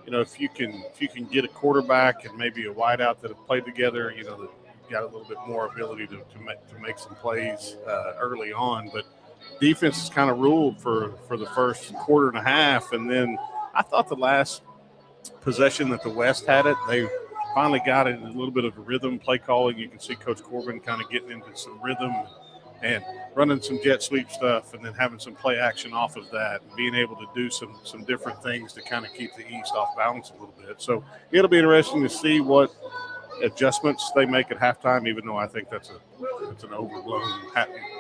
if you can get a quarterback and maybe a wideout that have played together. That you've got a little bit more ability to make some plays early on. But defense is kind of ruled for the first quarter and a half, and then I thought the last possession that the West had it, they finally got it in a little bit of a rhythm, play calling. You can see Coach Corbin kind of getting into some rhythm and running some jet sweep stuff and then having some play action off of that and being able to do some different things to kind of keep the East off balance a little bit. So it'll be interesting to see what adjustments they make at halftime, even though I think that's an overblown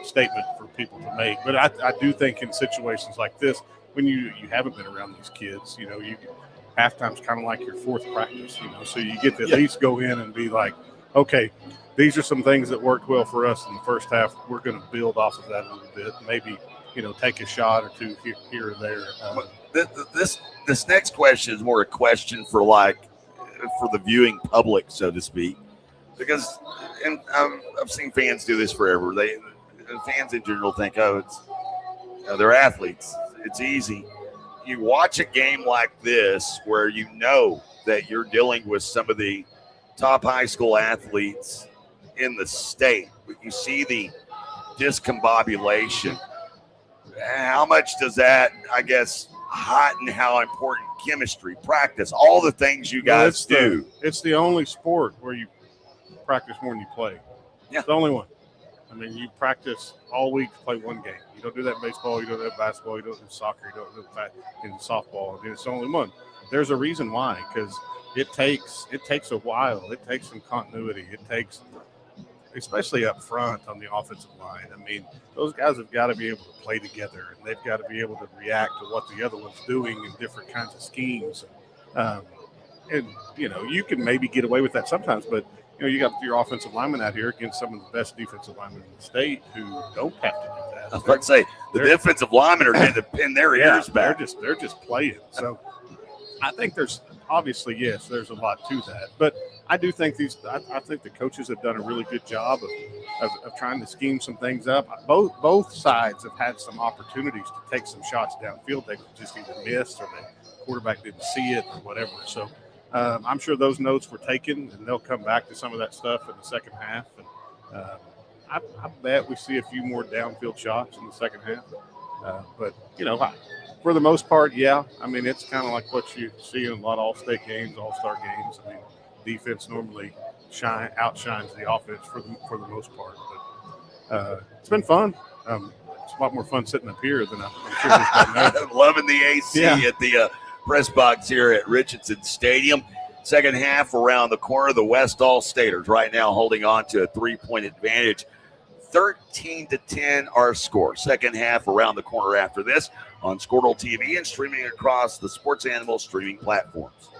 statement for people to make. But I do think in situations like this, when you haven't been around these kids, halftime's kind of like your 4th practice, so you get to at least go in and be like, okay, these are some things that worked well for us in the first half. We're going to build off of that a little bit, maybe take a shot or two here or there. This next question is more a question for the viewing public, so to speak, because and I've seen fans do this forever. Fans in general think, they're athletes. It's easy. You watch a game like this where you know that you're dealing with some of the top high school athletes in the state. You see the discombobulation. How much does that, I guess, heighten how important chemistry, practice, all the things you guys do? It's the only sport where you practice more than you play. Yeah. It's the only one. I mean, you practice all week to play one game. You don't do that in baseball. You don't do that in basketball. You don't do it in soccer. You don't do that in softball. I mean, it's the only one. There's a reason why, because it takes a while. It takes some continuity. It takes, especially up front on the offensive line. I mean, those guys have got to be able to play together, and they've got to be able to react to what the other one's doing in different kinds of schemes. And you can maybe get away with that sometimes, but you got your offensive linemen out here against some of the best defensive linemen in the state who don't have to do that. I was about to say, the defensive linemen are getting to pin their ears back. They're just playing. So I think there's obviously, yes, there's a lot to that. But I do think I think the coaches have done a really good job of trying to scheme some things up. Both sides have had some opportunities to take some shots downfield. They just either missed or the quarterback didn't see it or whatever. So I'm sure those notes were taken, and they'll come back to some of that stuff in the second half. And I bet we see a few more downfield shots in the second half. But for the most part, yeah. I mean, it's kind of like what you see in a lot of all-state games, all-star games. I mean, defense normally outshines the offense for the most part. But it's been fun. It's a lot more fun sitting up here than I'm sure it's been there. Loving the AC at the press box here at Richardson Stadium. Second half around the corner, the West All-Staters right now holding on to a 3-point advantage. 13-10 our score. Second half around the corner after this on Squirtle TV and streaming across the Sports Animal streaming platforms.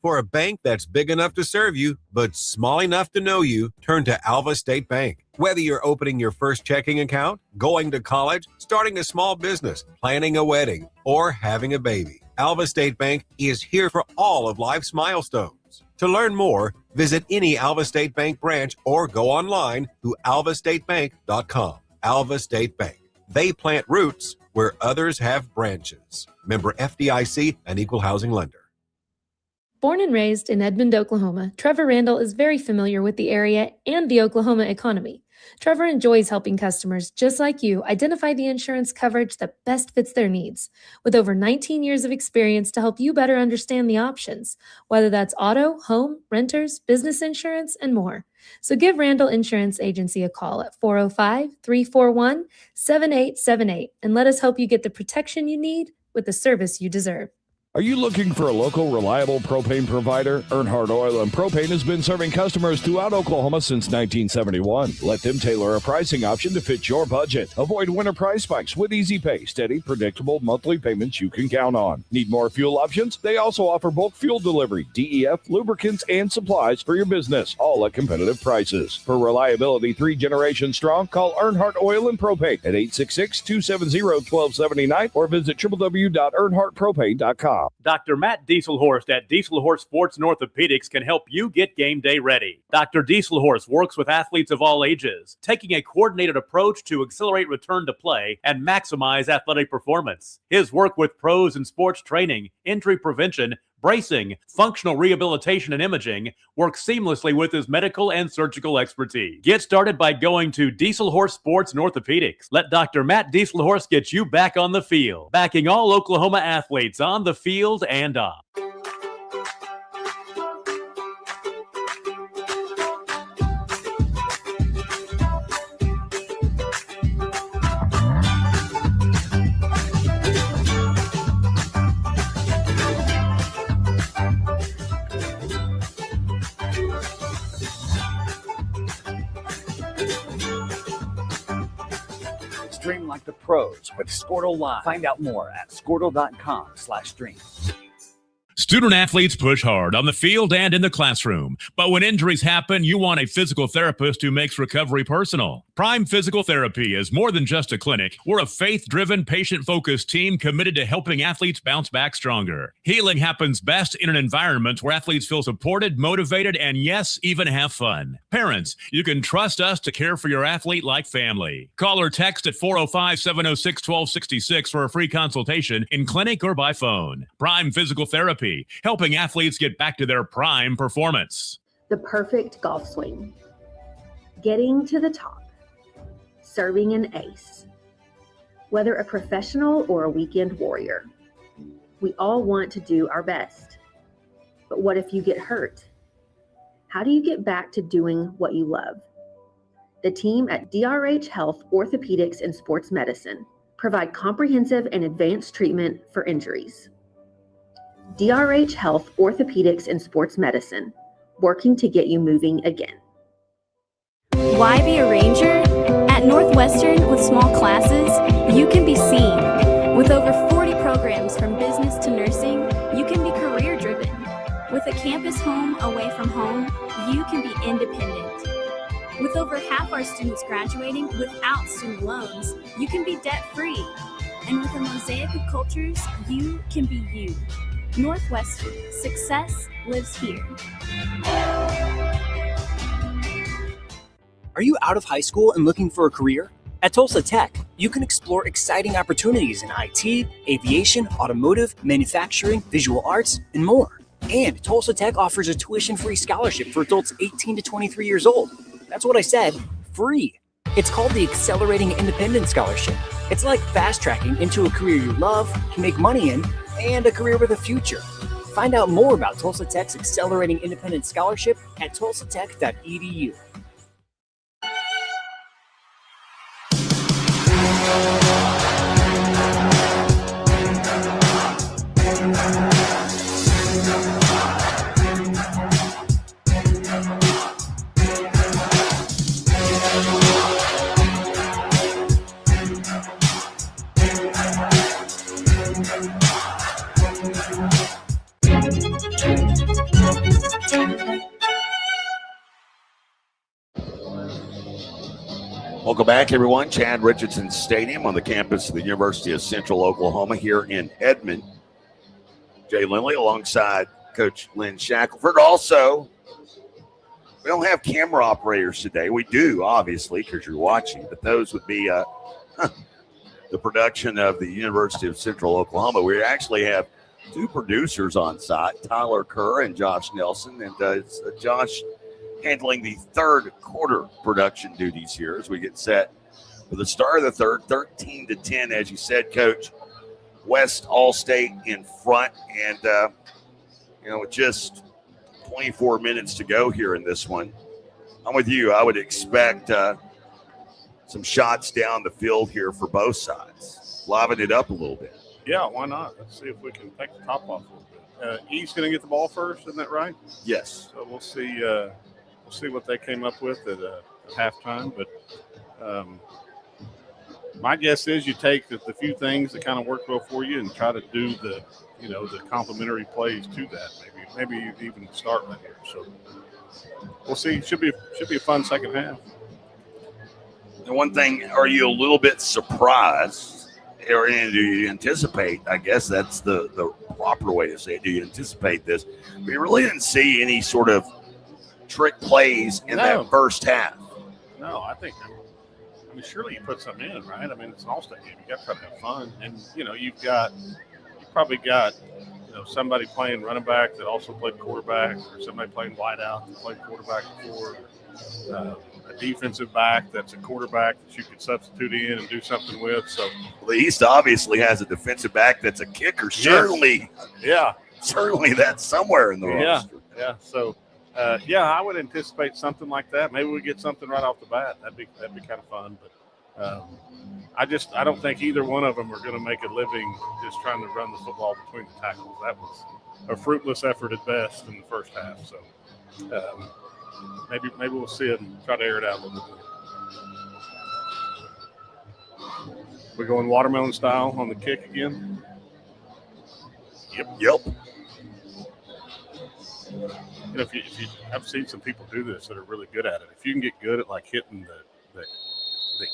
For a bank that's big enough to serve you, but small enough to know you, turn to Alva State Bank. Whether you're opening your first checking account, going to college, starting a small business, planning a wedding, or having a baby, Alva State Bank is here for all of life's milestones. To learn more, visit any Alva State Bank branch or go online to alvastatebank.com. Alva State Bank. They plant roots where others have branches. Member FDIC, an equal housing lender. Born and raised in Edmond, Oklahoma, Trevor Randall is very familiar with the area and the Oklahoma economy. Trevor enjoys helping customers just like you identify the insurance coverage that best fits their needs. With over 19 years of experience to help you better understand the options, whether that's auto, home, renters, business insurance, and more. So give Randall Insurance Agency a call at 405-341-7878 and let us help you get the protection you need with the service you deserve. Are you looking for a local, reliable propane provider? Earnhardt Oil and Propane has been serving customers throughout Oklahoma since 1971. Let them tailor a pricing option to fit your budget. Avoid winter price spikes with easy pay, steady, predictable monthly payments you can count on. Need more fuel options? They also offer bulk fuel delivery, DEF, lubricants, and supplies for your business, all at competitive prices. For reliability 3 generations strong, call Earnhardt Oil and Propane at 866-270-1279 or visit www.earnhardtpropane.com. Dr. Matt Dieselhorst at Dieselhorst Sports and Orthopedics can help you get game day ready. Dr. Dieselhorst works with athletes of all ages, taking a coordinated approach to accelerate return to play and maximize athletic performance. His work with pros in sports training, injury prevention, bracing, functional rehabilitation, and imaging works seamlessly with his medical and surgical expertise. Get started by going to Dieselhorst Sports and Orthopedics. Let Dr. Matt Dieselhorst get you back on the field, backing all Oklahoma athletes on the field and off. Stream like the pros with Squirtle Live. Find out more at squirtle.com/stream. Student athletes push hard on the field and in the classroom, but when injuries happen, you want a physical therapist who makes recovery personal. Prime Physical Therapy is more than just a clinic. We're a faith-driven, patient-focused team committed to helping athletes bounce back stronger. Healing happens best in an environment where athletes feel supported, motivated, and yes, even have fun. Parents, you can trust us to care for your athlete like family. Call or text at 405-706-1266 for a free consultation in clinic or by phone. Prime Physical Therapy, helping athletes get back to their prime performance. The perfect golf swing. Getting to the top. Serving an ace. Whether a professional or a weekend warrior, we all want to do our best. But what if you get hurt? How do you get back to doing what you love? The team at DRH Health Orthopedics and Sports Medicine provide comprehensive and advanced treatment for injuries. DRH Health Orthopedics and Sports Medicine, working to get you moving again. Why be a ranger? At Northwestern, with small classes, you can be seen. With over 40 programs from business to nursing, you can be career driven. With a campus home away from home, you can be independent. With over half our students graduating without student loans, you can be debt free. And with a mosaic of cultures, you can be you. Northwestern, success lives here. Are you out of high school and looking for a career? At Tulsa Tech, you can explore exciting opportunities in IT, aviation, automotive, manufacturing, visual arts, and more. And Tulsa Tech offers a tuition-free scholarship for adults 18 to 23 years old. That's what I said, free. It's called the Accelerating Independent Scholarship. It's like fast-tracking into a career you love, can make money in, and a career with a future. Find out more about Tulsa Tech's Accelerating Independent Scholarship at tulsatech.edu. Welcome back, everyone. Chad Richardson Stadium on the campus of the University of Central Oklahoma here in Edmond. Jay Lindley alongside Coach Lynn Shackelford. Also, we don't have camera operators today. We do, obviously, because you're watching, but those would be the production of the University of Central Oklahoma. We actually have two producers on site, Tyler Kerr and Josh Nelson, and it's Josh handling the third quarter production duties here as we get set for the start of the third, 13-10, as you said, Coach. West All State in front, and with just 24 minutes to go here in this one, I'm with you. I would expect some shots down the field here for both sides, liven it up a little bit. Yeah, why not? Let's see if we can take the top off a little bit. E's going to get the ball first, isn't that right? Yes. So we'll see. We'll see what they came up with at halftime. But my guess is you take the few things that kind of work well for you and try to do the complementary plays to that. Maybe you even start right here. So we'll see. Should be a fun second half. And one thing, are you a little bit surprised, or do you anticipate? I guess that's the proper way to say it. Do you anticipate this? We really didn't see any sort of trick plays in that first half. No, I mean, surely you put something in, right? I mean, it's an all-state game. You got to try to have fun. And, you probably got, somebody playing running back that also played quarterback, or somebody playing wide out that played quarterback before, a defensive back that's a quarterback that you could substitute in and do something with. So the East obviously has a defensive back that's a kicker. Certainly. Yeah. Certainly that's somewhere in the roster. Yeah. So, I would anticipate something like that. Maybe we get something right off the bat. That'd be kind of fun. But I don't think either one of them are going to make a living just trying to run the football between the tackles. That was a fruitless effort at best in the first half. So maybe we'll see it and try to air it out a little bit. We're going watermelon style on the kick again. Yep. you know, if you I've seen some people do this that are really good at it. If you can get good at like hitting the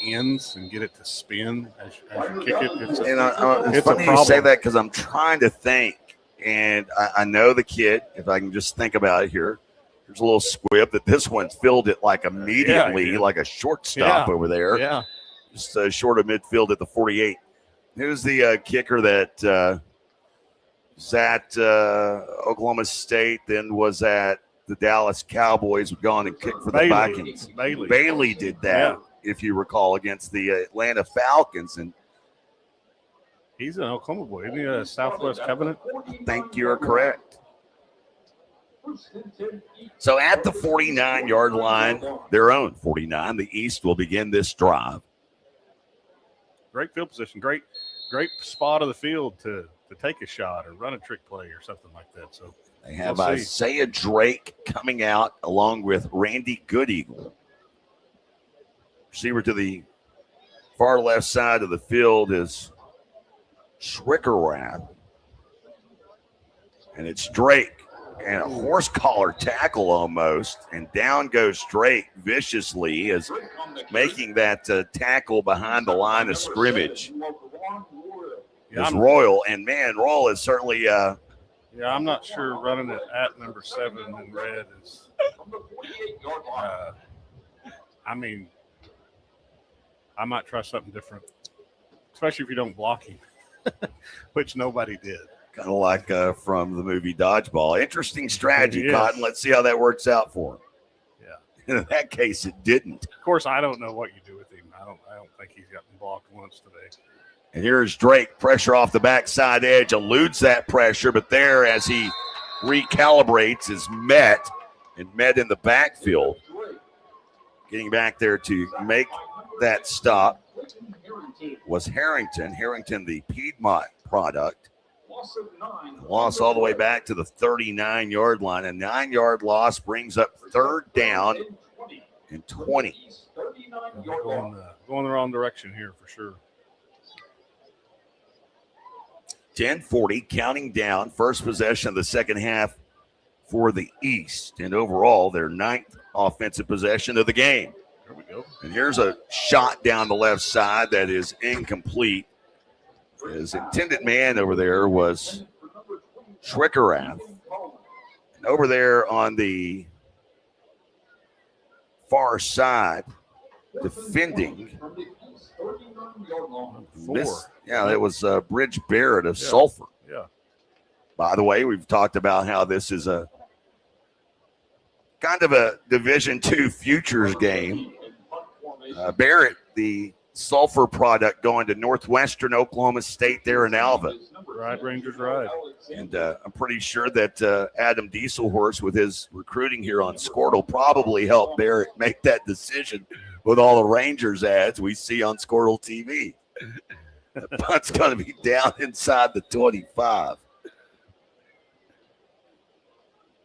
ends and get it to spin as you kick it, it's funny a you say problem. that because I'm trying to think, and I know the kid. If I can just think about it here, there's a little squib that this one filled it like immediately, like a shortstop over there. Yeah, just short of midfield at the 48. Who's the kicker that was at Oklahoma State, then was at the Dallas Cowboys, would go on and kick for the Vikings? Bailey did that, if you recall, against the Atlanta Falcons. And he's an Oklahoma boy, isn't he? A Southwest Covenant? I think you're correct. So at the 49-yard line, their own 49, the East will begin this drive. Great field position, great spot of the field to take a shot or run a trick play or something like that. So they have Isaiah Drake coming out along with Randy Goodeagle. Receiver to the far left side of the field is Schwickerath. And it's Drake. And a horse collar tackle almost. And down goes Drake viciously as making that tackle behind the line of scrimmage. Is Royal. And, man, Royal is certainly I'm not sure running it at number 7 in red is I mean, I might try something different, especially if you don't block him, which nobody did. Kind of like from the movie Dodgeball. Interesting strategy, Yes. Cotton. Let's see how that works out for him. Yeah. In that case, it didn't. Of course, I don't know what you do with him. I don't think he's gotten blocked once today. And here's Drake, pressure off the backside edge, eludes that pressure, but there as he recalibrates is met in the backfield. Getting back there to make that stop was Harrington. Harrington, the Piedmont product. Loss all the way back to the 39-yard line. A 9-yard loss brings up third down and 20. Going the wrong direction here for sure. 10:40, counting down. First possession of the second half for the East. And overall, their 9th offensive possession of the game. There we go. And here's a shot down the left side that is incomplete. His intended man over there was Schwickerath. And over there on the far side, defending. That was Bridge Barrett of Sulphur. Yeah. By the way, we've talked about how this is a kind of a Division II futures game. Barrett, the Sulphur product, going to Northwestern Oklahoma State there in Alva. Ride, Rangers, ride. And I'm pretty sure that Adam Dieselhorst, with his recruiting here on Squirtle, probably helped Barrett make that decision with all the Rangers ads we see on Squirtle TV. The punt's going to be down inside the 25.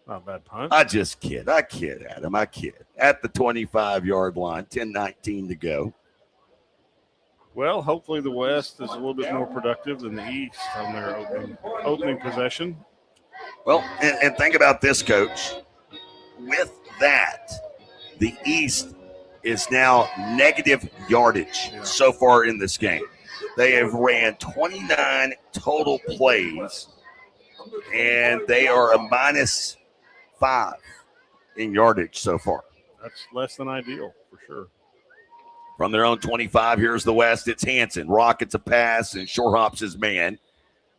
Not a bad punt. I kid, Adam. I kid. At the 25-yard line, 10:19 to go. Well, hopefully the West is a little bit more productive than the East on their opening possession. Well, and think about this, Coach. With that, the East is now negative yardage so far in this game. They have ran 29 total plays, and they are a -5 in yardage so far. That's less than ideal for sure. From their own 25, here's the West. It's Hanson. Rockets a pass and short hops his man.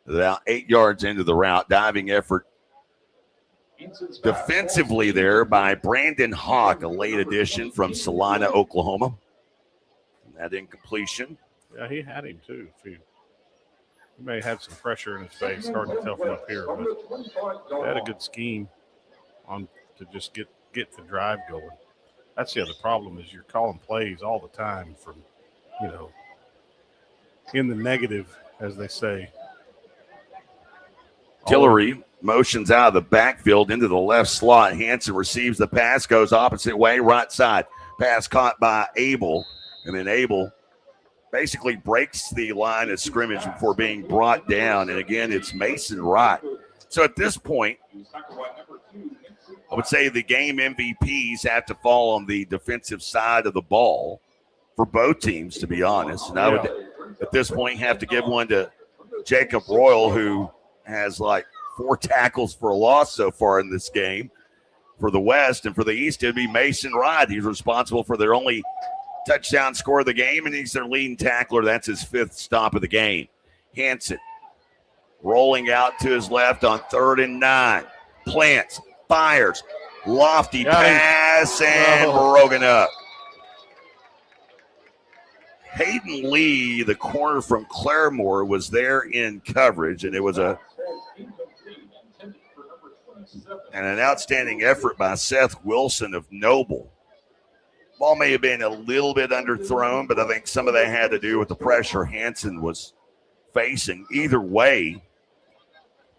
About 8 yards into the route. Diving effort defensively there by Brandon Hawk, a late addition from Salina, Oklahoma. And that incompletion. Yeah, he had him too. He may have some pressure in his face. Hard to tell from up here, but they had a good scheme on to just get the drive going. That's the other problem is you're calling plays all the time from, in the negative, as they say. Tillery motions out of the backfield into the left slot. Hanson receives the pass, goes opposite way, right side. Pass caught by Abel, and then Abel basically breaks the line of scrimmage before being brought down. And again, it's Mason Wright. So at this point, I would say the game MVPs have to fall on the defensive side of the ball for both teams, to be honest. And I would, at this point, have to give one to Jacob Royal, who has like 4 tackles for a loss so far in this game for the West. And for the East, it would be Mason Rod. He's responsible for their only touchdown score of the game, and he's their leading tackler. That's his 5th stop of the game. Hansen rolling out to his left on 3rd and 9. Plants, fires, lofty pass, and broken up. Hayden Lee, the corner from Claremore, was there in coverage, and it was an outstanding effort by Seth Wilson of Noble. Ball may have been a little bit underthrown, but I think some of that had to do with the pressure Hansen was facing. Either way,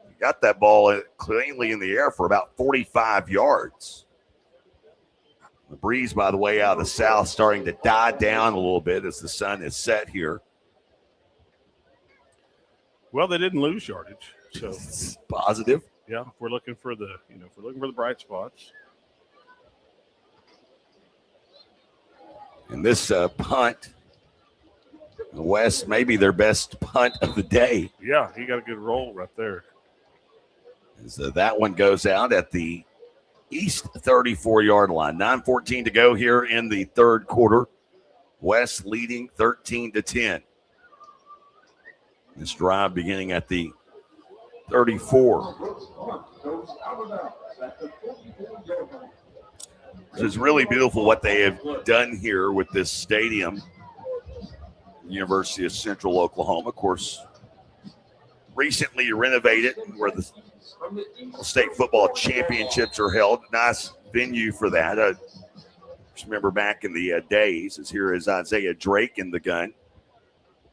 he got that ball cleanly in the air for about 45 yards. The breeze, by the way, out of the south starting to die down a little bit as the sun is set here. Well, they didn't lose yardage, so it's positive. Yeah, if we're looking for the, if we're looking for the bright spots. And this punt, the West, maybe their best punt of the day. Yeah, he got a good roll right there. So that one goes out at the East 34-yard line. 9:14 to go here in the third quarter. West leading 13-10. This drive beginning at the 34. It's really beautiful what they have done here with this stadium. University of Central Oklahoma, of course, recently renovated where the state football championships are held. Nice venue for that. Just remember back in the days, as here is Isaiah Drake in the gun.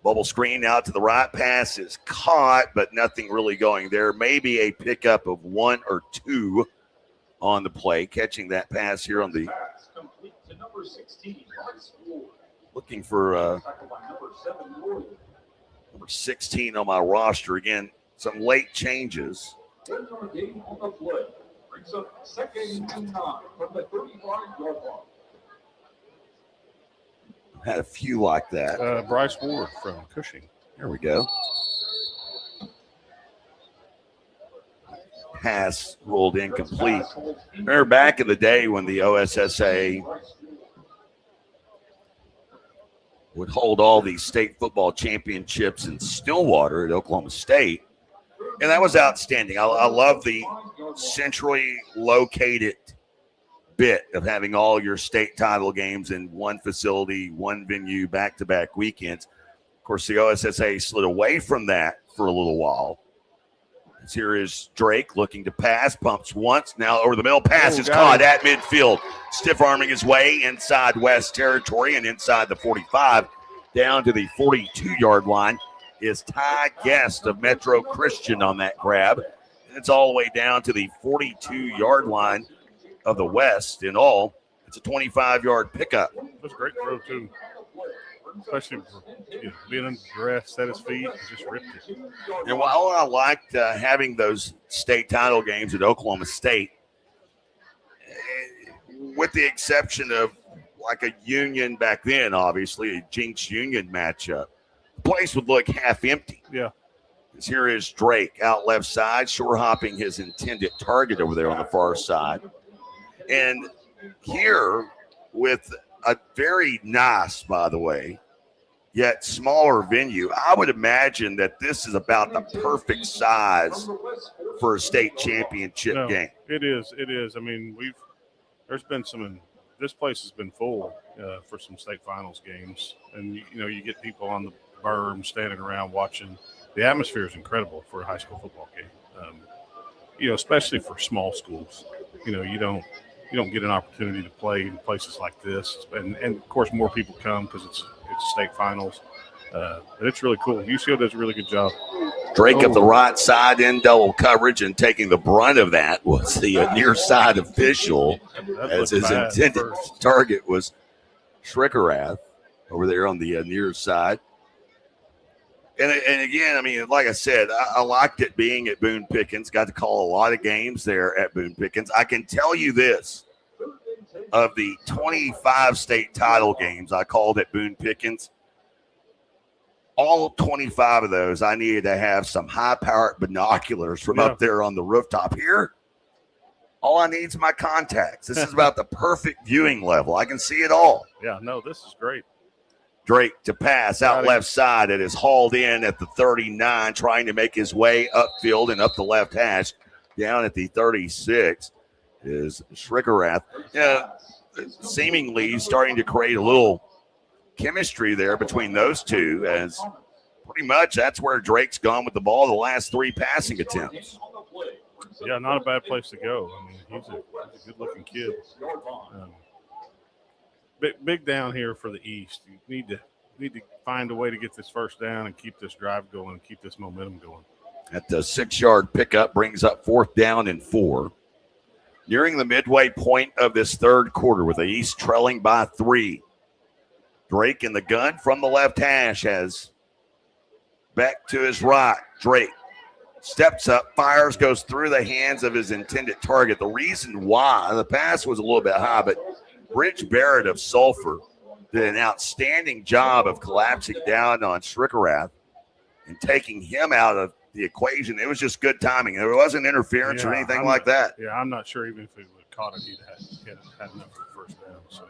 Bubble screen out to the right. Pass is caught, but nothing really going there. Maybe a pickup of 1 or 2 on the play. Catching that pass here on the looking for number 16 on my roster. Again, some late changes. Had a few like that. Bryce Ward from Cushing. There we go. Pass rolled incomplete. Remember back in the day when the OSSA would hold all these state football championships in Stillwater at Oklahoma State. And that was outstanding. I love the centrally located bit of having all your state title games in one facility, one venue, back-to-back weekends. Of course, the OSSA slid away from that for a little while. As here is Drake looking to pass, pumps once, now over the middle, pass is caught at midfield. Stiff-arming his way inside West territory and inside the 45, down to the 42-yard line is Ty Guest of Metro Christian on that grab. And it's all the way down to the 42-yard line of the West. In all, it's a 25-yard pickup. That's a great throw, too. Especially being under duress, set his feet, and just ripped it. And while I liked having those state title games at Oklahoma State, with the exception of like a Union back then, obviously, a Jinx Union matchup, the place would look half empty. Yeah. As here is Drake out left side, short hopping his intended target over there on the far side. And here with a very nice, by the way, yet smaller venue, I would imagine that this is about the perfect size for a state championship game. It is. It is. I mean, there's been this place has been full for some state finals games. And, you get people on the berm standing around watching. The atmosphere is incredible for a high school football game, especially for small schools. You don't get an opportunity to play in places like this. And of course, more people come because it's state finals. But it's really cool. UCO does a really good job. Drake up the right side in double coverage, and taking the brunt of that was the near side official, as his intended target was Schrickerath over there on the near side. And again, I mean, like I said, I liked it being at Boone Pickens. Got to call a lot of games there at Boone Pickens. I can tell you this. Of the 25 state title games I called at Boone Pickens, all 25 of those, I needed to have some high-powered binoculars from up there on the rooftop. Here, all I need is my contacts. This is about the perfect viewing level. I can see it all. Yeah, no, this is great. Drake to pass out left side. It is hauled in at the 39, trying to make his way upfield and up the left hash. Down at the 36 is Schrickerath. Yeah, seemingly starting to create a little chemistry there between those two, as pretty much that's where Drake's gone with the ball the last 3 passing attempts. Yeah, not a bad place to go. I mean, he's a good-looking kid. Big down here for the East. You need to find a way to get this first down and keep this drive going and keep this momentum going. At the 6-yard pickup brings up 4th down and 4. Nearing the midway point of this third quarter with the East trailing by 3. Drake in the gun from the left hash has back to his right. Drake steps up, fires, goes through the hands of his intended target. The reason why the pass was a little bit high, but Rich Barrett of Sulphur did an outstanding job of collapsing down on Schrickerath and taking him out of the equation. It was just good timing. There wasn't interference or anything like that. Yeah, I'm not sure even if he would have caught it, he'd had enough for the first down. So,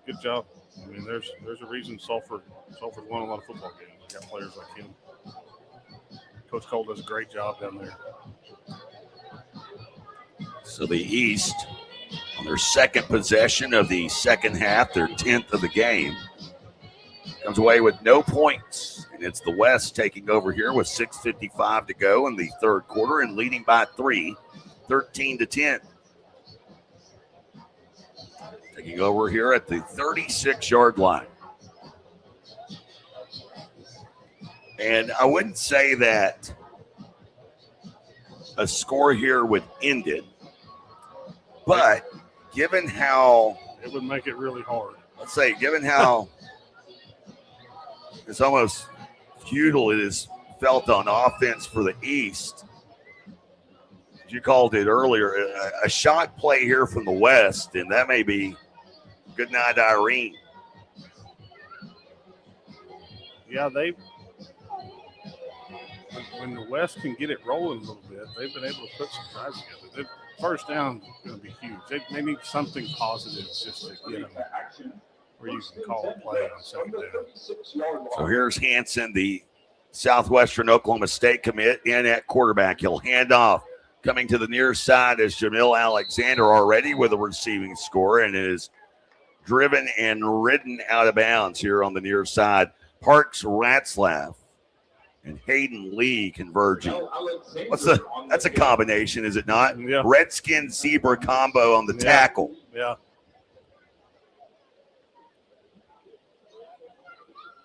good job. I mean, there's a reason Sulphur's won a lot of football games. They got players like him. Coach Cole does a great job down there. So the East, on their second possession of the second half, their 10th of the game, comes away with no points. And it's the West taking over here with 6:55 to go in the third quarter and leading by 3, 13-10. Taking over here at the 36-yard line. And I wouldn't say that a score here would end it, but given how it would make it really hard. Let's say, given how it's almost futile it is felt on offense for the East, you called it earlier, a shot play here from the West, and that may be good night, Irene. Yeah, when the West can get it rolling a little bit, they've been able to put some drives together. First down is going to be huge. They need something positive just to get them where you can call a play on second down. So here's Hanson, the Southwestern Oklahoma State commit, in at quarterback. He'll hand off. Coming to the near side is Jamil Alexander, already with a receiving score, and is driven and ridden out of bounds here on the near side. Parks Ratzlaff and Hayden Lee converging. That's a combination, is it not? Yeah. Redskin zebra combo on the tackle. Yeah.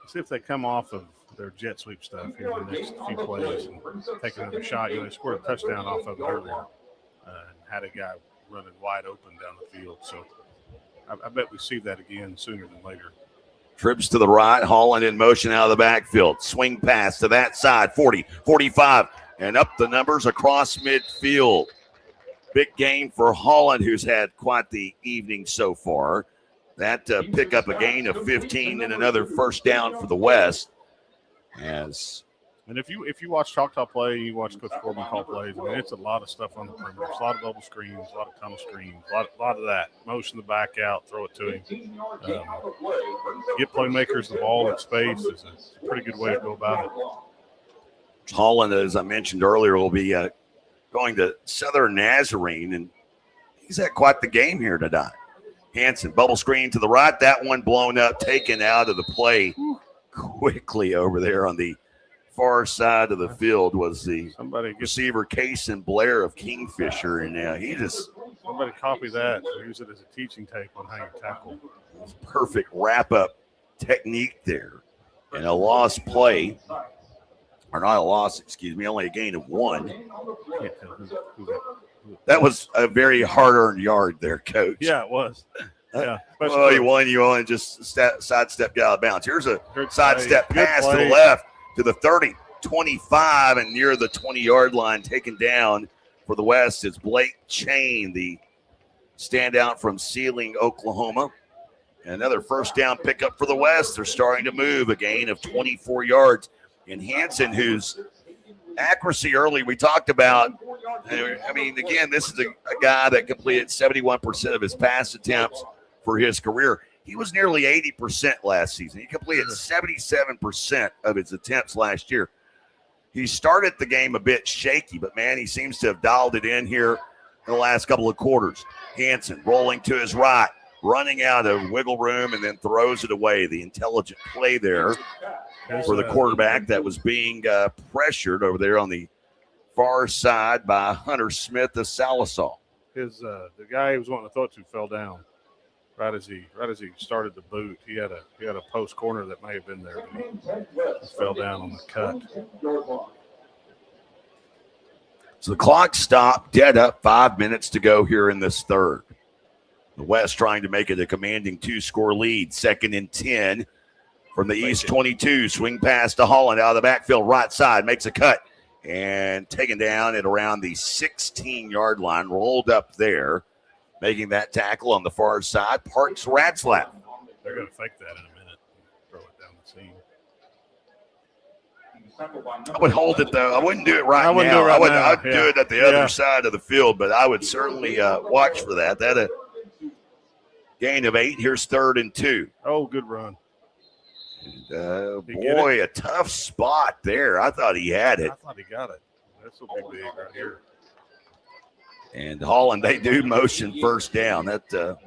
See if they come off of their jet sweep stuff here in the next few plays and take another shot. They scored a touchdown off of it earlier and had a guy running wide open down the field. So I bet we see that again sooner than later. Trips to the right, Holland in motion out of the backfield. Swing pass to that side, 40, 45, and up the numbers across midfield. Big game for Holland, who's had quite the evening so far. That pick up a gain of 15 and another first down for the West. And if you watch Choctaw play, you watch Coach Corbin call plays, I mean, it's a lot of stuff on the perimeter. It's a lot of bubble screens, a lot of tunnel screens, a lot of that. Motion the back out, throw it to him. Get playmakers the ball in space is a pretty good way to go about it. Holland, as I mentioned earlier, will be going to Southern Nazarene, and he's had quite the game here tonight. Hanson, bubble screen to the right. That one blown up, taken out of the play quickly over there on the far side of the field was the receiver Kason Blair of Kingfisher, and somebody copy that, use it as a teaching tape on how you tackle. Perfect wrap-up technique there, and a lost play, or not a loss, excuse me, only a gain of 1. That was a very hard-earned yard there, Coach. Yeah, it was. Yeah. Well, you won just sidestep out of bounds. Here's a sidestep pass to the left. to the 30, 25, and near the 20-yard line. Taken down for the West is Blake Chain, the standout from Sealing, Oklahoma. And another first down pickup for the West. They're starting to move, a gain of 24 yards. And Hansen, whose accuracy early we talked about, I mean, again, this is a guy that completed 71% of his pass attempts for his career. He was nearly 80% last season. He completed 77% of his attempts last year. He started the game a bit shaky, but, man, he seems to have dialed it in here in the last couple of quarters. Hansen rolling to his right, running out of wiggle room, and then throws it away. The intelligent play there for the quarterback that was being pressured over there on the far side by Hunter Smith of Salisaw. The guy he was wanting to throw it to fell down right as he started the boot. He had a post corner that may have been there, but he fell down on the cut. So the clock stopped, dead up, 5 minutes to go here in this third. The West trying to make it a commanding 2-score lead. 2nd and 10 from the East 22. Swing pass to Holland out of the backfield, right side, makes a cut. And taken down at around the 16-yard line, rolled up there, making that tackle on the far side. Parks Ratzlaff. They're going to fake that in a minute, throw it down the seam. I would hold it, though. I wouldn't do it right now. I'd do it at the other side of the field, but I would certainly watch for that. That a gain of 8. Here's 3rd and 2. Oh, good run. And, boy, a tough spot there. I thought he had it. I thought he got it. This will be big right here. And Holland, they do motion first down. That,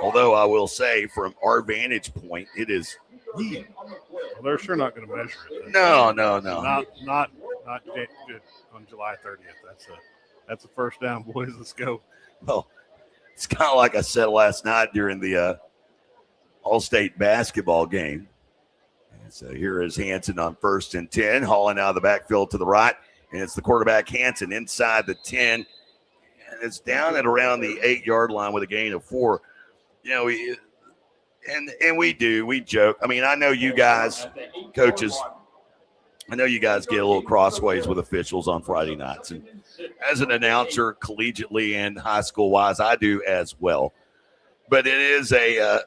although I will say, from our vantage point, it is. Well, they're sure not going to measure it. No. Not good on July 30th. That's a first down, boys. Let's go. Well, it's kind of like I said last night during the All-State basketball game. And so here is Hansen on 1st and 10, hauling out of the backfield to the right, and it's the quarterback Hansen inside the 10, and it's down at around the 8-yard line with a gain of 4. You know, we joke. I mean, I know you guys, coaches, I know you guys get a little crossways with officials on Friday nights. And as an announcer, collegiately and high school-wise, I do as well. But it is a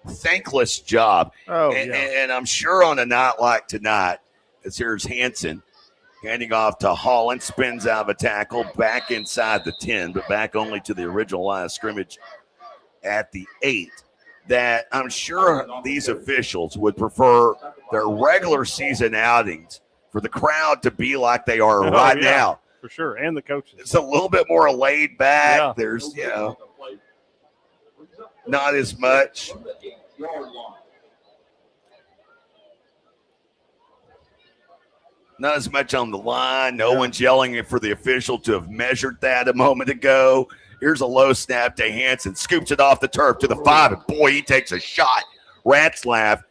thankless job. And I'm sure on a night like tonight, as here's Hansen handing off to Holland, spins out of a tackle, back inside the 10, but back only to the original line of scrimmage at the 8. That I'm sure these officials would prefer their regular season outings for the crowd to be like they are right now. For sure, and the coaches. It's a little bit more laid back. Yeah. There's, not as much. Not as much on the line. No one's yelling for the official to have measured that a moment ago. Here's a low snap to Hansen. Scoops it off the turf to the 5. And, boy, he takes a shot. Ratzlaff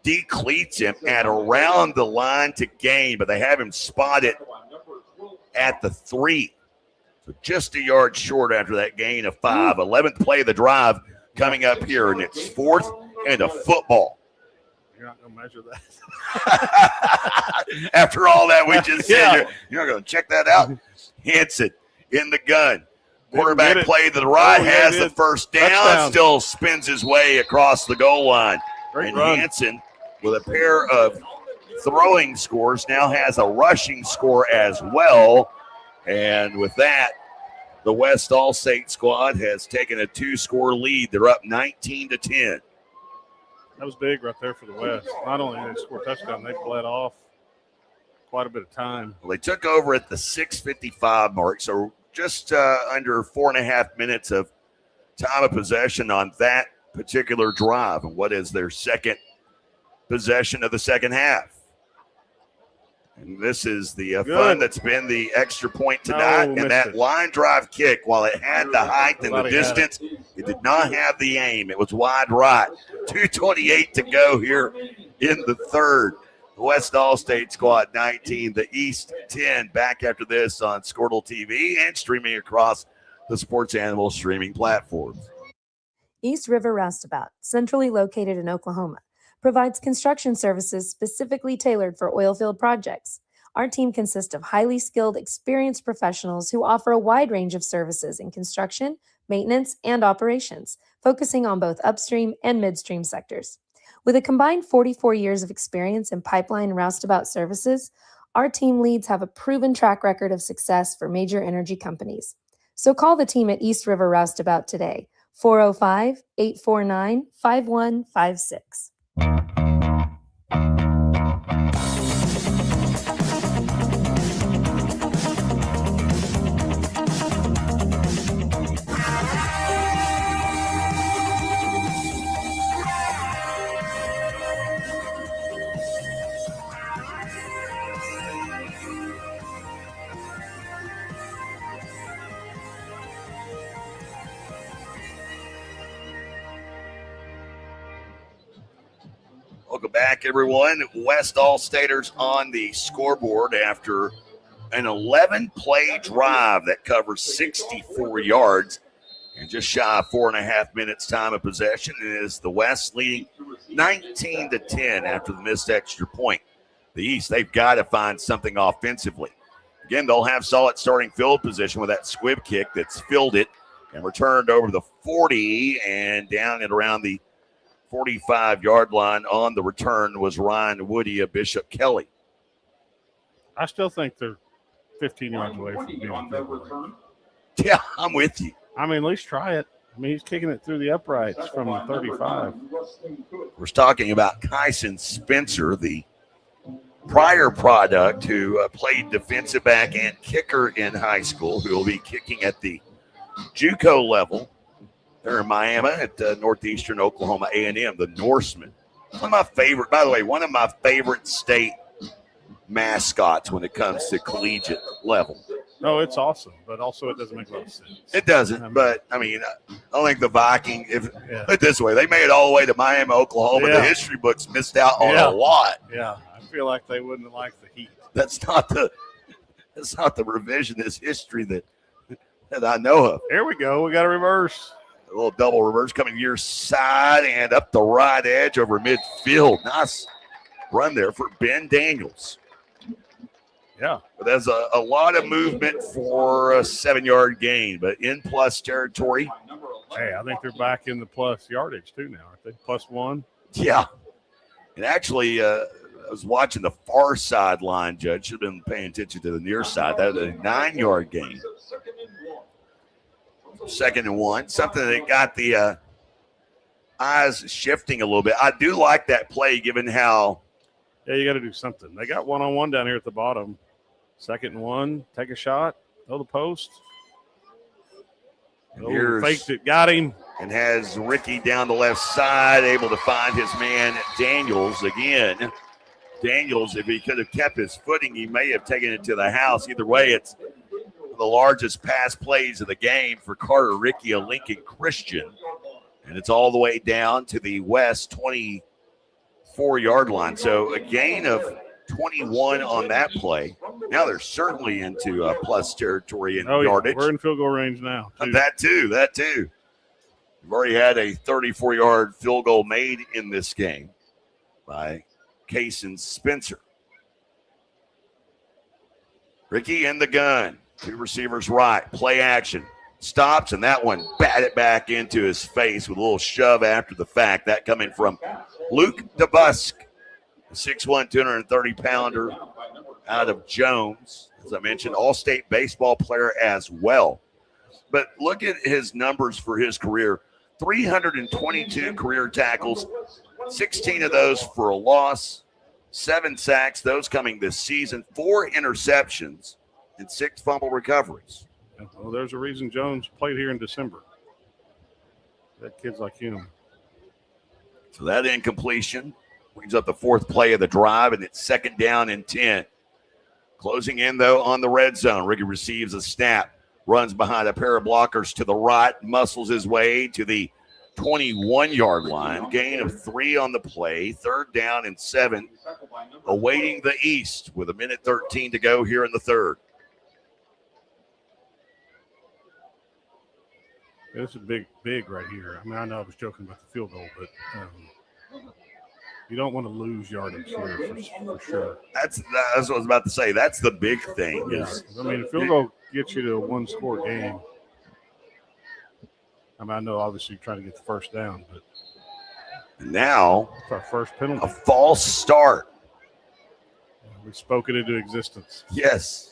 decleats him at around the line to gain, but they have him spotted at the 3. So just a yard short after that gain of 5. 11th play of the drive coming up here, and it's 4th and a football. You're not going to measure that. After all that we just said, you're not going to check that out. Hansen in the gun. Quarterback play to the right, has the first down, still spins his way across the goal line. And Hansen, with a pair of throwing scores, now has a rushing score as well. And with that, the West All-State squad has taken a 2-score lead. They're up 19-10. That was big right there for the West. Not only did they score a touchdown, they bled off quite a bit of time. Well, they took over at the 6:55 mark, so just under 4.5 minutes of time of possession on that particular drive. And what is their second possession of the second half? And this is the fun that's been the extra point tonight. And that line drive kick, while it had the height and the distance, it did not have the aim. It was wide right. 2:28 to go here in the third. The West All-State squad 19, the East 10. Back after this on Squirtle TV and streaming across the Sports Animal streaming platforms. East River Roustabout, centrally located in Oklahoma, provides construction services specifically tailored for oilfield projects. Our team consists of highly skilled, experienced professionals who offer a wide range of services in construction, maintenance, and operations, focusing on both upstream and midstream sectors. With a combined 44 years of experience in pipeline and roustabout services, our team leads have a proven track record of success for major energy companies. So call the team at East River Roustabout today, 405-849-5156. Welcome back, everyone. West All-Staters on the scoreboard after an 11-play drive that covers 64 yards and just shy of 4.5 minutes time of possession. It is the West leading 19-10 after the missed extra point. The East, they've got to find something offensively. Again, they'll have solid starting field position with that squib kick that's filled it and returned over the 40 and down and around the 45-yard line. On the return was Ryan Woody of Bishop Kelly. I still think they're 15 yards away from being February. Yeah, I'm with you. I mean, at least try it. I mean, he's kicking it through the uprights from the 35. We're talking about Kyson Spencer, the prior product who played defensive back and kicker in high school, who will be kicking at the JUCO level. They're in Miami at Northeastern Oklahoma A&M, the Norsemen. One of my favorite, by the way, one of my favorite state mascots when it comes to collegiate level. No, it's awesome, but also it doesn't make a lot of sense. It doesn't, but I mean, I don't think the Viking, put it this way, they made it all the way to Miami, Oklahoma. Yeah. The history books missed out on a lot. Yeah, I feel like they wouldn't have liked the heat. That's not the revisionist history that I know of. Here we go. We got a reverse. A little double reverse coming near side and up the right edge over midfield. Nice run there for Ben Daniels. Yeah. But there's a lot of movement for a 7-yard gain, but in plus territory. Hey, I think they're back in the plus yardage too now, aren't they? +1. Yeah. And actually, I was watching the far sideline, Judge. Should have been paying attention to the near side. That was a 9-yard gain. 2nd and 1. Something that got the eyes shifting a little bit. I do like that play given how. Yeah, you got to do something. They got one-on-one down here at the bottom. 2nd and 1. Take a shot. Throw the post. Faked it. Got him. And has Ricky down the left side, able to find his man Daniels again. Daniels, if he could have kept his footing, he may have taken it to the house. Either way, it's the largest pass plays of the game for Carter Ricky, a Lincoln Christian. And it's all the way down to the West 24-yard line. So a gain of 21 on that play. Now they're certainly into plus territory in yardage. We're in field goal range now. That too. We've already had a 34-yard field goal made in this game by Kyson Spencer. Ricky in the gun. 2 receivers right. Play action. Stops, and that one batted back into his face with a little shove after the fact. That coming from Luke DeBusk, a 6'1", 230-pounder out of Jones. As I mentioned, all-state baseball player as well. But look at his numbers for his career. 322 career tackles, 16 of those for a loss, 7 sacks, those coming this season, 4 interceptions, and 6 fumble recoveries. Well, there's a reason Jones played here in December. That kid's like him. So that incompletion brings up the 4th play of the drive, and it's 2nd down and 10. Closing in, though, on the red zone. Ricky receives a snap, runs behind a pair of blockers to the right, muscles his way to the 21-yard line. Gain of 3 on the play, 3rd down and 7. Awaiting the East with 1:13 to go here in the 3rd. This is big right here. I mean, I know I was joking about the field goal, but You don't want to lose yardage here for sure. That's what I was about to say. That's the big thing. Yeah. I mean, a field goal gets you to a one-score game. I mean, I know obviously you're trying to get the first down, but now it's our first penalty. A false start. We spoke it into existence. Yes.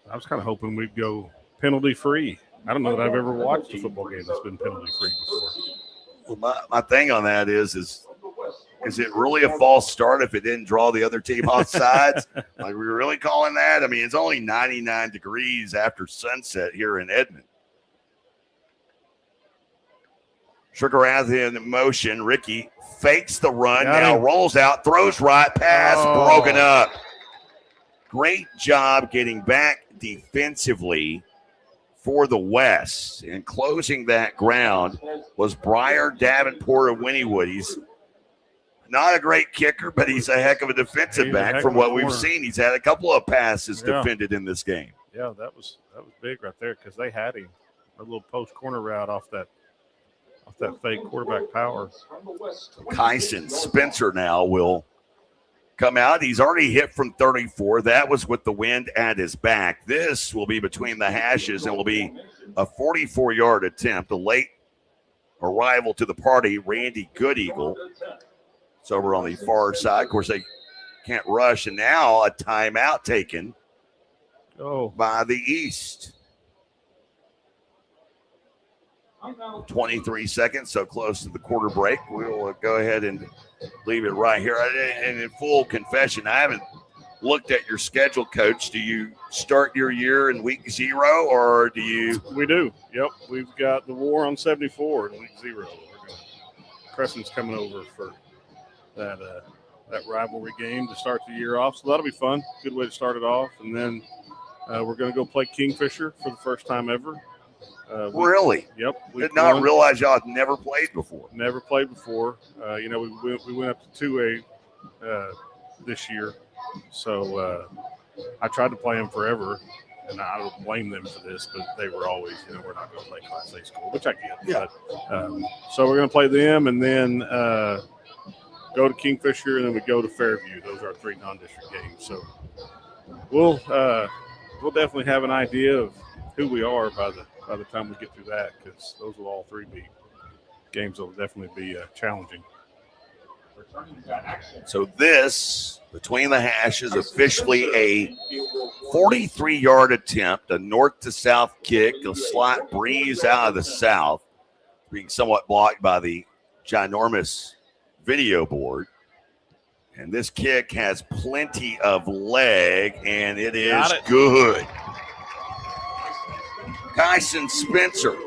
I was kind of hoping we'd go penalty-free. I don't know that I've ever watched a football game that's been penalty-free before. Well, my thing on that is it really a false start if it didn't draw the other team off sides? Like, we're really calling that? I mean, it's only 99 degrees after sunset here in Edmond. Sugarrath in motion. Ricky fakes the run. Now rolls out, throws right, pass broken up. Great job getting back defensively for the West. And closing that ground was Briar Davenport of Wynnewood. He's not a great kicker, but he's a heck of a defensive back from what we've seen. He's had a couple of passes defended in this game. Yeah, that was big right there because they had him a little post corner route off that fake quarterback power. Kyson Spencer now will come out. He's already hit from 34. That was with the wind at his back. This will be between the hashes and will be a 44-yard attempt. A late arrival to the party, Randy Goodeagle. It's over on the far side. Of course, they can't rush. And now a timeout taken by the East. 23 seconds, so close to the quarter break. We will go ahead and leave it right here. And in full confession, I haven't looked at your schedule, Coach. Do you start your year in week 0, or do you? We do. Yep. We've got the War on 74 in week 0. Crescent's coming over for that rivalry game to start the year off. So that'll be fun. Good way to start it off. And then we're going to go play Kingfisher for the first time ever. Really? Yep. Did not realize y'all had never played before. Never played before. We went up to 2A this year. So I tried to play them forever, and I don't blame them for this, but they were always, we're not going to play Class A school, which I get. Yeah. But, so we're going to play them and then go to Kingfisher, and then we go to Fairview. Those are our 3 non-district games. So we'll definitely have an idea of who we are by the time we get through that, because those will all 3 be games that will definitely be challenging. So this, between the hashes, officially a 43-yard attempt, a north to south kick, a slight breeze out of the south, being somewhat blocked by the ginormous video board. And this kick has plenty of leg, and it is good. Kyson Spencer,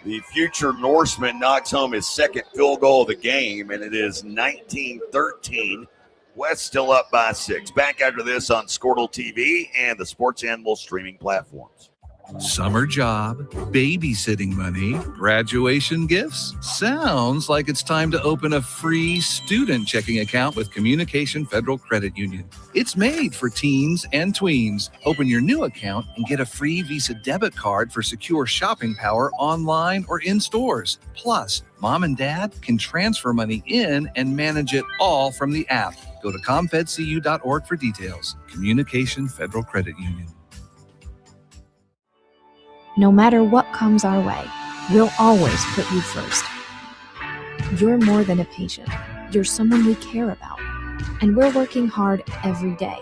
the future Norseman, knocks home his second field goal of the game, and it is 19-13. West still up by 6. Back after this on Squirtle TV and the Sports Animal streaming platforms. Summer job, babysitting money, graduation gifts. Sounds like it's time to open a free student checking account with Communication Federal Credit Union. It's made for teens and tweens. Open your new account and get a free Visa debit card for secure shopping power online or in stores. Plus, mom and dad can transfer money in and manage it all from the app. Go to comfedcu.org for details. Communication Federal Credit Union. No matter what comes our way, we'll always put you first. You're more than a patient. You're someone we care about. And we're working hard every day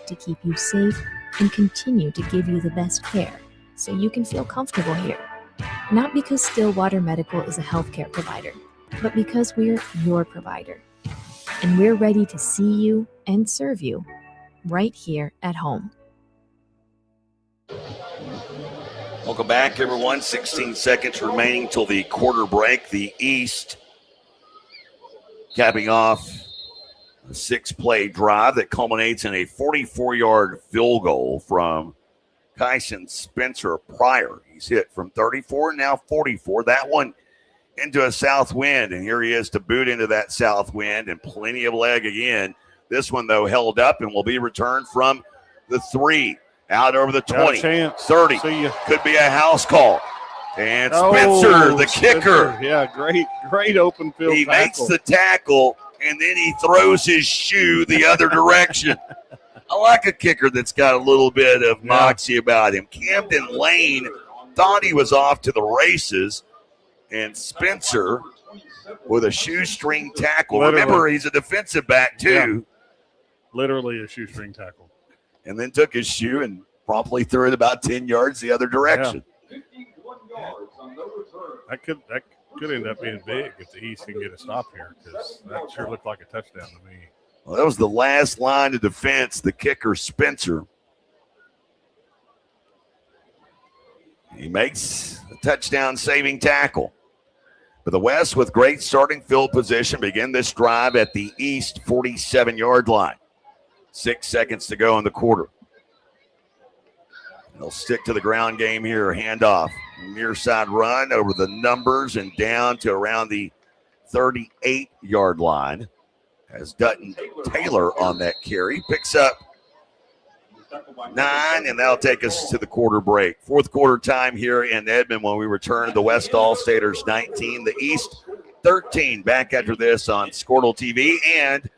to keep you safe and continue to give you the best care so you can feel comfortable here. Not because Stillwater Medical is a healthcare provider, but because we're your provider. And we're ready to see you and serve you right here at home. Welcome back, everyone. 16 seconds remaining till the quarter break. The East capping off a 6-play drive that culminates in a 44-yard field goal from Kyson Spencer Pryor. He's hit from 34, now 44. That one into a south wind, and here he is to boot into that south wind, and plenty of leg again. This one, though, held up and will be returned from the 3. Out over the 20, chance. 30. See ya. Could be a house call. And Spencer, the kicker. Yeah, great open field He tackle. makes the tackle, and then he throws his shoe the other direction. I like a kicker that's got a little bit of moxie about him. Camden Lane thought he was off to the races, and Spencer with a shoestring tackle. Literally. Remember, he's a defensive back, too. Yeah. Literally a shoestring tackle. And then took his shoe and promptly threw it about 10 yards the other direction. That could end up being big if the East can get a stop here, because that sure looked like a touchdown to me. Well, that was the last line of defense, the kicker, Spencer. He makes a touchdown-saving tackle. But the West, with great starting field position, begin this drive at the East 47-yard line. 6 seconds to go in the quarter. They'll stick to the ground game here. Handoff, near side run over the numbers and down to around the 38-yard line. As Dutton Taylor on that carry picks up 9, and that'll take us to the quarter break. Fourth quarter time here in Edmond when we return to the West All-Staters 19, the East 13. Back after this on Squirtle TV and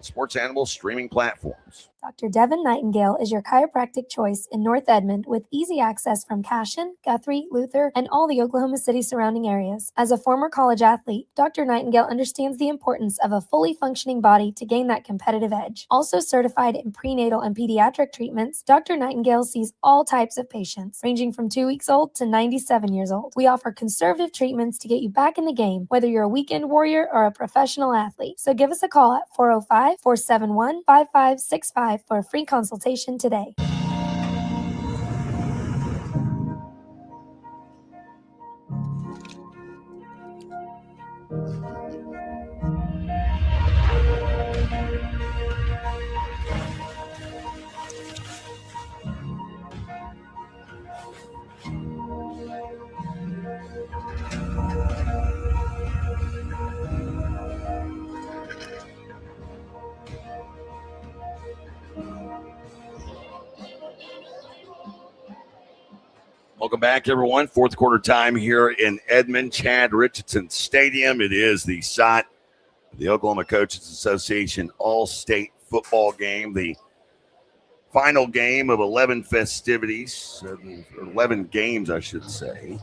Sports Animal streaming platforms. Dr. Devin Nightingale is your chiropractic choice in North Edmond with easy access from Cashion, Guthrie, Luther, and all the Oklahoma City surrounding areas. As a former college athlete, Dr. Nightingale understands the importance of a fully functioning body to gain that competitive edge. Also certified in prenatal and pediatric treatments, Dr. Nightingale sees all types of patients, ranging from 2 weeks old to 97 years old. We offer conservative treatments to get you back in the game, whether you're a weekend warrior or a professional athlete. So give us a call at 405-471-5565 for a free consultation today. Welcome back, everyone. Fourth quarter time here in Edmond, Chad Richardson Stadium. It is the site of the Oklahoma Coaches Association All-State Football game, the final game of 11 festivities, 11 games, I should say,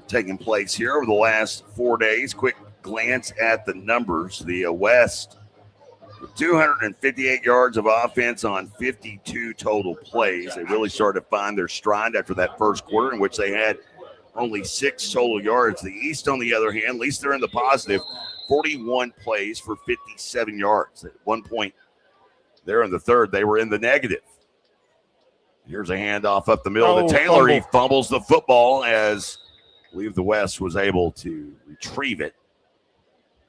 taking place here over the last 4 days. Quick glance at the numbers. The West, 258 yards of offense on 52 total plays. They really started to find their stride after that first quarter in which they had only 6 total yards. The East, on the other hand, at least they're in the positive, 41 plays for 57 yards. At one point there in the third, they were in the negative. Here's a handoff up the middle to Taylor. He fumbles the football as I believe the West was able to retrieve it.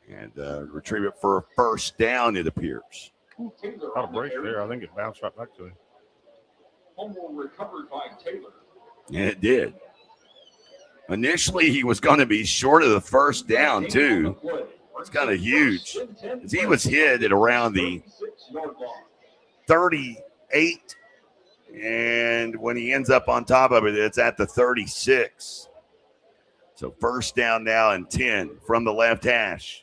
And retrieve it for a first down, it appears. Caught a break there. I think it bounced right back to him. Recovered by Taylor. And it did. Initially, he was going to be short of the first down, too. It's kind of huge. He was hit at around the 38, and when he ends up on top of it, it's at the 36. So first down now and 10 from the left hash.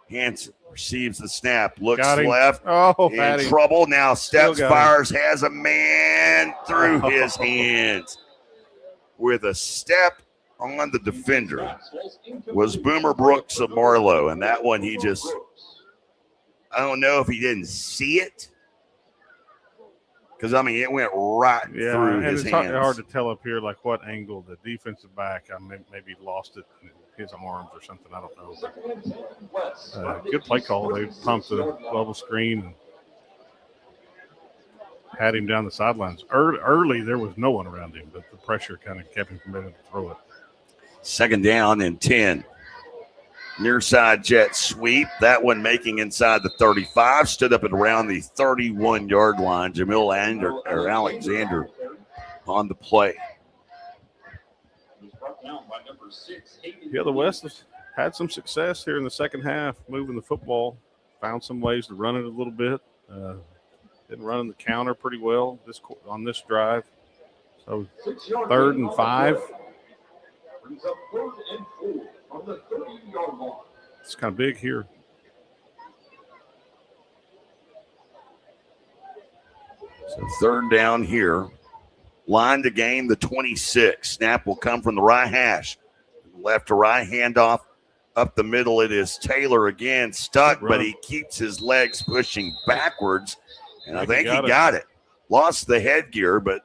Hanson receives the snap, looks left, in trouble. Now steps, fires, has a man through his hands. With a step on the defender was Boomer Brooks of Marlowe. And that one, he just, I don't know if he didn't see it. Because, I mean, it went right through his hands. It's hard to tell up here, like, what angle the defensive back, maybe lost it in his arms or something. I don't know. Good play call. They pumped the bubble screen and had him down the sidelines. Early, there was no one around him, but the pressure kind of kept him from being able to throw it. Second down and 10. Near side jet sweep. That one making inside the 35. Stood up at around the 31-yard line. Jamil Alexander on the play. Yeah, the West has had some success here in the second half, moving the football. Found some ways to run it a little bit. Been running the counter pretty well on this drive. So 3rd and 5. It's kind of big here. So 3rd down here. Line to gain the 26. Snap will come from the right hash. Left to right, handoff up the middle. It is Taylor again, stuck, but he keeps his legs pushing backwards, and I think he got it. Lost the headgear, but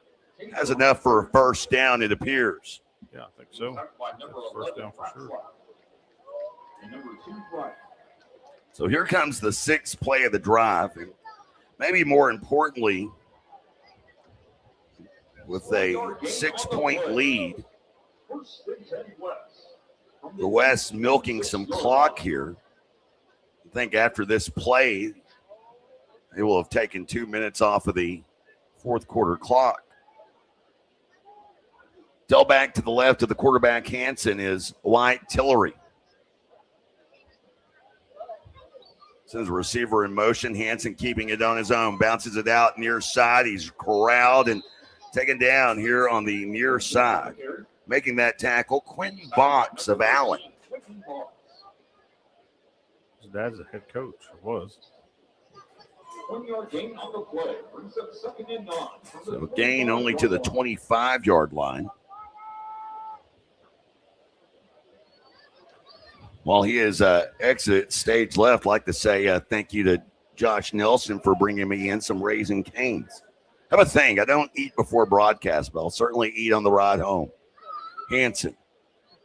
has enough for a first down, it appears. Yeah, I think so. That's first down for sure. So here comes the 6th play of the drive, and maybe more importantly, with a 6-point lead, the West milking some clock here. I think after this play, they will have taken 2 minutes off of the 4th quarter clock. Tailback to the left of the quarterback, Hansen, is White Tillery. Sends a receiver in motion. Hansen keeping it on his own. Bounces it out near side. He's corralled and taken down here on the near side. Making that tackle, Quentin Box of Allen. His dad's a head coach, or was. 1-yard gain on the play. Brings up 2nd and 9. So gain only to the 25-yard line. While he is exit stage left, I'd like to say thank you to Josh Nelson for bringing me in some Raising Cane's. Have a thing. I don't eat before broadcast, but I'll certainly eat on the ride home. Hansen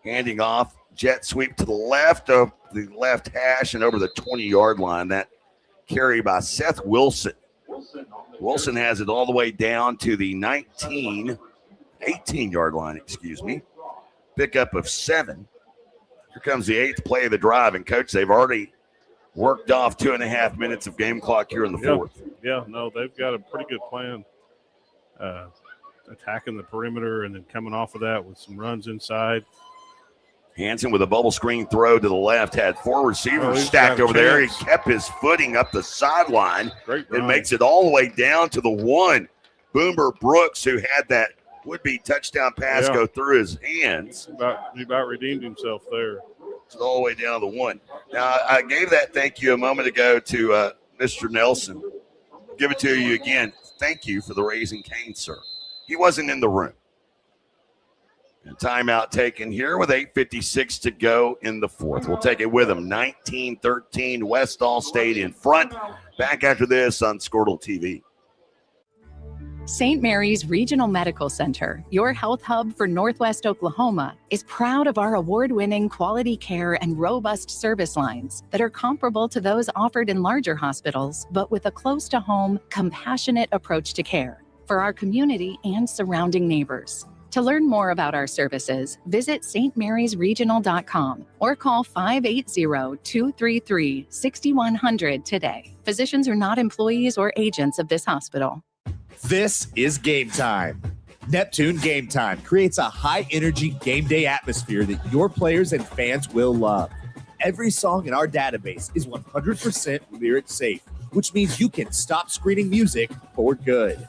handing off, jet sweep to the left of the left hash and over the 20-yard line. That carry by Seth Wilson. Wilson has it all the way down to the 18-yard line, excuse me. Pickup of 7. Here comes the 8th play of the drive. And, Coach, they've already worked off 2.5 minutes of game clock here in the 4th. Yeah, no, they've got a pretty good plan. Attacking the perimeter and then coming off of that with some runs inside. Hansen with a bubble screen throw to the left, had 4 receivers stacked over there. He kept his footing up the sideline. It makes it all the way down to the 1. Boomer Brooks, who had that would-be touchdown pass go through his hands. He about redeemed himself there. It's all the way down to the 1. Now, I gave that thank you a moment ago to Mr. Nelson. Give it to you again. Thank you for the Raising Cane, sir. He wasn't in the room. And timeout taken here with 8:56 to go in the 4th. We'll take it with him. 19-13, West All State in front. Back after this on Squirtle TV. St. Mary's Regional Medical Center, your health hub for Northwest Oklahoma, is proud of our award-winning quality care and robust service lines that are comparable to those offered in larger hospitals, but with a close-to-home, compassionate approach to care for our community and surrounding neighbors. To learn more about our services, visit stmarysregional.com or call 580-233-6100 today. Physicians are not employees or agents of this hospital. This is Game Time. Neptune Game Time creates a high-energy game day atmosphere that your players and fans will love. Every song in our database is 100% lyric safe, which means you can stop screening music for good.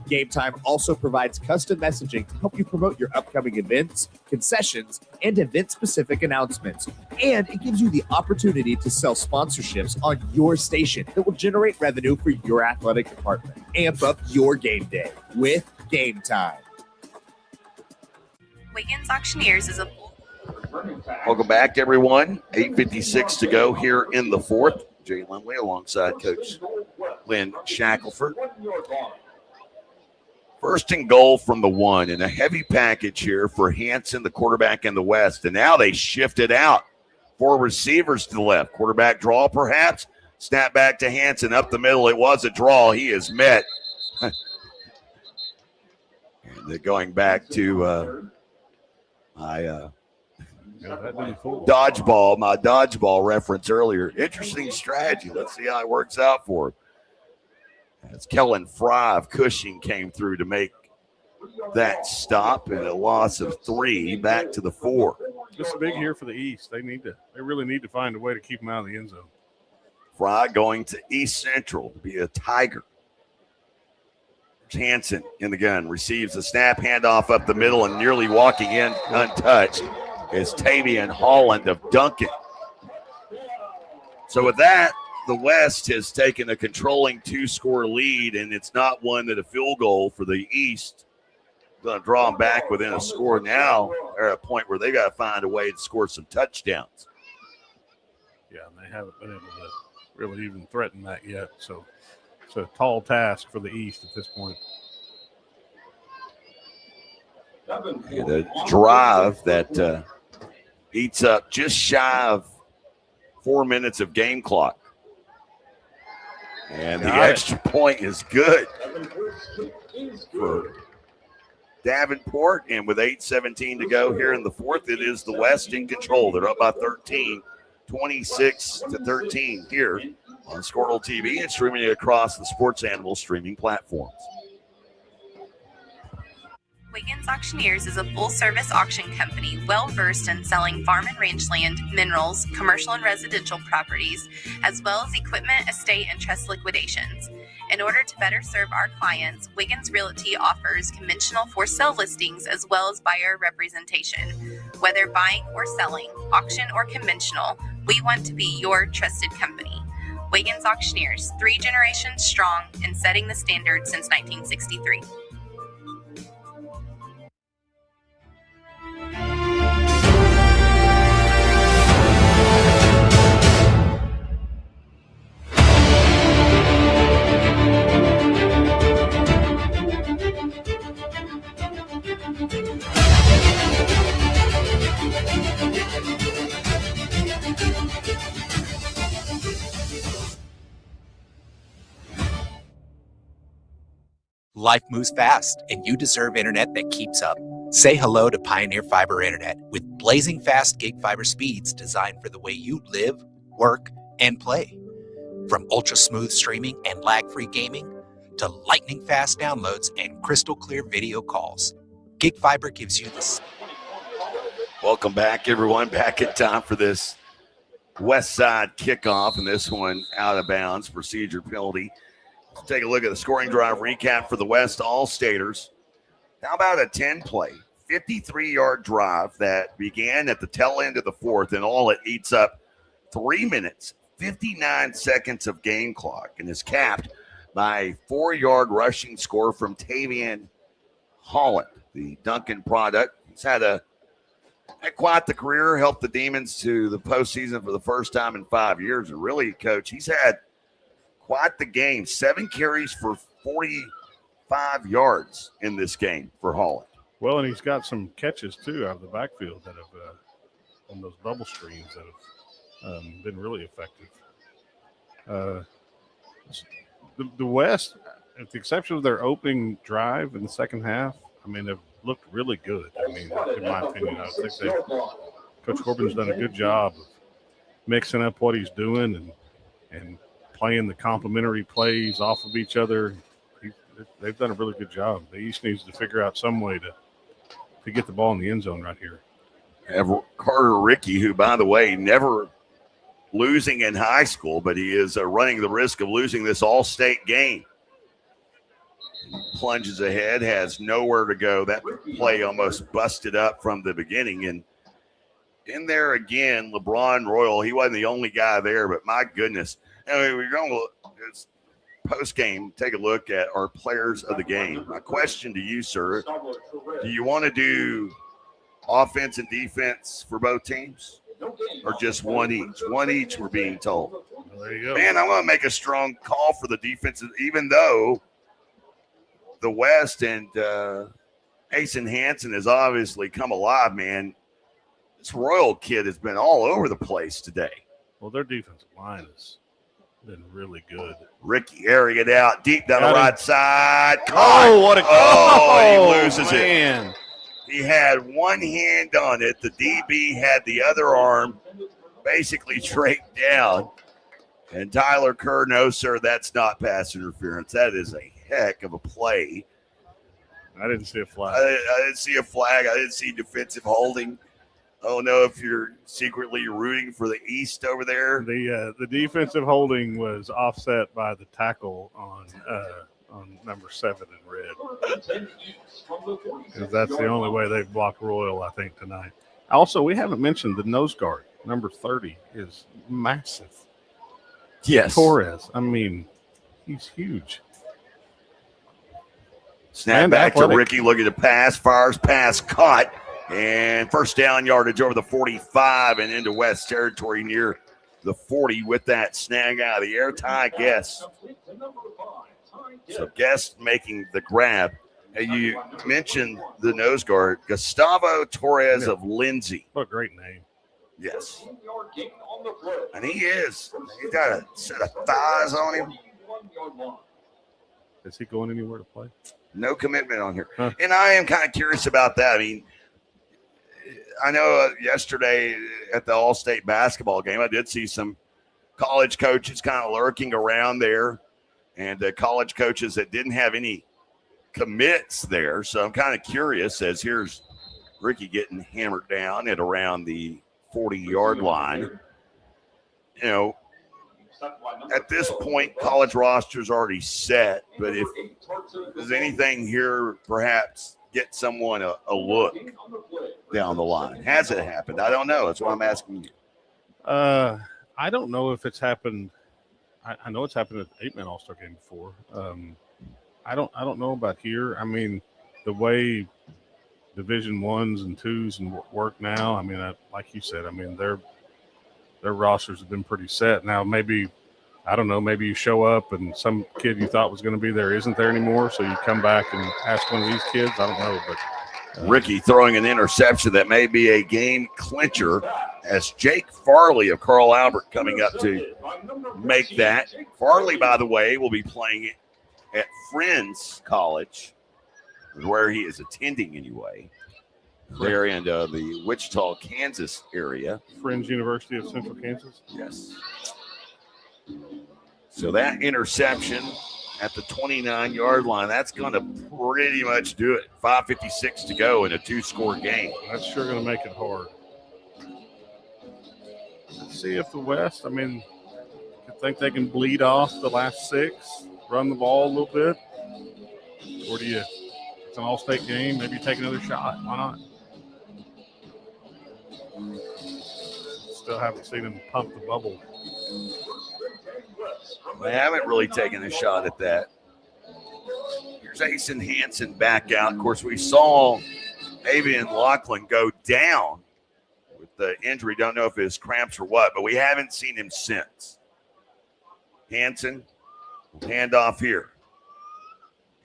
Game Time also provides custom messaging to help you promote your upcoming events, concessions, and event-specific announcements. And it gives you the opportunity to sell sponsorships on your station that will generate revenue for your athletic department. Amp up your game day with Game Time. Wiggins Auctioneers is a... Welcome back, everyone. 8:56 to go here in the 4th. Jay Lumley alongside Coach Lynn Shackelford. 1st and goal from the 1, and a heavy package here for Hansen, the quarterback in the West. And now they shift it out. 4 receivers to the left. Quarterback draw, perhaps. Snap back to Hansen up the middle. It was a draw. He is met. And they're going back to my dodgeball reference earlier. Interesting strategy. Let's see how it works out for him. As Kellen Fry of Cushing came through to make that stop, and a loss of 3 back to the 4. This is big here for the East. They really need to find a way to keep them out of the end zone. Fry going to East Central to be a Tiger. Hansen in the gun, receives the snap, handoff up the middle, and nearly walking in untouched is Tavian Holland of Duncan. So with that, the West has taken a controlling 2-score lead, and it's not one that a field goal for the East going to draw them back within a score. Now they're at a point where they got to find a way to score some touchdowns. Yeah, and they haven't been able to really even threaten that yet. So it's a tall task for the East at this point. And a drive that eats up just shy of 4 minutes of game clock. And the extra point is good for Davenport. And with 8:17 to go here in the fourth, it is the West in control. They're up by 13, 26-13 here on Squirtle TV and streaming across the Sports Animal streaming platforms. Wiggins Auctioneers is a full-service auction company well-versed in selling farm and range land, minerals, commercial and residential properties, as well as equipment, estate, and trust liquidations. In order to better serve our clients, Wiggins Realty offers conventional for-sale listings as well as buyer representation. Whether buying or selling, auction or conventional, we want to be your trusted company. Wiggins Auctioneers, 3 generations strong and setting the standard since 1963. Life moves fast, and you deserve internet that keeps up. Say hello to Pioneer Fiber Internet with blazing fast gig fiber speeds designed for the way you live, work, and play. From ultra-smooth streaming and lag-free gaming to lightning-fast downloads and crystal-clear video calls, Gig Fiber gives you this. Welcome back, everyone. Back in time for this West Side kickoff, and this one out of bounds, procedure penalty. Let's take a look at the scoring drive recap for the West All-Staters. How about a 10-play, 53-yard drive that began at the tail end of the fourth, and all it eats up 3 minutes, 59 seconds of game clock, and is capped by a 4-yard rushing score from Tavian Holland, the Duncan product. He's had quite the career, helped the Demons to the postseason for the first time in 5 years. And really, Coach, he's had quite the game. 7 carries for 45 yards in this game for Holland. Well, and he's got some catches, too, out of the backfield that have, on those bubble screens that have been really effective. The West, at the exception of their opening drive in the second half, I mean, they've looked really good. I mean, in my opinion, I think Coach Corbin's done a good job of mixing up what he's doing and playing the complementary plays off of each other. They've done a really good job. The East needs to figure out some way to get the ball in the end zone right here. Carter Rickey, who, by the way, never losing in high school, but he is running the risk of losing this all-state game. Plunges ahead, has nowhere to go. That play almost busted up from the beginning. And in there again, LeBron Royal, he wasn't the only guy there, but my goodness. Anyway, we're going to post-game take a look at our players of the game. My question to you, sir, do you want to do offense and defense for both teams or just one each? One each, we're being told. Well, there you go. Man, I want to make a strong call for the defense, even though the West and Asen Hansen has obviously come alive, man. This Royal kid has been all over the place today. Well, their defensive line has been really good. Ricky airing it out deep down the right side. Oh, what a goal. Oh, he loses man. it. He had one hand on it. The DB had the other arm basically draped down. And Tyler Kerr, no, sir, that's not pass interference. That is a heck of a play. I didn't see a flag. I didn't see a flag. I didn't see defensive holding. I don't know if you're secretly rooting for the East over there. The defensive holding was offset by the tackle on on number 7 in red. Because that's the only way they've blocked Royal, I think, tonight. Also, we haven't mentioned the nose guard. Number 30 is massive. Yes. Torres. I mean, he's huge. Snap back to Ricky, looking to pass, fires, pass, caught, and first down yardage over the 45 and into West territory near the 40 with that snag out of the air. Ty Guest. So Guest making the grab. And you mentioned the nose guard, Gustavo Torres of Lindsay. What a great name. Yes. And he is. He's got a set of thighs on him. Is he going anywhere to play? No commitment on here. Huh. And I am kind of curious about that. I mean, I know yesterday at the All-State basketball game, I did see some college coaches kind of lurking around there, and college coaches that didn't have any commits there. So I'm kind of curious as here's Ricky getting hammered down at around the 40-yard line. You know, at this point, college roster's already set, but if there's anything here, perhaps get someone a look down the line. Has it happened? I don't know. That's why I'm asking you. I don't know if it's happened. I know it's happened at the 8-man All-Star game before. I don't know about here. I mean, the way Division 1s and 2s and work now, I mean, like you said, I mean, their rosters have been pretty set. Now, maybe, I don't know, maybe you show up and some kid you thought was going to be there isn't there anymore, so you come back and ask one of these kids. I don't know, but Ricky throwing an interception that may be a game clincher as Jake Farley of Carl Albert coming up to make that. Farley, by the way, will be playing at Friends College, where he is attending anyway. There in the Wichita, Kansas area. Friends University of Central Kansas? Yes. So that interception at the 29-yard line, that's going to pretty much do it. 5:56 to go in a 2-score game. That's sure going to make it hard. Let's see if the West, I mean, you think they can bleed off the last 6, run the ball a little bit? Or do you, it's an all-state game, maybe take another shot. Why not? Still haven't seen him pump the bubble. They haven't really taken a shot at that. Here's Asen Hansen back out. Of course, we saw Avian Lachlan go down with the injury. Don't know if it's cramps or what, but we haven't seen him since. Hansen, handoff here.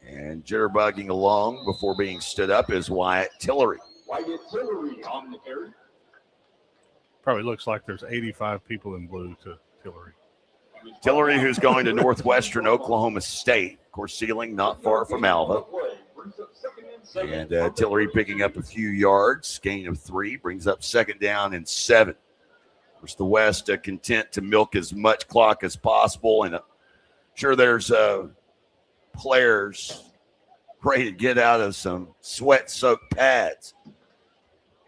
And jitterbugging along before being stood up is Wyatt Tillery. Wyatt Tillery on the carry. Probably looks like there's 85 people in blue to Tillery. Tillery, who's going to Northwestern Oklahoma State. Of course, Sealing not far from Alva. And Tillery picking up a few yards. Gain of 3 brings up 2nd down and 7. Of course, the West content to milk as much clock as possible. And sure, there's players ready to get out of some sweat-soaked pads.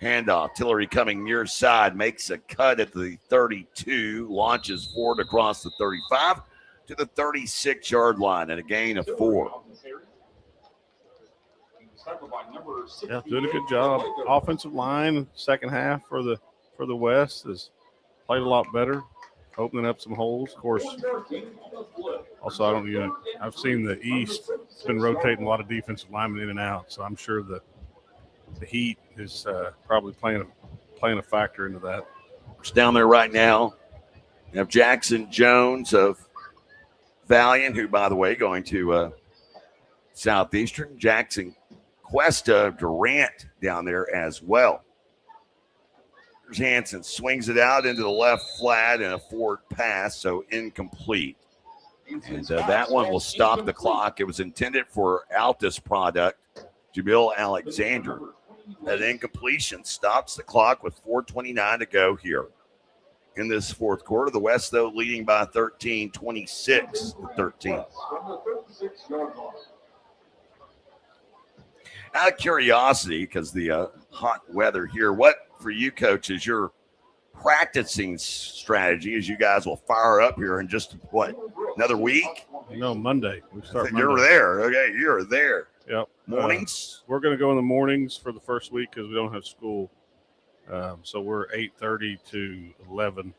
Handoff. Tillery coming near side, makes a cut at the 32, launches forward across the 35 to the 36-yard line and a gain of 4. Yeah, doing a good job. Offensive line, second half for the West has played a lot better, opening up some holes. Of course, also I've seen the East. It's been rotating a lot of defensive linemen in and out, so I'm sure the heat is probably playing a factor into that. It's down there right now. You have Jackson Jones of Valiant, who, by the way, going to Southeastern. Jackson Cuesta of Durant down there as well. Here's Hansen, swings it out into the left flat and a forward pass, so incomplete. And that one will stop the clock. It was intended for Altus product, Jamil Alexander. That incompletion stops the clock with 4:29 to go here in this fourth quarter. The West, though, leading by 13, 26-13. Out of curiosity, because the hot weather here, what for you, Coach, is your practicing strategy as you guys will fire up here in just, another week? No, Monday. We start Monday. You're there. Okay, you're there. Yep. Mornings? We're going to go in the mornings for the first week because we don't have school. So we're 8:30 to 11.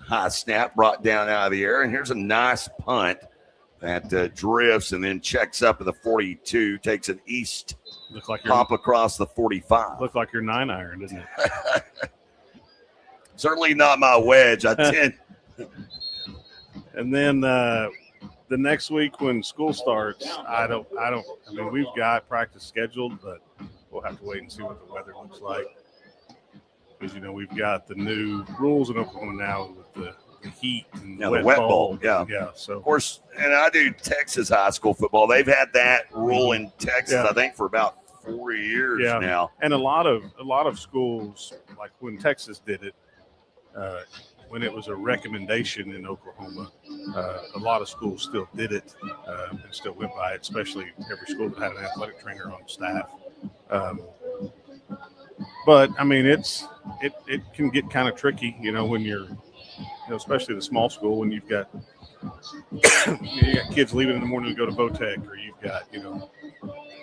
High snap brought down out of the air, and here's a nice punt that drifts and then checks up at the 42, takes an east pop across the 45. Looked like your 9-iron, didn't it? Certainly not my wedge. I tend. And then the next week when school starts, I mean, we've got practice scheduled, but we'll have to wait and see what the weather looks like. Because, we've got the new rules in Oklahoma now with the heat and the wet bowl. Yeah. So, of course, and I do Texas high school football. They've had that rule in Texas, I think, for about 4 years now. And a lot of schools, like when Texas did it, when it was a recommendation in Oklahoma, a lot of schools still did it and still went by it, especially every school that had an athletic trainer on staff. But I mean, it can get kind of tricky, when you're, especially the small school, when you've got kids leaving in the morning to go to Votech, or you've got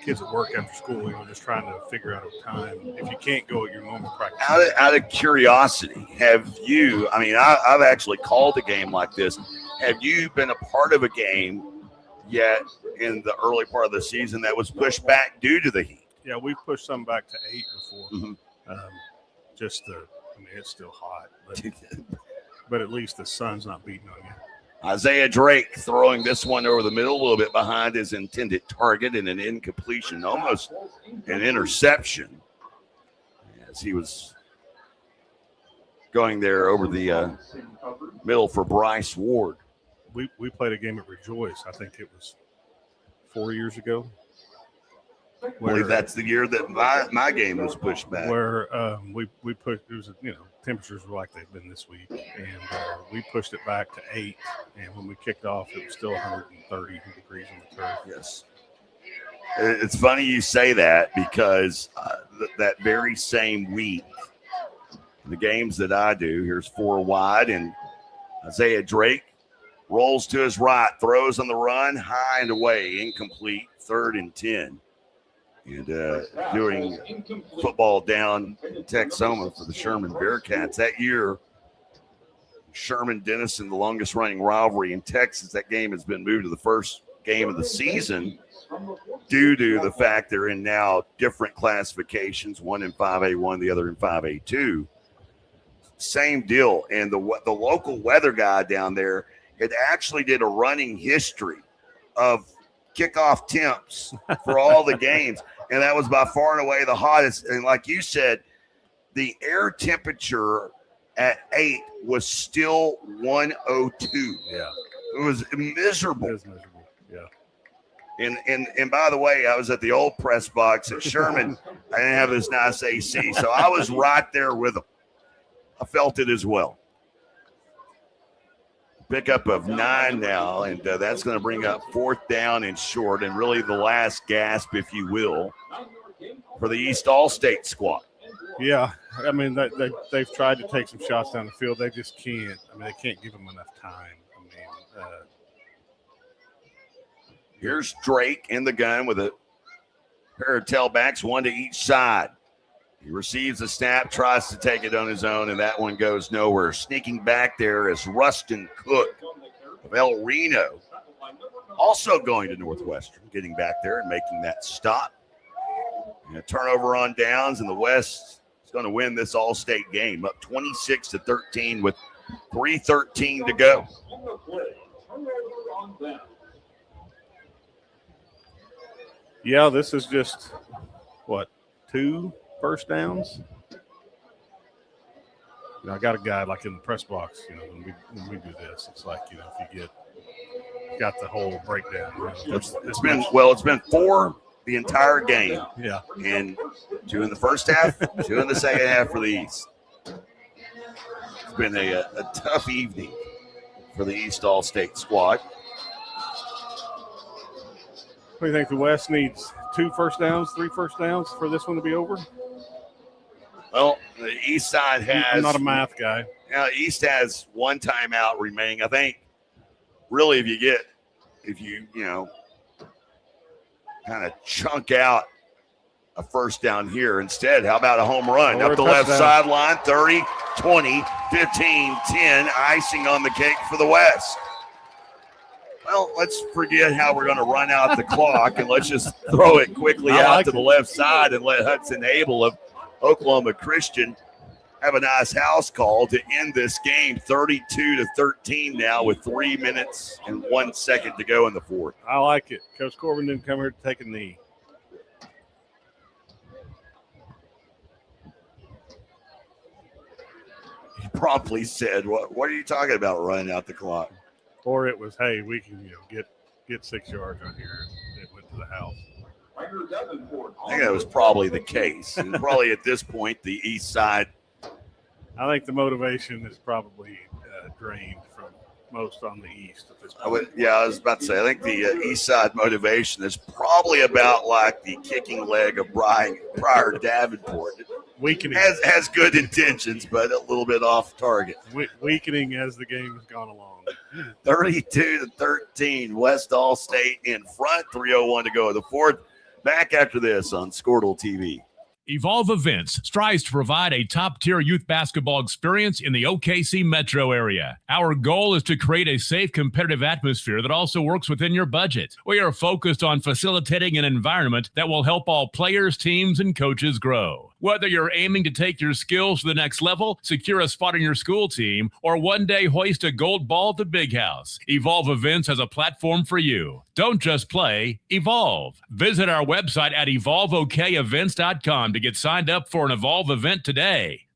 kids at work after school, just trying to figure out a time. If you can't go at your normal practice. Out of curiosity, have you? I mean, I've actually called a game like this. Have you been a part of a game yet in the early part of the season that was pushed back due to the heat? Yeah, we've pushed some back to 8 before. Mm-hmm. It's still hot, but at least the sun's not beating on you. Isaiah Drake throwing this one over the middle, a little bit behind his intended target, and an incompletion, almost an interception, as he was going there over the middle for Bryce Ward. We played a game at Rejoice. I think it was 4 years ago. I believe that's the year that my game was pushed back. Where we pushed, it was, temperatures were like they've been this week, and we pushed it back to 8. And when we kicked off, it was still 130 degrees on the turf. Yes. It's funny you say that because that very same week, the games that I do, here's 4 wide, and Isaiah Drake rolls to his right, throws on the run, high and away, incomplete, 3rd and 10. And doing football down in Texoma for the Sherman Bearcats. That year, Sherman-Denison, the longest-running rivalry in Texas, that game has been moved to the first game of the season due to the fact they're in now different classifications, one in 5A1, the other in 5A2. Same deal. And the local weather guy down there had actually did a running history of kickoff temps for all the games. And that was by far and away the hottest. And like you said, the air temperature at 8 was still 102. Yeah. It was miserable. It was miserable, yeah. And by the way, I was at the old press box at Sherman. I didn't have this nice AC, so I was right there with them. I felt it as well. Pickup of 9 now, and that's going to bring up 4th down and short, and really the last gasp, if you will, for the East All-State squad. Yeah, I mean, they've tried to take some shots down the field. They just can't. I mean, they can't give them enough time. I mean, here's Drake in the gun with a pair of tailbacks, one to each side. He receives the snap, tries to take it on his own, and that one goes nowhere. Sneaking back there is Rustin Cook of El Reno, also going to Northwestern, getting back there and making that stop. And a turnover on downs, and the West is going to win this All-State game, up 26-13 with 3:13 to go. Yeah, this is just, 2 first downs? I got a guy like in the press box, when we do this, it's like, if you got the whole breakdown. It's been 4 the entire game. Yeah. And 2 in the first half, 2 in the second half for the East. It's been a tough evening for the East All-State squad. What do you think the West needs? 2 first downs, 3 first downs for this one to be over? Well, the East side has. I'm not a math guy. East has 1 timeout remaining. I think really, if you kind of chunk out a first down here instead, how about a home run up the left sideline? 30, 20, 15, 10, icing on the cake for the West. Well, let's forget how we're going to run out the clock, and let's just throw it quickly out to the left side and let Hudson Abel of Oklahoma Christian have a nice house call to end this game. 32-13 now with 3 minutes and 1 second to go in the fourth. I like it. Coach Corbin didn't come here to take a knee. He promptly said, what are you talking about running out the clock? Or it was, hey, we can get 6 yards on here. It went to the house. I think that was probably the case. And probably at this point, the east side. I think the motivation is probably drained from most on the east at this point. I was about to say, I think the east side motivation is probably about like the kicking leg of Pryor Davenport. Weakening. Has good intentions, but a little bit off target. Weakening as the game has gone along. 32-13, West All State in front, 3:01 to go in the fourth. Back after this on Squirtle TV. Evolve Events strives to provide a top-tier youth basketball experience in the OKC metro area. Our goal is to create a safe, competitive atmosphere that also works within your budget. We are focused on facilitating an environment that will help all players, teams, and coaches grow. Whether you're aiming to take your skills to the next level, secure a spot on your school team, or one day hoist a gold ball at the Big House, Evolve Events has a platform for you. Don't just play, evolve. Visit our website at evolveokevents.com to get signed up for an Evolve event today.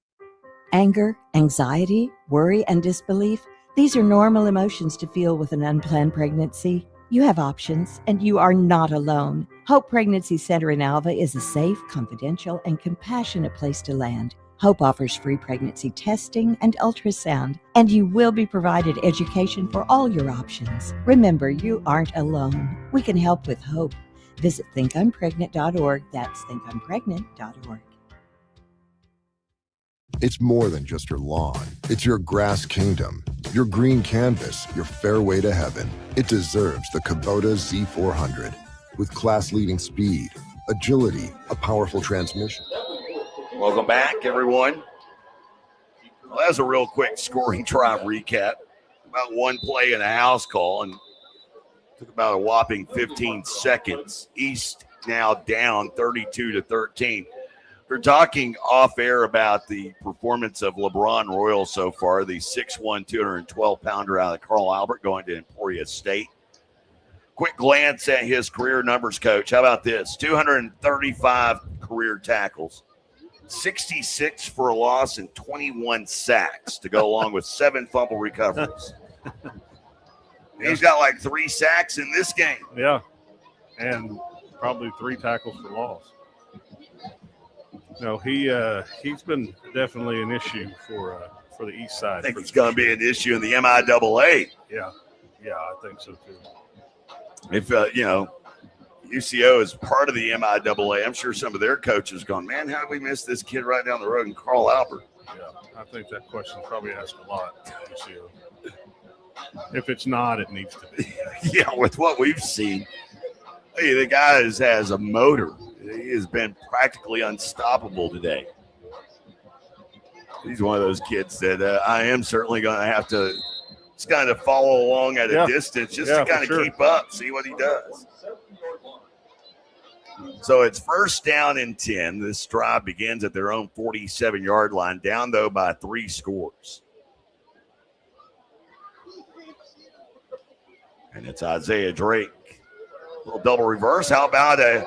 Anger, anxiety, worry, and disbelief, these are normal emotions to feel with an unplanned pregnancy. You have options, and you are not alone. Hope Pregnancy Center in Alva is a safe, confidential, and compassionate place to land. Hope offers free pregnancy testing and ultrasound, and you will be provided education for all your options. Remember, you aren't alone. We can help with hope. Visit thinkunpregnant.org. That's thinkunpregnant.org. It's more than just your lawn. It's your grass kingdom, your green canvas, your fairway to heaven. It deserves the Kubota Z400. With class-leading speed, agility, a powerful transmission. Welcome back, everyone. Well, that's a real quick scoring drive recap. About one play and a house call, and took about a whopping 15 seconds. East now down 32-13. We're talking off air about the performance of LeBron Royal so far, the 6'1", 212-pounder out of Carl Albert going to Emporia State. Quick glance at his career numbers, Coach. How about this? 235 career tackles, 66 for a loss, and 21 sacks to go along with 7 fumble recoveries. He's got like 3 sacks in this game. Yeah, and probably 3 tackles for loss. No, he's been definitely an issue for the east side. I think it's going to be an issue in the MIAA. Yeah, I think so too. If UCO is part of the MIAA, I'm sure some of their coaches gone, man, how did we miss this kid right down the road? And Carl Albert. Yeah, I think that question probably asked a lot. UCO. If it's not, it needs to be. Yeah, with what we've seen, hey, the guy has a motor. He has been practically unstoppable today. He's one of those kids that I am certainly going to have to just kind of follow along at a distance just to kind of keep up, see what he does. So it's first down and 10. This drive begins at their own 47-yard line, down, though, by 3 scores. And it's Isaiah Drake. Little double reverse. How about a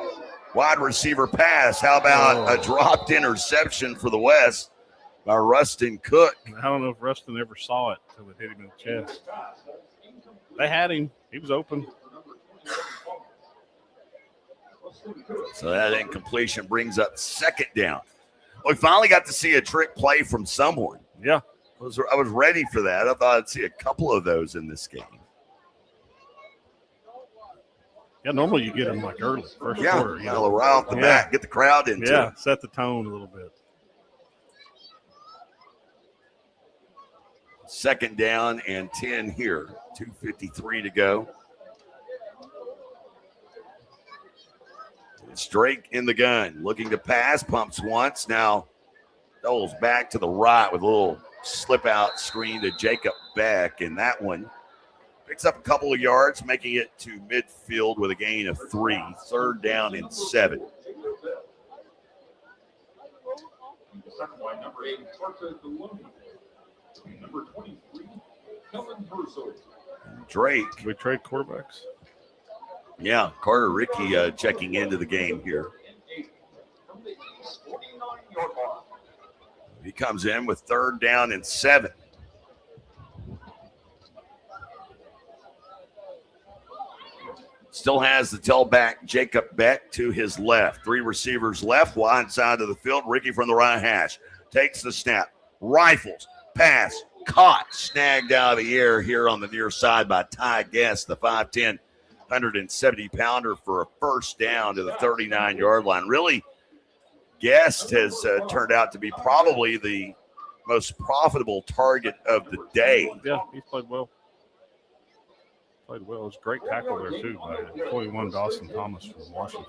wide receiver pass? How about a dropped interception for the West by Rustin Cook? I don't know if Rustin ever saw it until it hit him in the chest. They had him. He was open. So that incompletion brings up second down. We finally got to see a trick play from someone. Yeah. I was ready for that. I thought I'd see a couple of those in this game. Yeah, normally you get them like early, first quarter. Yeah, right off the bat, get the crowd into it. Yeah, set the tone a little bit. Second down and 10 here. 2:53 to go. It's Drake in the gun, looking to pass, pumps once, now doubles back to the right with a little slip out screen to Jacob Beck, and that one picks up a couple of yards, making it to midfield with a gain of 3. Third down and 7. Drake. We trade quarterbacks. Yeah, Carter Rickey checking into the game here. He comes in with third down and 7. Still has the tailback Jacob Beck to his left. 3 receivers left, wide side of the field. Rickey from the right hash takes the snap, rifles, pass, caught, snagged out of the air here on the near side by Ty Guest, the 5'10", 170-pounder for a first down to the 39-yard line. Really, Guest has turned out to be probably the most profitable target of the day. Yeah, he's played well. It was a great tackle there, too, by 21 Dawson Thomas from Washington.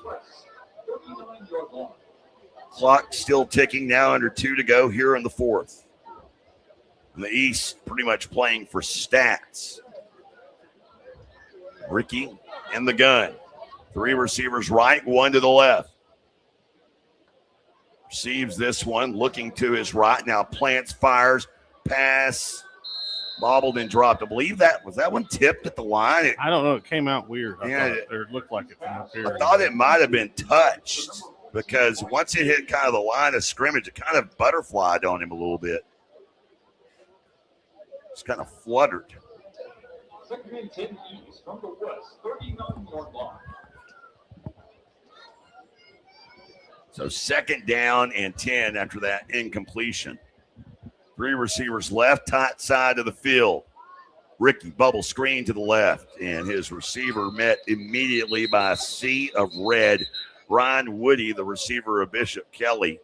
Clock still ticking, now under 2 to go here in the fourth. And the East pretty much playing for stats. Rickey in the gun. 3 receivers right, 1 to the left. Receives this one, looking to his right. Now plants, fires, pass, bobbled and dropped. I believe that was that one tipped at the line. I don't know. It came out weird. It looked like it from up here. I thought it might have been touched because once it hit kind of the line of scrimmage, it kind of butterflied on him a little bit. It's kind of fluttered. Second and 10 East from the west, 39-yard line. So second down and 10 after that incompletion. 3 receivers left, tight side of the field. Rickey bubble screen to the left, and his receiver met immediately by a sea of red. Ryan Woody, the receiver of Bishop Kelly,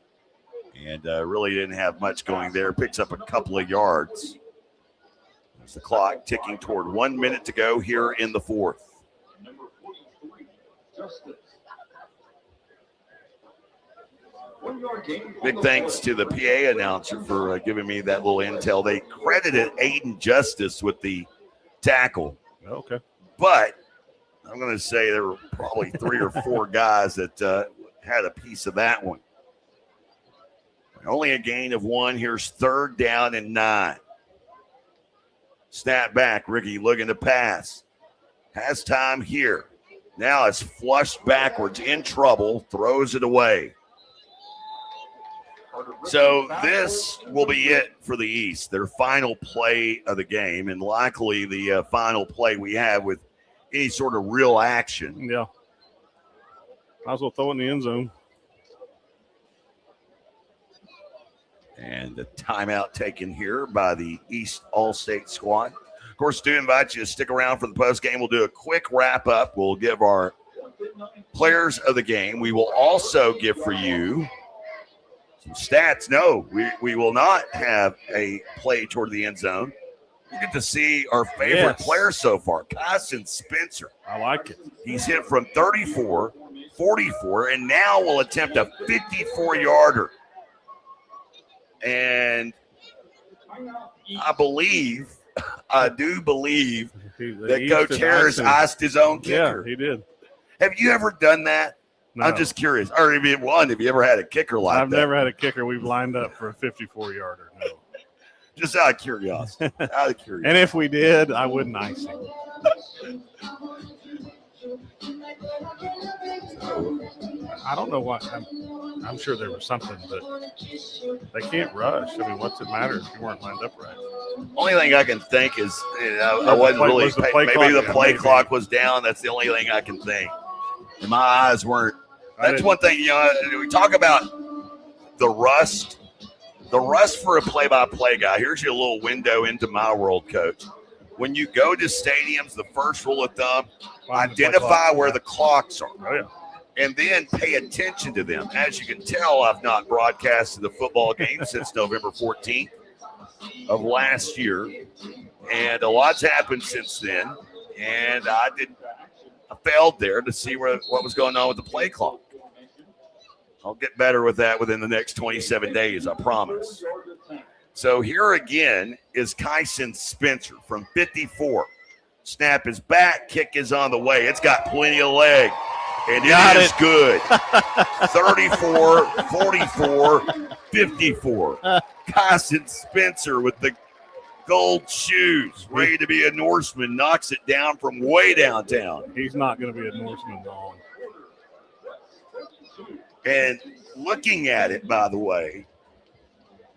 and really didn't have much going there. Picks up a couple of yards. There's the clock ticking toward 1 minute to go here in the fourth. Number 43, Justice. Big thanks to the PA announcer for giving me that little intel. They credited Aiden Justice with the tackle. Okay. But I'm going to say there were probably 3 or 4 guys that had a piece of that one. Only a gain of 1. Here's third down and 9. Snap back. Rickey looking to pass. Has time here. Now it's flushed backwards, in trouble, throws it away. So this will be it for the East, their final play of the game, and likely the final play we have with any sort of real action. Yeah. Might as well throw it in the end zone. And the timeout taken here by the East All-State squad. Of course, do invite you to stick around for the post game. We'll do a quick wrap-up. We'll give our players of the game. We will also give for you some stats. No, we will not have a play toward the end zone. You get to see our favorite player so far, Kyson Spencer. I like it. He's hit from 34, 44, and now will attempt a 54-yarder. And I do believe that Coach Harris iced his own kicker. Yeah, he did. Have you ever done that? No. I'm just curious. Or have you ever had a kicker like that? I've never had a kicker we've lined up for a 54-yarder. No. Just out of curiosity. And if we did, I wouldn't ice him. I don't know why. I'm sure there was something, but they can't rush. I mean, what's it matter if you weren't lined up right? Only thing I can think is I wasn't really. Maybe the play clock was down. That's the only thing I can think. And my eyes weren't. That's one thing. We talk about the rust. The rust for a play-by-play guy. Here's your little window into my world, Coach. When you go to stadiums, the first rule of thumb, identify where the clocks are. Oh, yeah. And then pay attention to them. As you can tell, I've not broadcasted the football game since November 14th. of last year, and a lot's happened since then. And I failed there to see what was going on with the play clock. I'll get better with that within the next 27 days, I promise. So here again is Kyson Spencer from 54. Snap is back, kick is on the way. It's got plenty of leg, and it is good. 34, 44, 54. Kyson Spencer with the gold shoes, ready to be a Norseman, knocks it down from way downtown. He's not going to be a Norseman long. And looking at it, by the way,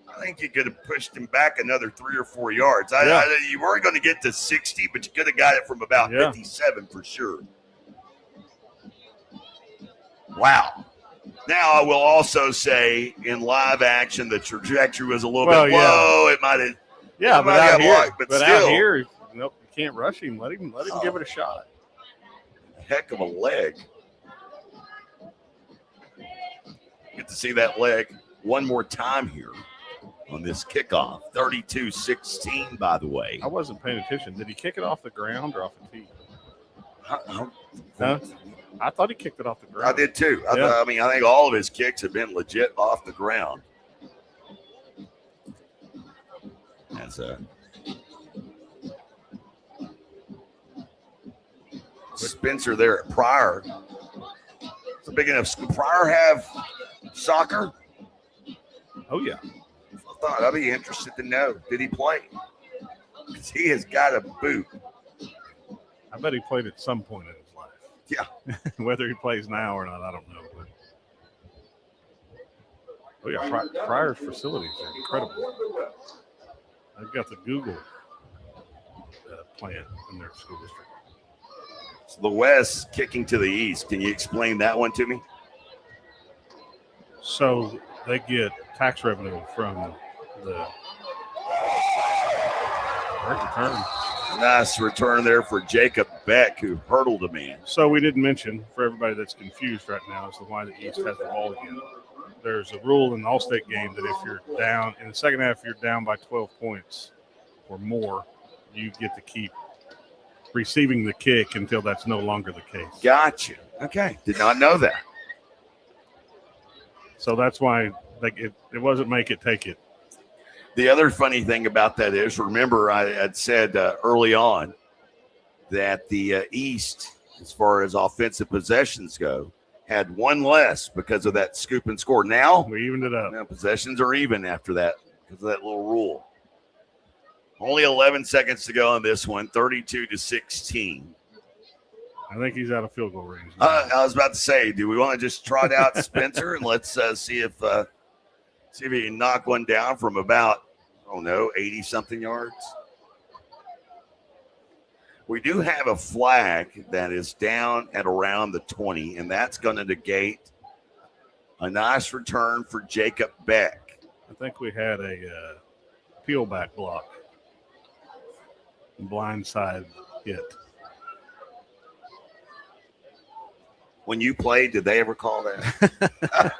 I think you could have pushed him back another 3 or 4 yards. You weren't going to get to 60, but you could have got it from about 57 for sure. Wow. Now, I will also say in live action, the trajectory was a little bit low. It might have. Yeah, but out still, here, nope, you can't rush him. Let him give it a shot. Heck of a leg. Get to see that leg one more time here on this kickoff. 32-16, by the way. I wasn't paying attention. Did he kick it off the ground or off the tee? I thought he kicked it off the ground. I did too. I think all of his kicks have been legit off the ground. That's Spencer there at Pryor. It's a big enough school. Pryor have soccer? Oh, yeah. I thought I'd be interested to know. Did he play? Because he has got a boot. I bet he played at some point in his life. Yeah. Whether he plays now or not, I don't know. But oh, yeah, Pryor's facilities are incredible. They've got the Google plant in their school district. So the West kicking to the east. Can you explain that one to me? So they get tax revenue from the return. Nice return there for Jacob Beck, who hurdled a man. So we didn't mention, for everybody that's confused right now, as to why the East has the ball again. There's a rule in the All-State game that if you're down, in the second half, if you're down by 12 points or more, you get to keep receiving the kick until that's no longer the case. Gotcha. Okay. Did not know that. So that's why it wasn't make it, take it. The other funny thing about that is, remember I had said early on that the East, as far as offensive possessions go, had one less because of that scoop and score. Now we evened it up. Now possessions are even after that because of that little rule. Only 11 seconds to go on this one, 32-16. I think he's out of field goal range. I was about to say, do we want to just trot out Spencer and let's see if he can knock one down from about, 80-something yards? We do have a flag that is down at around the 20, and that's going to negate a nice return for Jacob Beck. I think we had a peel back block. Blindside hit. When you played, did they ever call that?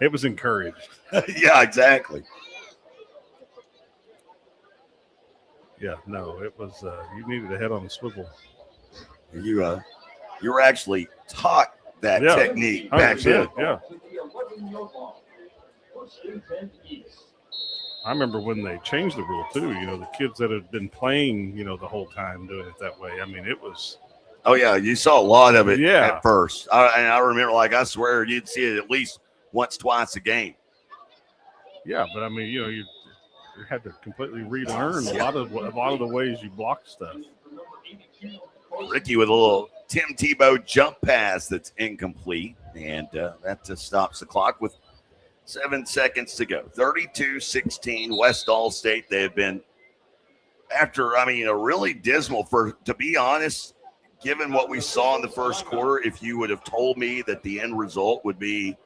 It was encouraged. Yeah, exactly. Yeah, no, it was. You needed a head on the swivel. You were actually taught that technique back then. Yeah. I remember when they changed the rule too. The kids that had been playing, the whole time doing it that way. I mean, it was. Oh yeah, you saw a lot of it at first. I remember, I swear, you'd see it at least once, twice a game. Yeah, but I mean, you had to completely relearn a lot of the ways you block stuff. Ricky with a little Tim Tebow jump pass that's incomplete, and that just stops the clock with 7 seconds to go. 32-16, West All State. They have been after, a really dismal to be honest, given what we saw in the first quarter. If you would have told me that the end result would be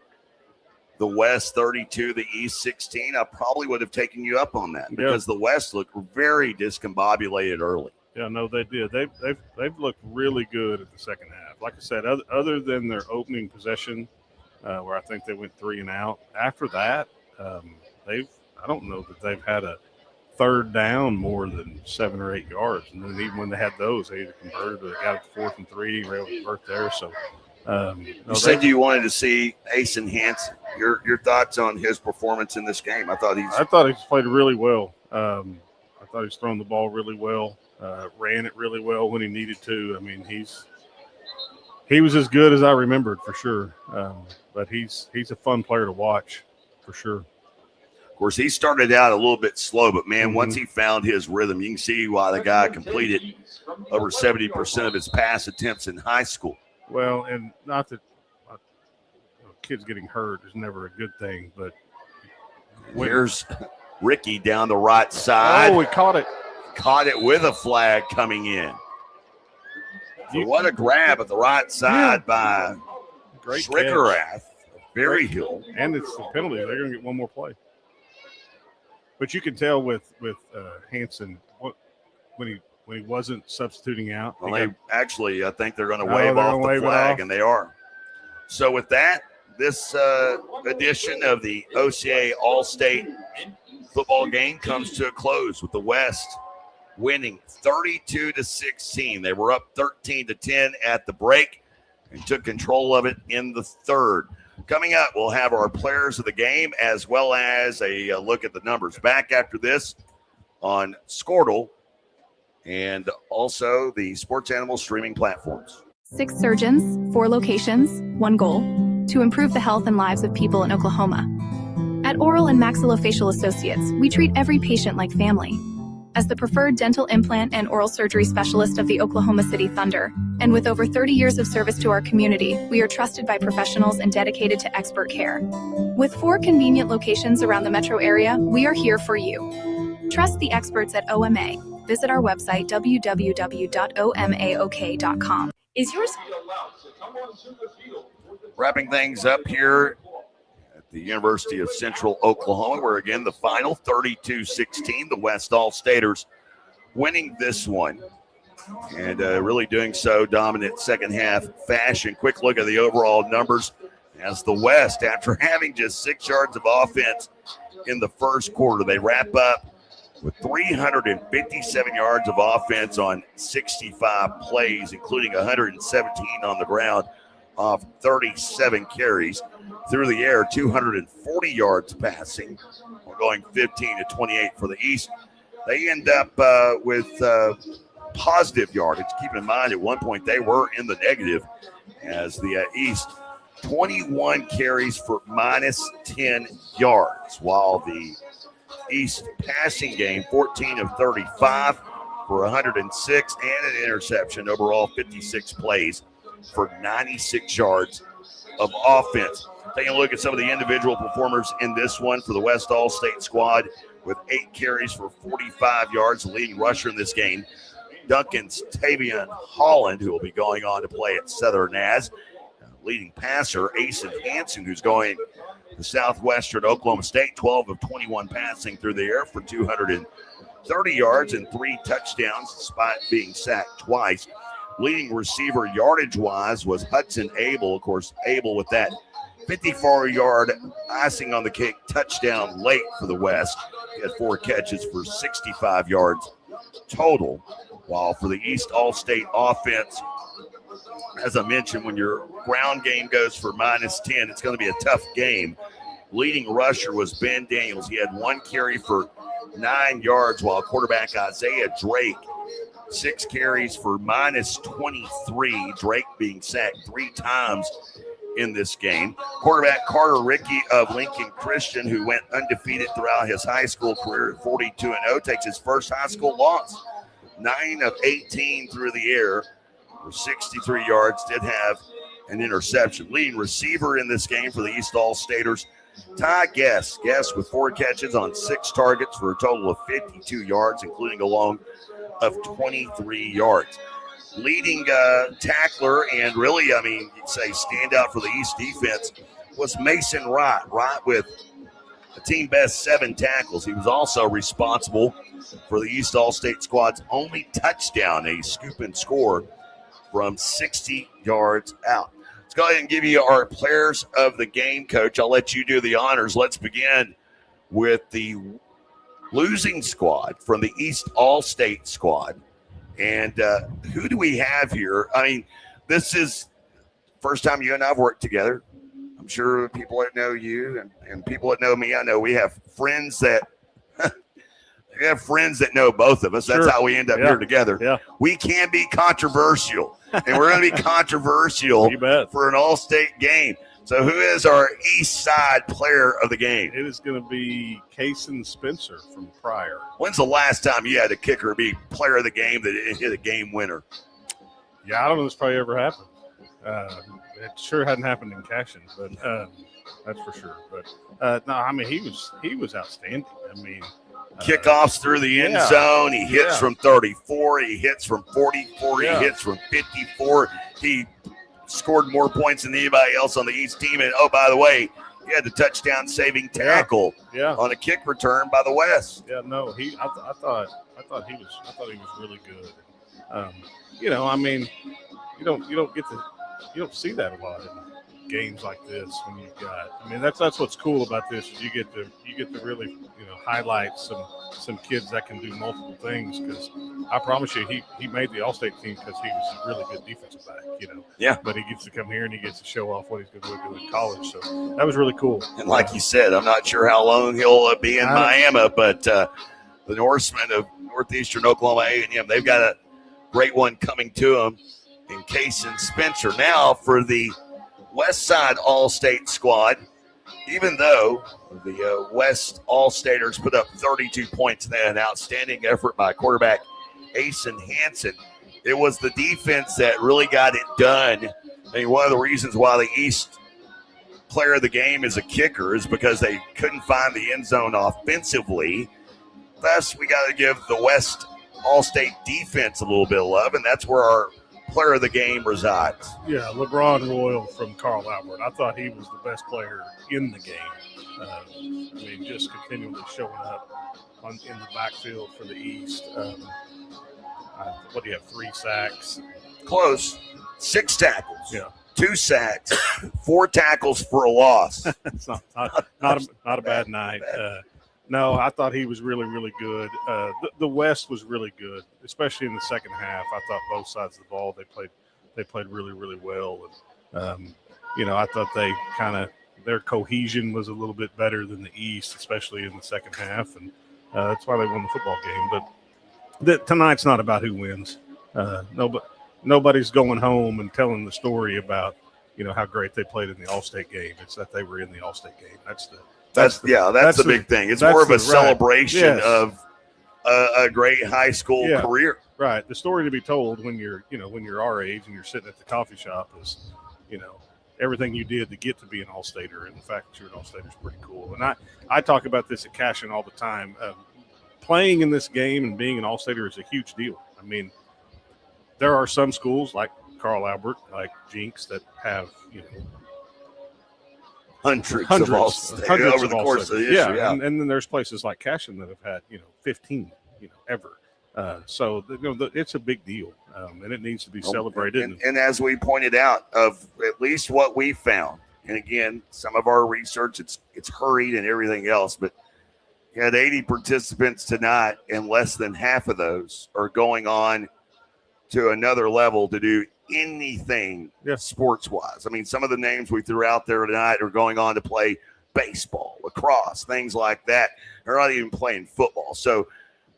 the West 32, the East 16, I probably would have taken you up on that because the West looked very discombobulated early. Yeah, no, they did. They've looked really good at the second half. Like I said, other than their opening possession, where I think they went 3 and out. After that, I don't know that they've had a third down more than 7 or 8 yards. And then even when they had those, they either converted or they got it to 4th and 3 and were able to convert there. So you said you wanted to see Asen Hansen. Your thoughts on his performance in this game? I thought he played really well. I thought he's thrown the ball really well, ran it really well when he needed to. I mean, he was as good as I remembered for sure. But he's a fun player to watch for sure. Of course, he started out a little bit slow, but man, once he found his rhythm, you can see why the guy completed over 70% of his pass attempts in high school. Well, and not that kids getting hurt is never a good thing, but here's Ricky down the right side. Oh, he caught it. Caught it with a flag coming in. So what a grab at the right side by Schrickerath, Berryhill. And it's the penalty. They're going to get one more play. But you can tell with Hansen when he wasn't substituting out. Well, I think they're going to wave off the flag, and they are. So with that, this edition of the OCA All State Football game comes to a close with the West winning 32-16. They were up 13-10 at the break and took control of it in the third. Coming up, we'll have our players of the game as well as a look at the numbers. Back after this on Squirtle and also the Sports Animal streaming platforms. 6 surgeons, 4 locations, 1 goal: to improve the health and lives of people in Oklahoma. At Oral and Maxillofacial Associates, we treat every patient like family. As the preferred dental implant and oral surgery specialist of the Oklahoma City Thunder, and with over 30 years of service to our community, we are trusted by professionals and dedicated to expert care. With 4 convenient locations around the metro area, we are here for you. Trust the experts at OMA. Visit our website, www.omaok.com. Is yours? Wrapping things up here at the University of Central Oklahoma, where again the final 32-16, the West All-Staters winning this one and really doing so dominant second half fashion. Quick look at the overall numbers as the West, after having just 6 yards of offense in the first quarter, they wrap up with 357 yards of offense on 65 plays, including 117 on the ground off 37 carries. Through the air, 240 yards passing. We're going 15-28 for the East. They end up with positive yardage. Keep in mind, at one point they were in the negative as the East 21 carries for minus 10 yards, while the East passing game, 14 of 35 for 106 and an interception. Overall, 56 plays for 96 yards of offense. Taking a look at some of the individual performers in this one for the West All-State squad with 8 carries for 45 yards. The leading rusher in this game, Duncan's Tavion Holland, who will be going on to play at Southern As. Leading passer, Asen Hansen, who's going to Southwestern Oklahoma State, 12 of 21 passing through the air for 230 yards and 3 touchdowns, despite being sacked twice. Leading receiver yardage-wise was Hudson Abel. Of course, Abel with that 54-yard icing on the cake touchdown late for the West. He had 4 catches for 65 yards total, while for the East All-State offense, as I mentioned, when your ground game goes for minus 10, it's going to be a tough game. Leading rusher was Ben Daniels. He had 1 carry for 9 yards, while quarterback Isaiah Drake, 6 carries for minus 23. Drake being sacked 3 times in this game. Quarterback Carter Rickey of Lincoln Christian, who went undefeated throughout his high school career at 42-0, takes his first high school loss. 9 of 18 through the air for 63 yards, did have an interception. Leading receiver in this game for the East All-Staters, Ty Guess. Guess with 4 catches on 6 targets for a total of 52 yards, including a long of 23 yards. Leading tackler and really, you'd say standout for the East defense was Mason Wright. Wright with a team best 7 tackles. He was also responsible for the East All-State squad's only touchdown, a scoop and score from 60 yards out. Let's go ahead and give you our players of the game, Coach. I'll let you do the honors. Let's begin with the losing squad from the East All-State squad. And who do we have here? I mean, this is first time you and I have worked together. I'm sure people that know you and people that know me, I know we have friends that know both of us. That's how we end up here together. Yeah. We can be controversial, and we're going to be controversial for an all-state game. So who is our East Side player of the game? It is going to be Kason Spencer from Pryor. When's the last time you had a kicker be player of the game that hit a game winner? Yeah, I don't know if this probably ever happened. It sure hadn't happened in Cashion, but that's for sure. But no, I mean he was outstanding. I mean, kickoffs through the end zone. He hits from 34. He hits from 44. He hits from 54. He scored more points than anybody else on the East team. And oh, by the way, he had the touchdown saving tackle on a kick return by the West. Yeah, no, I thought he was really good. You know, I mean, you don't see that a lot in games like this when you've got. I mean, that's what's cool about this is you get to really highlight some kids that can do multiple things. Because I promise you, he made the All-State team because he was a really good defensive back. Yeah. But he gets to come here and he gets to show off what he's going to do in college. So that was really cool. And like you said, I'm not sure how long he'll be in Miami, but the Norsemen of Northeastern Oklahoma A&M, they've got a great one coming to them in Kason Spencer. Now for the West Side All-State squad, even though the West All-Staters put up 32 points in an outstanding effort by quarterback Asen Hansen, it was the defense that really got it done. I mean, one of the reasons why the East player of the game is a kicker is because they couldn't find the end zone offensively. Thus, we got to give the West All-State defense a little bit of love, and that's where our player of the game resides. Yeah, LeBron Royal from Carl Albert. I thought he was the best player in the game. I mean, just continually showing up in the backfield for the East. What do you have, 3 sacks? Close. 6 tackles. Yeah. 2 sacks. 4 tackles for a loss. It's not a bad night. No, I thought he was really, really good. The West was really good, especially in the second half. I thought both sides of the ball they played really, really well. And I thought their cohesion was a little bit better than the East, especially in the second half, and that's why they won the football game. But tonight's not about who wins. Nobody's going home and telling the story about how great they played in the All-State game. It's that they were in the All-State game. That's the big thing. It's more of a celebration of a great high school career. Right. The story to be told when you're our age and you're sitting at the coffee shop is, everything you did to get to be an All-Stater, and the fact that you're an All-Stater is pretty cool. And I talk about this at Cashion all the time. Playing in this game and being an All-Stater is a huge deal. I mean, there are some schools like Carl Albert, like Jinx, that have hundreds of All-State over the course of the issue. Yeah. And then there's places like Cashion that have had 15 ever. So it's a big deal, and it needs to be celebrated. And as we pointed out, of at least what we found, and again, some of our research, it's hurried and everything else, but you had 80 participants tonight, and less than half of those are going on to another level to do anything sports-wise. I mean, some of the names we threw out there tonight are going on to play baseball, lacrosse, things like that. They're not even playing football. So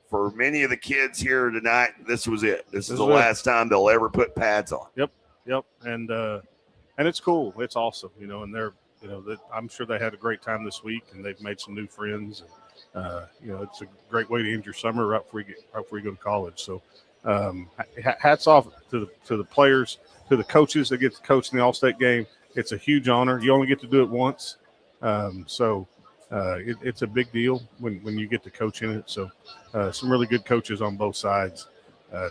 for many of the kids here tonight, this was it. This is the last time they'll ever put pads on. Yep. And it's cool. It's awesome, and they're, I'm sure they had a great time this week, and they've made some new friends. And, it's a great way to end your summer right before you go to college. So hats off to the players, to the coaches that get to coach in the All-State game. It's a huge honor. You only get to do it once. It's a big deal when you get to coach in it. So some really good coaches on both sides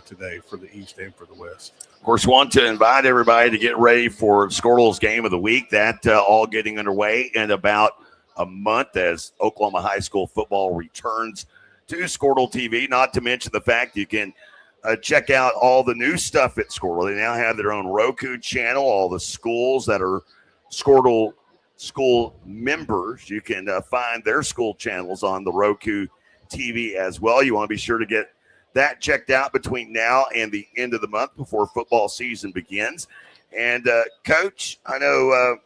today for the East and for the West. Of course, want to invite everybody to get ready for Squirtle's Game of the Week. That all getting underway in about a month as Oklahoma high school football returns to Squirtle TV. Not to mention the fact you can check out all the new stuff at Squirtle. They now have their own Roku channel. All the schools that are Squirtle school members, you can find their school channels on the Roku TV as well. You want to be sure to get that checked out between now and the end of the month before football season begins. And, Coach, I know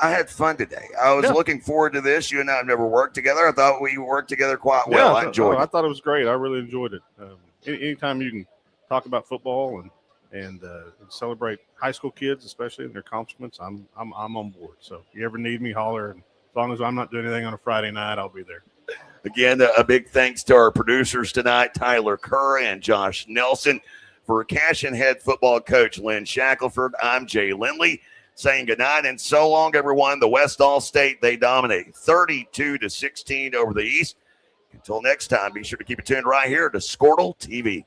I had fun today. I was looking forward to this. You and I have never worked together. I thought we worked together quite well. I enjoyed it. I thought it was great. I really enjoyed it. Anytime you can talk about football and celebrate high school kids, especially in their accomplishments, I'm on board. So if you ever need me, holler. And as long as I'm not doing anything on a Friday night, I'll be there. Again, a big thanks to our producers tonight, Tyler Kerr and Josh Nelson. For Cash and Head football coach Lynn Shackelford, I'm Jay Lindley, saying goodnight and so long, everyone. The West All-State, they dominate 32-16 over the East. Until next time, be sure to keep it tuned right here to Squirtle TV.